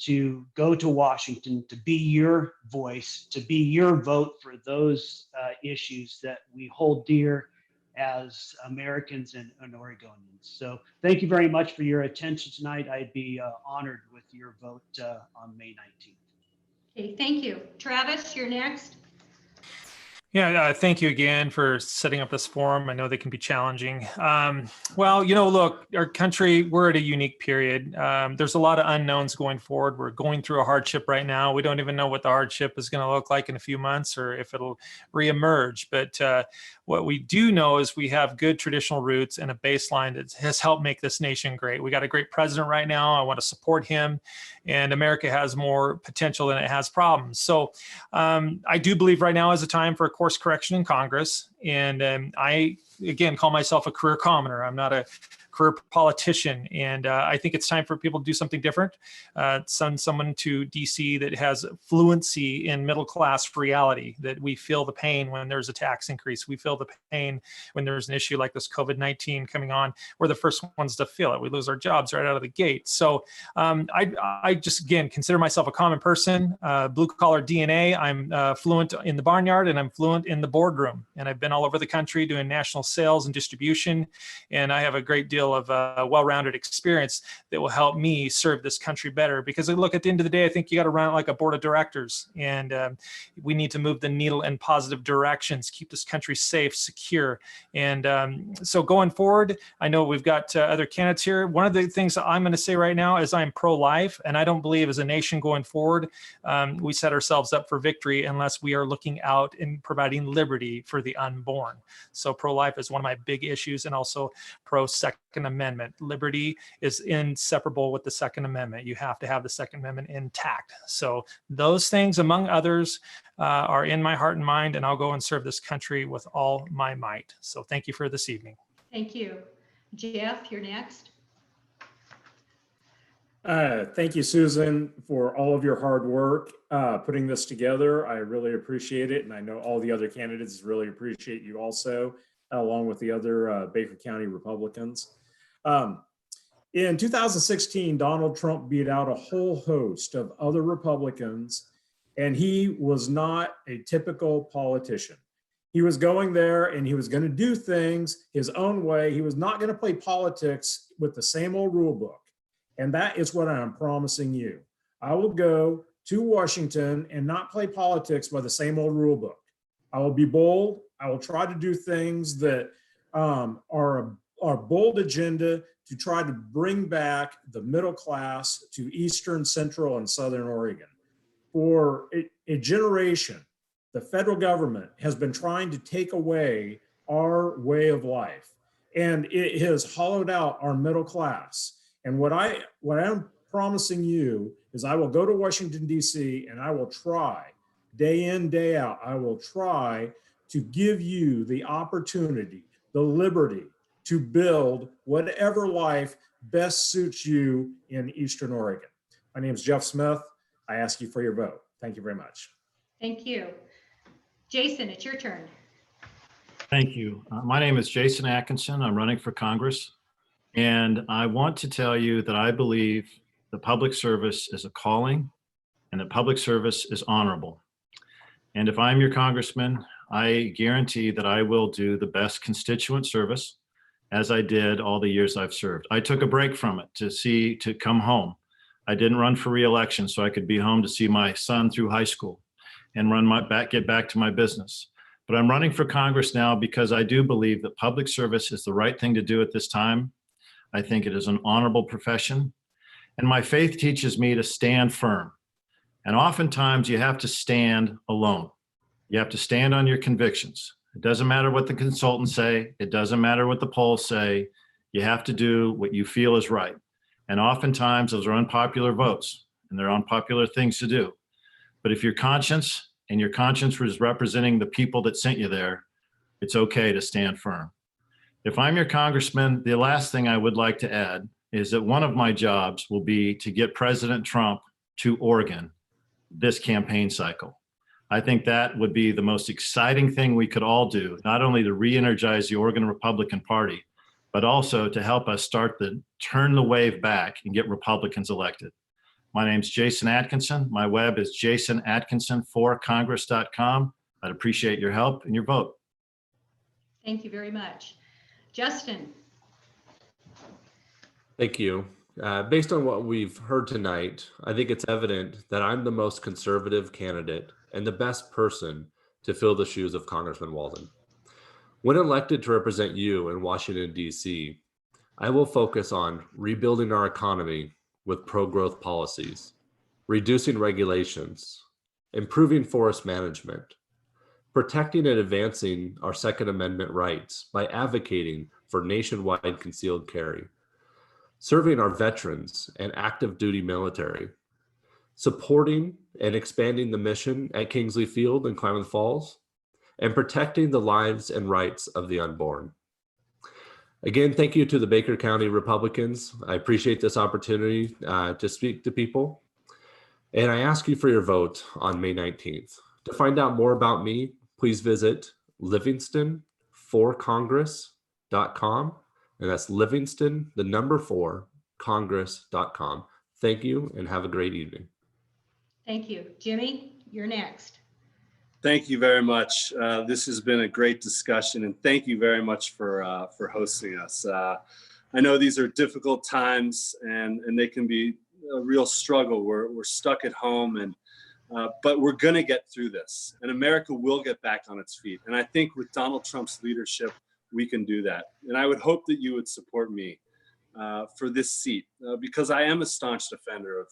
to go to Washington, to be your voice, to be your vote for those issues that we hold dear as Americans and Oregonians. So thank you very much for your attention tonight. I'd be honored with your vote on May 19th. Okay, thank you. Travis, you're next. Yeah, thank you again for setting up this forum. I know they can be challenging. Well, look, our country, we're at a unique period. There's a lot of unknowns going forward. We're going through a hardship right now. We don't even know what the hardship is going to look like in a few months or if it'll reemerge. But what we do know is we have good traditional roots and a baseline that has helped make this nation great. We got a great president right now. I want to support him. And America has more potential than it has problems. So I do believe right now is a time for a course correction in Congress. And I, again, call myself a career commoner. I'm not a career politician. And I think it's time for people to do something different. Send someone to DC that has fluency in middle class reality, that we feel the pain when there's a tax increase. We feel the pain when there's an issue like this COVID-19 coming on. We're the first ones to feel it. We lose our jobs right out of the gate. So I just, again, consider myself a common person, blue collar DNA. I'm fluent in the barnyard and I'm fluent in the boardroom. And I've been all over the country doing national sales and distribution. And I have a great deal of well-rounded experience that will help me serve this country better. Because look, at the end of the day, I think you got to run it like a board of directors. And we need to move the needle in positive directions, keep this country safe, secure. And so going forward, I know we've got other candidates here. One of the things that I'm going to say right now is I'm pro-life. And I don't believe as a nation going forward, we set ourselves up for victory unless we are looking out and providing liberty for the unborn. So pro-life is one of my big issues, and also pro-Second Amendment. Liberty is inseparable with the Second Amendment. You have to have the Second Amendment intact. So those things, among others, are in my heart and mind, and I'll go and serve this country with all my might. So thank you for this evening. Thank you. Jeff, you're next. Thank you, Susan, for all of your hard work putting this together. I really appreciate it. And I know all the other candidates really appreciate you also, along with the other Baker County Republicans. In 2016, Donald Trump beat out a whole host of other Republicans, and he was not a typical politician. He was going there and he was going to do things his own way. He was not going to play politics with the same old rule book. And that is what I'm promising you. I will go to Washington and not play politics by the same old rule book. I will be bold. I will try to do things that are a bold agenda to try to bring back the middle class to Eastern, Central, and Southern Oregon. For a generation, the federal government has been trying to take away our way of life, and it has hollowed out our middle class. And what I'm promising you is I will go to Washington, D.C., and I will try, day in, day out, I will try to give you the opportunity, the liberty to build whatever life best suits you in Eastern Oregon. My name is Jeff Smith. I ask you for your vote. Thank you very much. Thank you. Jason, it's your turn. Thank you. My name is Jason Atkinson. I'm running for Congress. And I want to tell you that I believe the public service is a calling and that public service is honorable. And if I'm your congressman, I guarantee that I will do the best constituent service as I did all the years I've served. I took a break from it to come home. I didn't run for re-election so I could be home to see my son through high school and get back to my business. But I'm running for Congress now because I do believe that public service is the right thing to do at this time. I think it is an honorable profession. And my faith teaches me to stand firm. And oftentimes you have to stand alone. You have to stand on your convictions. It doesn't matter what the consultants say. It doesn't matter what the polls say. You have to do what you feel is right. And oftentimes those are unpopular votes and they're unpopular things to do. But if your conscience was representing the people that sent you there, it's okay to stand firm. If I'm your congressman, the last thing I would like to add is that one of my jobs will be to get President Trump to Oregon this campaign cycle. I think that would be the most exciting thing we could all do, not only to re-energize the Oregon Republican Party, but also to help us turn the wave back and get Republicans elected. My name's Jason Atkinson. My web is jasonatkinson4congress.com. I'd appreciate your help and your vote. Thank you very much. Justin. Thank you. Based on what we've heard tonight, I think it's evident that I'm the most conservative candidate and the best person to fill the shoes of Congressman Walden. When elected to represent you in Washington, D.C., I will focus on rebuilding our economy with pro-growth policies, reducing regulations, improving forest management, protecting and advancing our Second Amendment rights by advocating for nationwide concealed carry, serving our veterans and active duty military, supporting and expanding the mission at Kingsley Field in Klamath Falls, and protecting the lives and rights of the unborn. Again, thank you to the Baker County Republicans. I appreciate this opportunity to speak to people. And I ask you for your vote on May 19th. To find out more about me, please visit livingston4congress.com. And that's Livingston, the number 4, congress.com. Thank you and have a great evening. Thank you. Jimmy, you're next. Thank you very much. This has been a great discussion, and thank you very much for hosting us. I know these are difficult times, and they can be a real struggle. We're stuck at home, but we're going to get through this, and America will get back on its feet. And I think with Donald Trump's leadership, we can do that. And I would hope that you would support me for this seat because I am a staunch defender of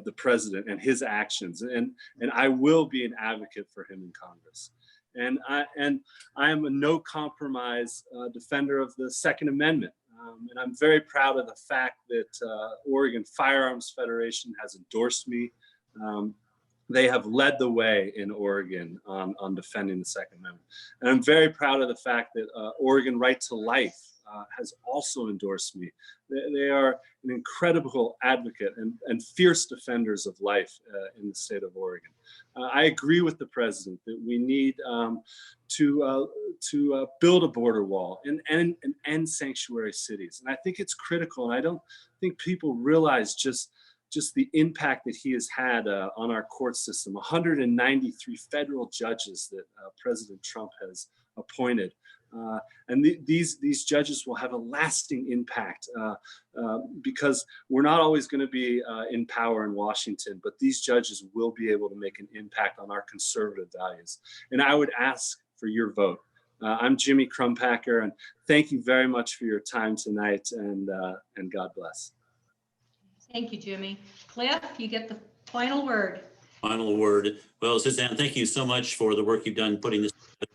the president and his actions, and I will be an advocate for him in Congress. And I am a no compromise defender of the Second Amendment. And I'm very proud of the fact that Oregon Firearms Federation has endorsed me. They have led the way in Oregon on defending the Second Amendment. And I'm very proud of the fact that Oregon Right to Life has also endorsed me. They are an incredible advocate and fierce defenders of life in the state of Oregon. I agree with the president that we need to build a border wall and end sanctuary cities. And I think it's critical. And I don't think people realize just the impact that he has had on our court system. 193 federal judges that President Trump has appointed. And these judges will have a lasting impact because we're not always going to be in power in Washington, but these judges will be able to make an impact on our conservative values. And I would ask for your vote. I'm Jimmy Crumpacker, and thank you very much for your time tonight, and God bless. Thank you, Jimmy. Cliff, you get the final word. Final word. Well, Suzanne, thank you so much for the work you've done putting this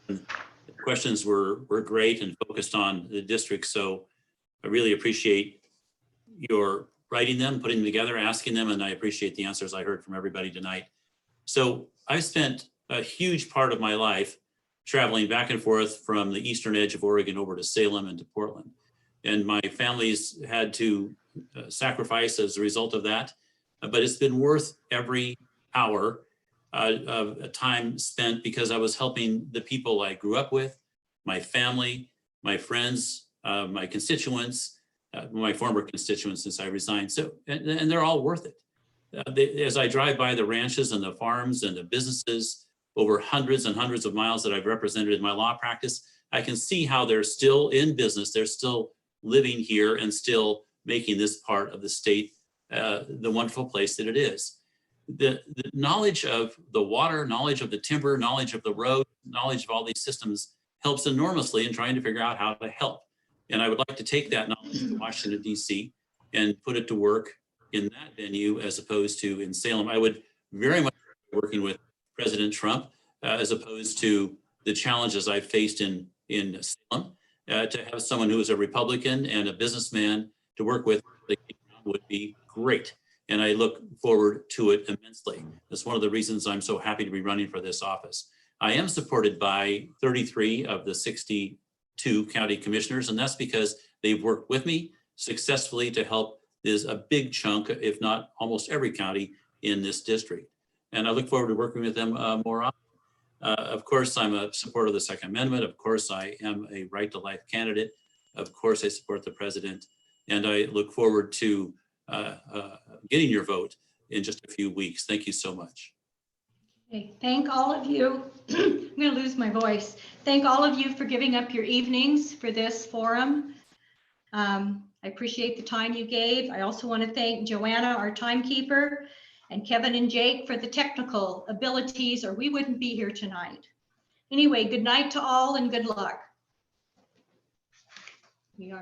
together. The questions were great and focused on the district. So I really appreciate your writing them, putting them together, asking them, and I appreciate the answers I heard from everybody tonight. So I spent a huge part of my life traveling back and forth from the eastern edge of Oregon over to Salem and to Portland. And my family's had to sacrifice as a result of that, but it's been worth every hour of time spent because I was helping the people I grew up with, my family, my friends, my constituents, my former constituents since I resigned. So, and they're all worth it. As I drive by the ranches and the farms and the businesses over hundreds and hundreds of miles that I've represented in my law practice, I can see how they're still in business. They're still living here and still making this part of the state the wonderful place that it is. The knowledge of the water, knowledge of the timber, knowledge of the road, knowledge of all these systems helps enormously in trying to figure out how to help. And I would like to take that knowledge to Washington, D.C. and put it to work in that venue as opposed to in Salem. I would very much be working with President Trump as opposed to the challenges I've faced in Salem. To have someone who is a Republican and a businessman to work with would be great. And I look forward to it immensely. That's one of the reasons I'm so happy to be running for this office. I am supported by 33 of the 62 county commissioners, and that's because they've worked with me successfully to help. There's a big chunk, if not almost every county in this district. And I look forward to working with them more often. Of course, I'm a supporter of the Second Amendment. Of course, I am a right to life candidate. Of course, I support the president. And I look forward to getting your vote in just a few weeks. Thank you so much. Okay, thank all of you. I'm going to lose my voice. Thank all of you for giving up your evenings for this forum. I appreciate the time you gave. I also want to thank Joanna, our timekeeper, and Kevin and Jake for the technical abilities, or we wouldn't be here tonight. Anyway, good night to all and good luck. We are